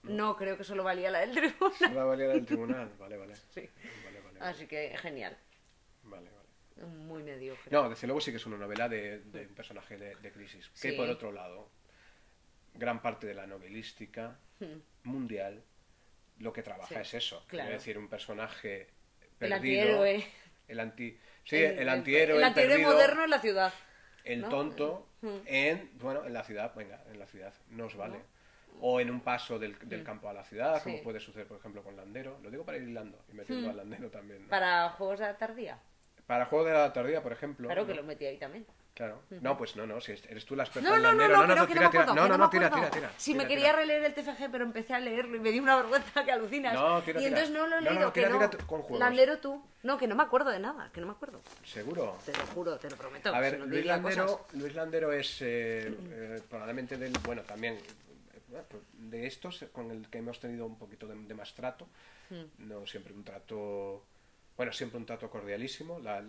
No, creo que solo valía la del tribunal. La valía del tribunal, vale. Sí. Vale. Así que genial. Vale. Muy mediocre. No, desde luego sí que es una novela de un personaje de crisis. Que Sí. por otro lado, gran parte de la novelística mundial lo que trabaja Sí, es eso. claro. Es decir, un personaje El perdido. antihéroe. El antihéroe. El antihéroe perdido, moderno en la ciudad. el ¿no? tonto en la ciudad, en la ciudad nos vale. O en un paso del campo a la ciudad, Sí. como puede suceder, por ejemplo, con Landero. Lo digo para ir hilando y metiendo al Landero también. ¿no? Para juegos de la tardía. Para Juego de la Tardía, por ejemplo. Claro que ¿no? lo metí ahí también. Claro. No, pues no, si eres tú la experta No, en no, Landero. que no me acuerdo, tira. que no me Tira. acuerdo. Si me quería releer el TFG, pero empecé a leerlo y me dio una vergüenza que alucinas. No, tira. Y entonces no lo he No, leído, que tira no. con juegos. Landero tú. No, que no me acuerdo de nada, que no me acuerdo. ¿Seguro? Te lo juro, te lo prometo. A ver, si no Luis diría cosas. Landero es probablemente bueno, también de estos con el que hemos tenido un poquito de más trato. No siempre un trato... Bueno, siempre un trato cordialísimo. La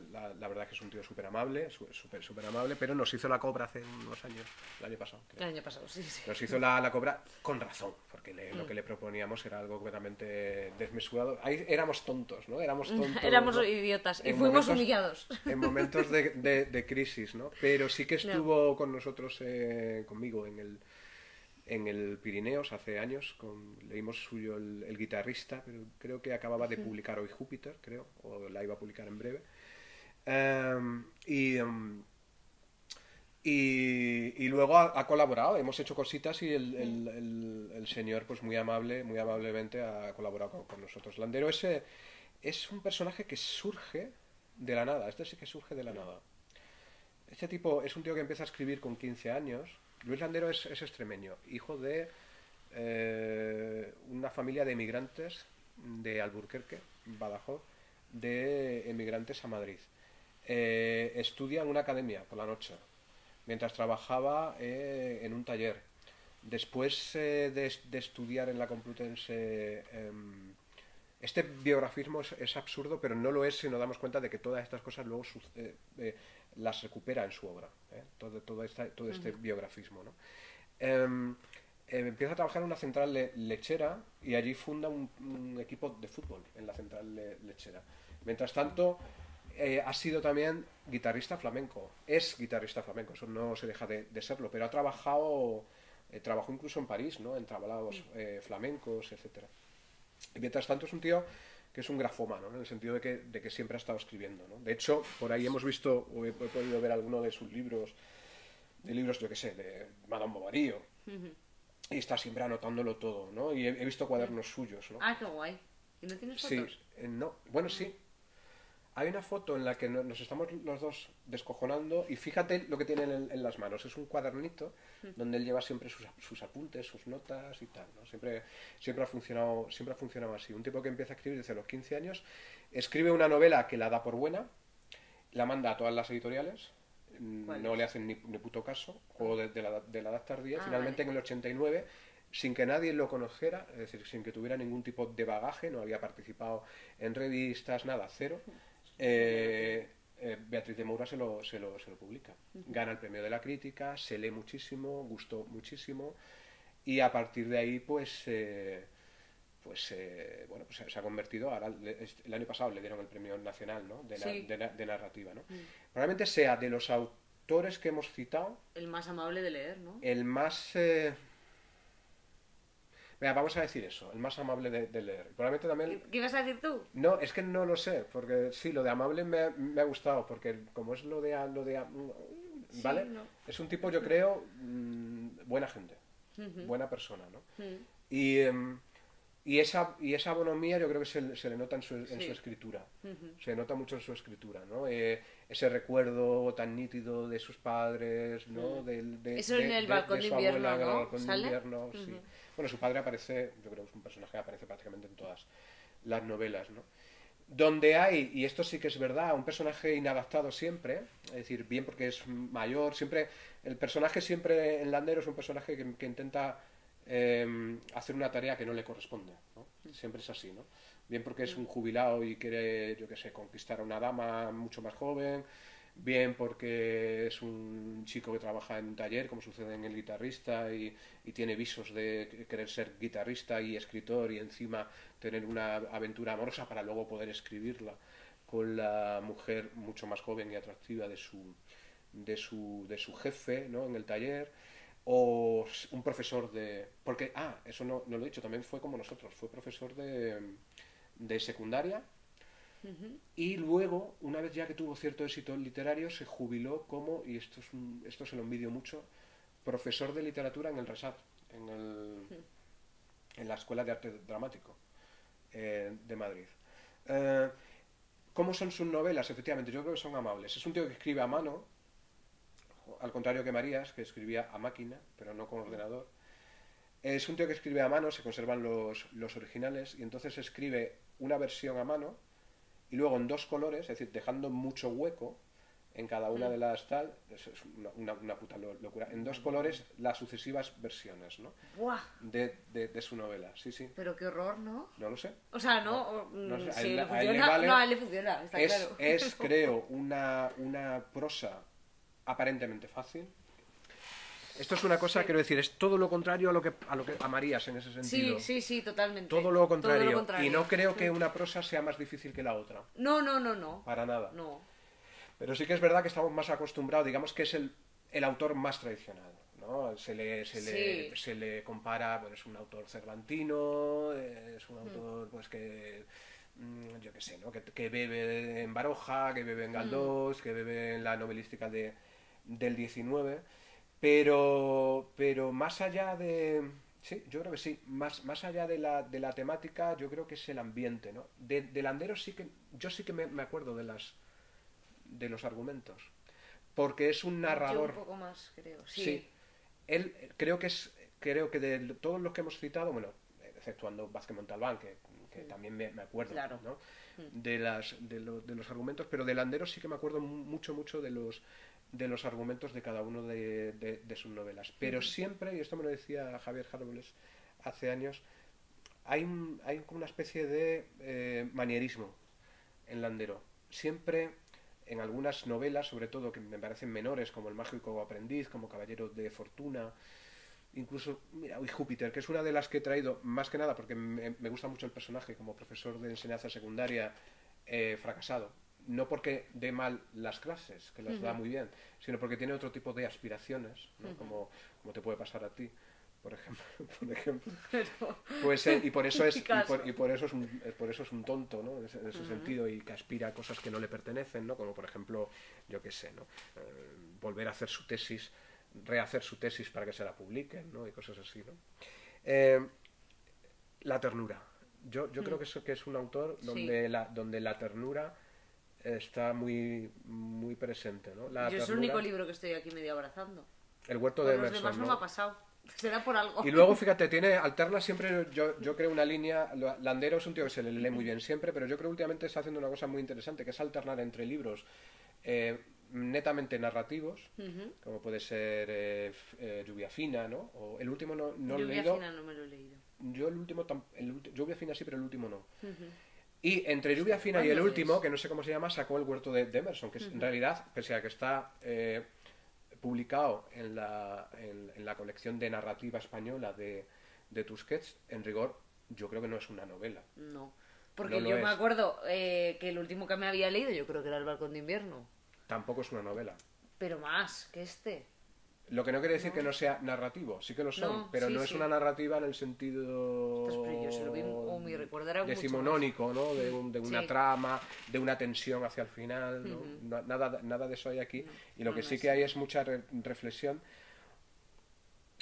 verdad que es un tío súper amable, súper amable, pero nos hizo la cobra hace unos años, el año pasado. Creo. El año pasado, sí. Nos hizo la cobra con razón, porque lo que le proponíamos era algo completamente desmesurado. Ahí éramos tontos, ¿no? Éramos tontos. Éramos ¿no? idiotas y En fuimos momentos- humillados. En momentos de crisis, ¿no? Pero sí que estuvo con nosotros, conmigo, en el Pirineos hace años. Leímos suyo el guitarrista, pero creo que acababa de publicar hoy Júpiter, creo, o la iba a publicar en breve. Y luego ha colaborado, hemos hecho cositas y el señor, pues muy amablemente ha colaborado con nosotros. Landero es un personaje que surge de la nada, este sí que surge de la nada. Este tipo es un tío que empieza a escribir con 15 años. Luis Landero es extremeño, hijo de una familia de emigrantes de Alburquerque, Badajoz, de emigrantes a Madrid. Estudia en una academia por la noche, mientras trabajaba en un taller. Después de estudiar en la Complutense, este biografismo es absurdo, pero no lo es si nos damos cuenta de que todas estas cosas luego las recupera en su obra, todo este biografismo, ¿no? Empieza a trabajar en una central lechera y allí funda un equipo de fútbol en la central lechera. Mientras tanto, ha sido también guitarrista flamenco. Es guitarrista flamenco, eso no se deja de serlo, pero trabajó incluso en París, ¿no? En trabajos flamencos, etcétera. Y mientras tanto es un tío que es un grafómano, ¿no? En el sentido de que siempre ha estado escribiendo, ¿no? De hecho, por ahí hemos visto, o he podido ver alguno de sus libros, yo qué sé, de Madame Bovary, y está siempre anotándolo todo, ¿no? Y he visto cuadernos suyos, ¿no? Ah, qué guay. ¿Y no tienes fotos? Sí, no, bueno, sí. Hay una foto en la que nos estamos los dos descojonando y fíjate lo que tiene en las manos. Es un cuadernito donde él lleva siempre sus apuntes, sus notas y tal, ¿no? Siempre ha funcionado así. Un tipo que empieza a escribir desde los 15 años, escribe una novela que la da por buena, la manda a todas las editoriales, no le hacen ni puto caso, Juego de la Edad Tardía. Finalmente, vale. En el 89, sin que nadie lo conociera, es decir, sin que tuviera ningún tipo de bagaje, no había participado en revistas, nada, cero. Beatriz de Moura se lo publica. Gana el premio de la crítica, se lee muchísimo, gustó muchísimo y a partir de ahí pues se ha convertido, ahora el año pasado le dieron el premio nacional, ¿no? de narrativa, ¿no? Probablemente sea de los autores que hemos citado el más amable de leer, ¿no? El más Venga, vamos a decir eso, el más amable de leer. Probablemente también... ¿Qué ibas a decir tú? No, es que no lo sé, porque sí, lo de amable me ha gustado, porque como es ¿vale? Sí, no. Es un tipo, yo creo, buena gente. buena persona, ¿no? Y esa bonomía yo creo que se le nota en su escritura. Se nota mucho en su escritura, ¿no? Ese recuerdo tan nítido de sus padres, ¿no? Eso en el balcón de invierno, abuela, ¿no? en el balcón de ¿Sale? invierno, sí. Bueno, su padre aparece, yo creo que es un personaje que aparece prácticamente en todas las novelas, ¿no? Donde hay, y esto sí que es verdad, un personaje inadaptado siempre, es decir, bien porque es mayor, siempre, el personaje siempre en Landero es un personaje que intenta hacer una tarea que no le corresponde, ¿no? Siempre es así, ¿no? Bien porque es un jubilado y quiere, yo qué sé, conquistar a una dama mucho más joven, bien porque es un chico que trabaja en un taller, como sucede en El guitarrista, y tiene visos de querer ser guitarrista y escritor y encima tener una aventura amorosa para luego poder escribirla con la mujer mucho más joven y atractiva de su jefe, ¿no? En el taller. O un profesor de... Porque, eso no lo he dicho, también fue como nosotros, fue profesor de secundaria. Y luego, una vez ya que tuvo cierto éxito literario, se jubiló como, y esto se lo envidio mucho, profesor de literatura en el RESAT, en la Escuela de Arte Dramático de Madrid. ¿Cómo son sus novelas? Efectivamente, yo creo que son amables. Es un tío que escribe a mano, al contrario que Marías, que escribía a máquina, pero no con ordenador. Es un tío que escribe a mano, se conservan los originales, y entonces escribe una versión a mano, y luego en dos colores, es decir, dejando mucho hueco en cada una de las tal, es una puta locura, en dos colores las sucesivas versiones, ¿no? ¡Buah! De su novela, sí, sí. Pero qué horror, ¿no? No lo sé. O sea, no sé, si a le él le funciona, vale. no, a él le funciona, está claro. Es, creo, una prosa aparentemente fácil. Esto es una cosa, quiero decir, es todo lo contrario a lo que a Marías en ese sentido. Sí, totalmente. Todo lo contrario. Todo lo contrario. Y no creo que una prosa sea más difícil que la otra. No. Para nada. No. Pero sí que es verdad que estamos más acostumbrados, digamos que es el autor más tradicional, ¿no? Se le compara, pues es un autor cervantino, es un autor pues que yo qué sé, ¿no? Que bebe en Baroja, que bebe en Galdós, que bebe en la novelística del 19, pero más allá de... Sí, yo creo que sí, más allá de la temática, yo creo que es el ambiente, ¿no? De Landero yo sí que me acuerdo de los argumentos, porque es un narrador. Yo un poco más, creo. Sí. Él creo que de todos los que hemos citado, bueno, exceptuando Vázquez Montalbán, que también me acuerdo, claro, ¿no? De los argumentos, pero de Landero sí que me acuerdo mucho de los argumentos de cada uno de sus novelas. Pero siempre, y esto me lo decía Javier Jarboles hace años, hay como una especie de manierismo en Landero. Siempre, en algunas novelas, sobre todo que me parecen menores, como El mágico aprendiz, como Caballero de Fortuna, incluso, mira, hoy Júpiter, que es una de las que he traído, más que nada porque me gusta mucho el personaje como profesor de enseñanza secundaria fracasado. No porque dé mal las clases, que las da muy bien, sino porque tiene otro tipo de aspiraciones, ¿no? Como te puede pasar a ti, por ejemplo. Pues, y por eso es un tonto, ¿no? En ese sentido, y que aspira a cosas que no le pertenecen, ¿no? Como por ejemplo, yo qué sé, ¿no? Volver a hacer su tesis, rehacer su tesis para que se la publiquen, ¿no? Y cosas así, ¿no? La ternura. Yo creo que es un autor donde la ternura está muy, muy presente, ¿no? Yo es el único libro que estoy aquí medio abrazando. El huerto Con de los Emerson, demás no me ha pasado. Será por algo. Y luego, fíjate, alterna siempre, yo creo una línea, Landero es un tío que se le lee muy bien siempre, pero yo creo que últimamente está haciendo una cosa muy interesante, que es alternar entre libros netamente narrativos, como puede ser Lluvia Fina, ¿no? O el último no lo he leído. Lluvia Fina no me lo he leído. Yo el último, Lluvia Fina sí, pero el último no. Y entre Lluvia Fina y el último, que no sé cómo se llama, sacó El huerto de Emerson, que es, en realidad, pese a que está publicado en la colección de narrativa española de Tusquets, en rigor, yo creo que no es una novela. No, porque yo me acuerdo que el último que me había leído, yo creo que era El balcón de invierno. Tampoco es una novela. Pero más que este. Lo que no quiere decir que no sea narrativo, sí que lo son, pero no es una narrativa en el sentido yo se lo vi, mi recuerdo era decimonónico, ¿no? De una trama, de una tensión hacia el final, ¿no? Nada de eso hay aquí, y lo que sí que hay es mucha reflexión.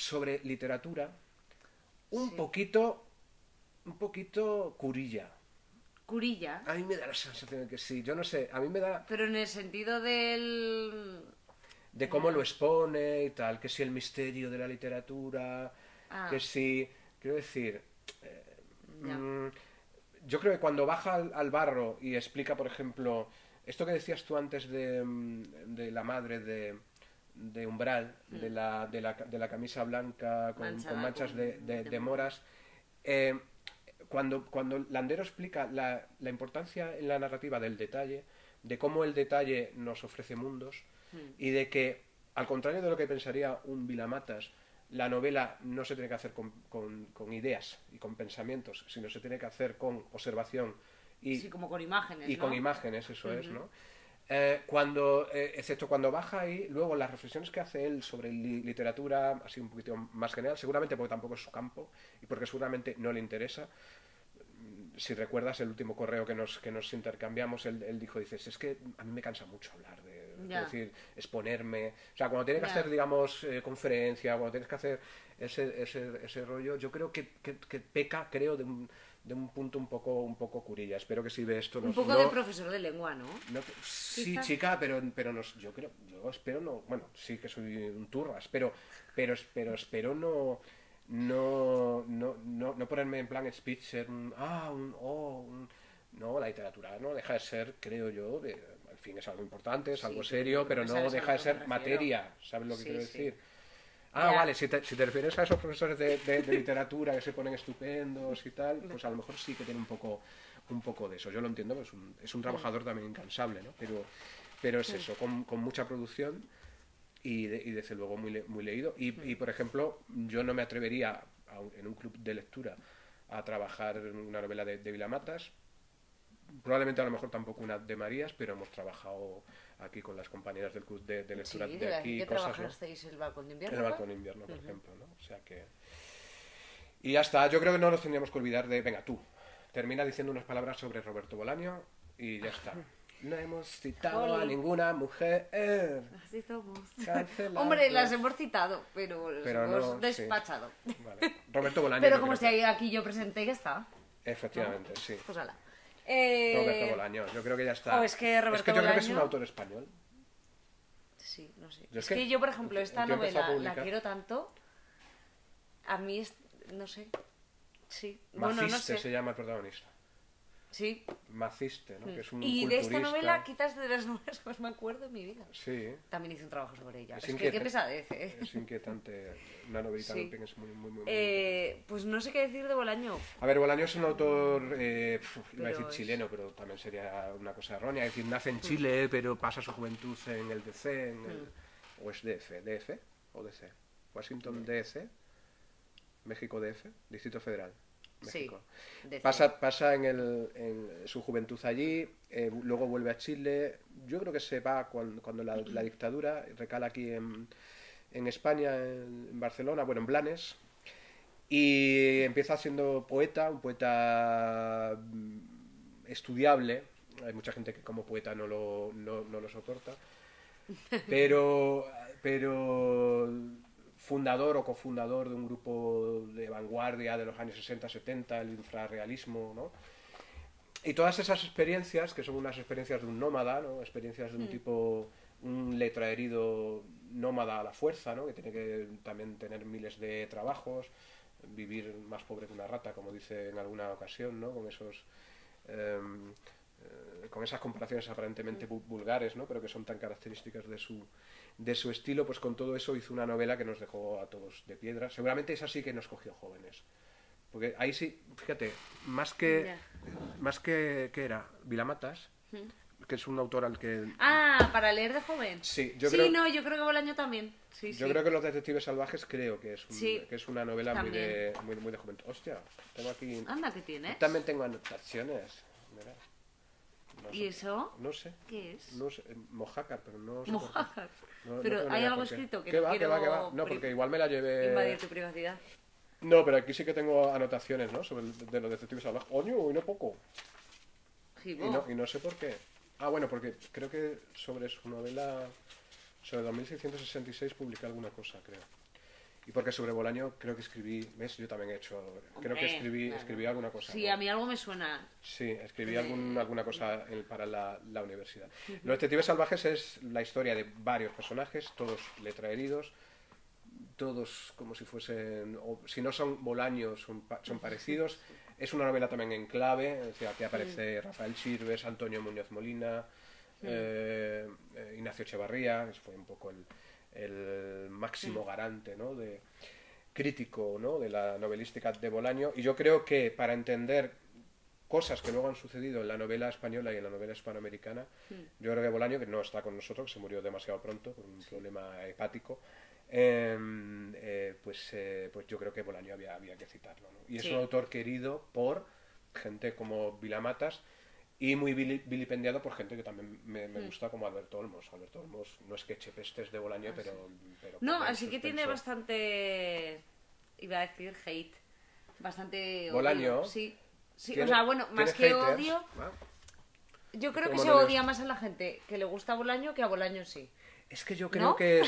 sobre literatura un Sí. poquito curilla. Curilla. A mí me da la sensación de que sí, yo no sé, a mí me da Pero en el sentido del... de cómo lo expone y tal, que si el misterio de la literatura, Ah, que si, quiero decir, ya. mm, yo creo que cuando baja al barro y explica, por ejemplo, esto que decías tú antes de la madre de Umbral, de la camisa blanca con Manchada manchas de moras. moras, cuando Landero explica la importancia en la narrativa del detalle, de cómo el detalle nos ofrece mundos y de que, al contrario de lo que pensaría un Vilamatas, la novela no se tiene que hacer con ideas y con pensamientos, sino se tiene que hacer con observación y, Sí, como con imágenes, y ¿no? con imágenes, eso es, Ujú. ¿no? Excepto cuando baja ahí, luego las reflexiones que hace él sobre literatura, así un poquito más general, seguramente porque tampoco es su campo y porque seguramente no le interesa. Si recuerdas el último correo que nos intercambiamos, él dijo, dices, es que a mí me cansa mucho hablar Ya. decir, exponerme. O sea, cuando tienes que Ya. hacer, digamos, conferencia, cuando tienes que hacer ese rollo, yo creo que peca, creo, de un punto un poco curilla. Espero que si ve esto Un poco de profesor de lengua, ¿no? sí, Quizás. chica, pero no, yo espero no, bueno, sí que soy un turras, pero espero no ponerme en plan speech, ser no, la literatura no deja de ser, creo yo, al fin es algo importante, es Sí, algo yo serio, creo pero que no sabes a deja lo de que ser me refiero. materia, ¿sabes lo que Sí, quiero sí. decir? Ya. Vale, si te refieres a esos profesores de literatura que se ponen estupendos y tal, pues a lo mejor sí que tiene un poco de eso. Yo lo entiendo, pues es un trabajador también incansable, ¿no? Pero es eso, con mucha producción y desde luego muy leído. Y, por ejemplo, yo no me atrevería en un club de lectura a trabajar en una novela de Vilamatas. Probablemente a lo mejor tampoco una de Marías, pero hemos trabajado aquí con las compañeras del club de Sí, lectura de de aquí aquí que cosas, ¿no? trabajasteis el balcón de invierno, En el ¿no? balcón de invierno, por ejemplo, ¿no? O sea que... Y ya está, yo creo que no nos tendríamos que olvidar de... Venga, tú, termina diciendo unas palabras sobre Roberto Bolaño y ya está. No hemos citado a Jolín. ninguna mujer. Así somos. Cancelados. Hombre, las hemos citado, pero las Pero hemos no, sí. despachado. Vale. Roberto Bolaño. Pero yo como creo si aquí yo presenté, ya está. Efectivamente, sí. Pues ala. Roberto Bolaño, yo creo que ya está. Es que Roberto yo creo que es un Bolaño- autor español. Sí, no sé. Yo Es que yo, por ejemplo, esta yo empecé a novela la publicar- quiero tanto. A mí es. No sé. Sí. Bueno, no Maciste sé. se llama el protagonista. Sí. Maciste, ¿no? Que es un Y de esta culturista. novela, quizás de las novelas que más me acuerdo en mi vida. Sí, También hice un trabajo sobre ella. Es Es que inquieta- qué pesadez, ¿eh? es inquietante. Una novelita Sí. también es muy Pues no sé qué decir de Bolaño. A ver, Bolaño es un autor, iba a decir Pero chileno, pero también sería una cosa errónea. Es decir, nace en Chile, pero pasa su juventud en el DC, o es DF o DC. Washington DC, México DF, Distrito Federal, México. DC. Pasa en su juventud allí, luego vuelve a Chile. Yo creo que se va cuando la dictadura recala aquí en España, en Barcelona, bueno, en Blanes. Y empieza siendo poeta, un poeta estudiable. Hay mucha gente que como poeta no lo soporta. Pero fundador o cofundador de un grupo de vanguardia de los años 60-70, el infrarrealismo, ¿no? Y todas esas experiencias, que son unas experiencias de un nómada, ¿no? Experiencias de un tipo, un letraherido nómada a la fuerza, ¿no? Que tiene que también tener miles de trabajos, vivir más pobre que una rata, como dice en alguna ocasión, ¿no? Con esas comparaciones aparentemente vulgares, ¿no? Pero que son tan características de su estilo, pues con todo eso hizo una novela que nos dejó a todos de piedra. Seguramente esa sí que nos cogió jóvenes. Porque ahí sí, fíjate, más que ¿qué era? Vilamatas, que es un autor al que... Ah, para leer de joven. Sí, yo creo que Bolaño también. Sí, yo creo que Los Detectives Salvajes creo que es una novela muy de joven. Hostia, tengo aquí... Anda, ¿qué tienes? Yo también tengo anotaciones. Mira. No ¿Y sé. eso? No sé. ¿Qué es? No sé, mojácar, pero no sé. Mojácar. No Pero tengo ni hay idea algo por qué. escrito que ¿Qué no va, quiero qué va? No, porque igual me la llevé... invadir tu privacidad. No, pero aquí sí que tengo anotaciones, ¿no? Sobre de Los Detectives Salvajes. ¡Oño! Y no poco. Sí, Y no sé por qué. Ah, bueno, porque creo que sobre su novela, sobre 2666, publiqué alguna cosa, creo. y porque sobre Bolaño creo que escribí, ¿ves? Yo también he hecho, creo que escribí alguna cosa. Sí, ¿no? a mí algo me suena. Sí, escribí alguna cosa para la universidad. Los Detectives Salvajes es la historia de varios personajes, todos letraheridos, todos como si fuesen, o si no son Bolaños, son parecidos. Es una novela también en clave, o sea, que aparece Rafael Chirves, Antonio Muñoz Molina, Ignacio Echevarría, que fue un poco el máximo garante, ¿no? Crítico, ¿no? De la novelística de Bolaño. Y yo creo que para entender cosas que luego han sucedido en la novela española y en la novela hispanoamericana, yo creo que Bolaño, que no está con nosotros, que se murió demasiado pronto por un problema hepático, pues yo creo que Bolaño había que citarlo, ¿no? Y es un autor querido por gente como Vilamatas y muy vilipendiado por gente que también me gusta, como Alberto Olmos. Alberto Olmos no es que eche pestes de Bolaño, pero no, así que tiene bastante, iba a decir hate, bastante Bolaño. Odio. Sí, o sea, bueno, más que haters, odio, ¿no? yo creo que se odia más a la gente que le gusta Bolaño que a Bolaño sí. Es que yo creo que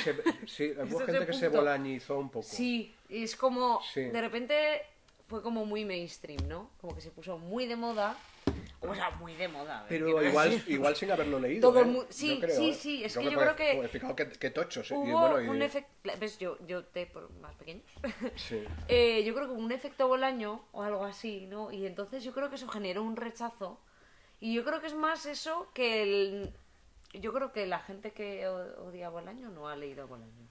sí, hubo gente que se bolañizó un poco. Sí, es como, de repente fue como muy mainstream, ¿no? Como que se puso muy de moda. O sea, muy de moda. Pero igual sin haberlo leído. Sí, creo, sí, es que yo creo que... Fijaos que tochos. Hubo un efecto... ¿Ves? Yo por más pequeños. Sí. Yo creo que hubo un efecto Bolaño o algo así, ¿no? Y entonces yo creo que eso generó un rechazo. Y yo creo que es más eso que yo creo que la gente que odia a Bolaño no ha leído a Bolaño.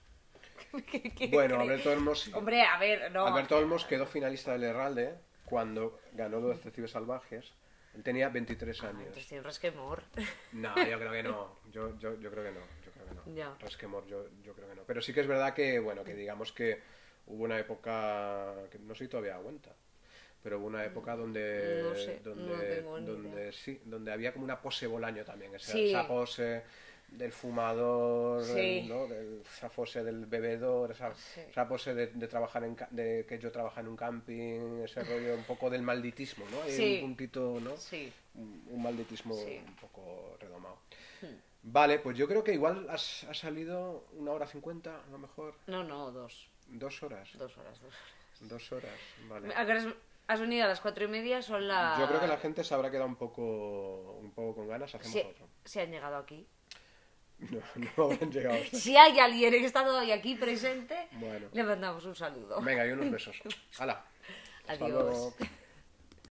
Bueno, Alberto Olmos... Hombre, a ver, no... Alberto Olmos quedó finalista del Herralde cuando ganó Los Detectives Salvajes. Él tenía 23 años. Entonces tiene resquemor. No, yo creo que no. Yo creo que no. Ya. Resquemor, yo creo que no. Pero sí que es verdad que, bueno, que digamos que hubo una época, que no sé si todavía aguanta, pero hubo una época donde... No sé, donde había como una pose Bolaño también. Esa pose del fumador, ¿no? Esa pose del bebedor, esa pose de trabajar de que yo trabajo en un camping, ese rollo un poco del malditismo, ¿no? Hay un puntito, ¿no? Sí. Un malditismo un poco redomado. Vale, pues yo creo que igual ha salido 1:50, a lo mejor. No, 2. 2 horas. 2 horas. 2 horas, vale. ¿Has venido a las 4:30? Son las... Yo creo que la gente se habrá quedado un poco con ganas. Hacemos otro. Si han llegado aquí. No han llegado hasta... Si hay alguien que está todavía aquí presente, le mandamos un saludo. Venga, y unos besos. ¡Hala! Adiós.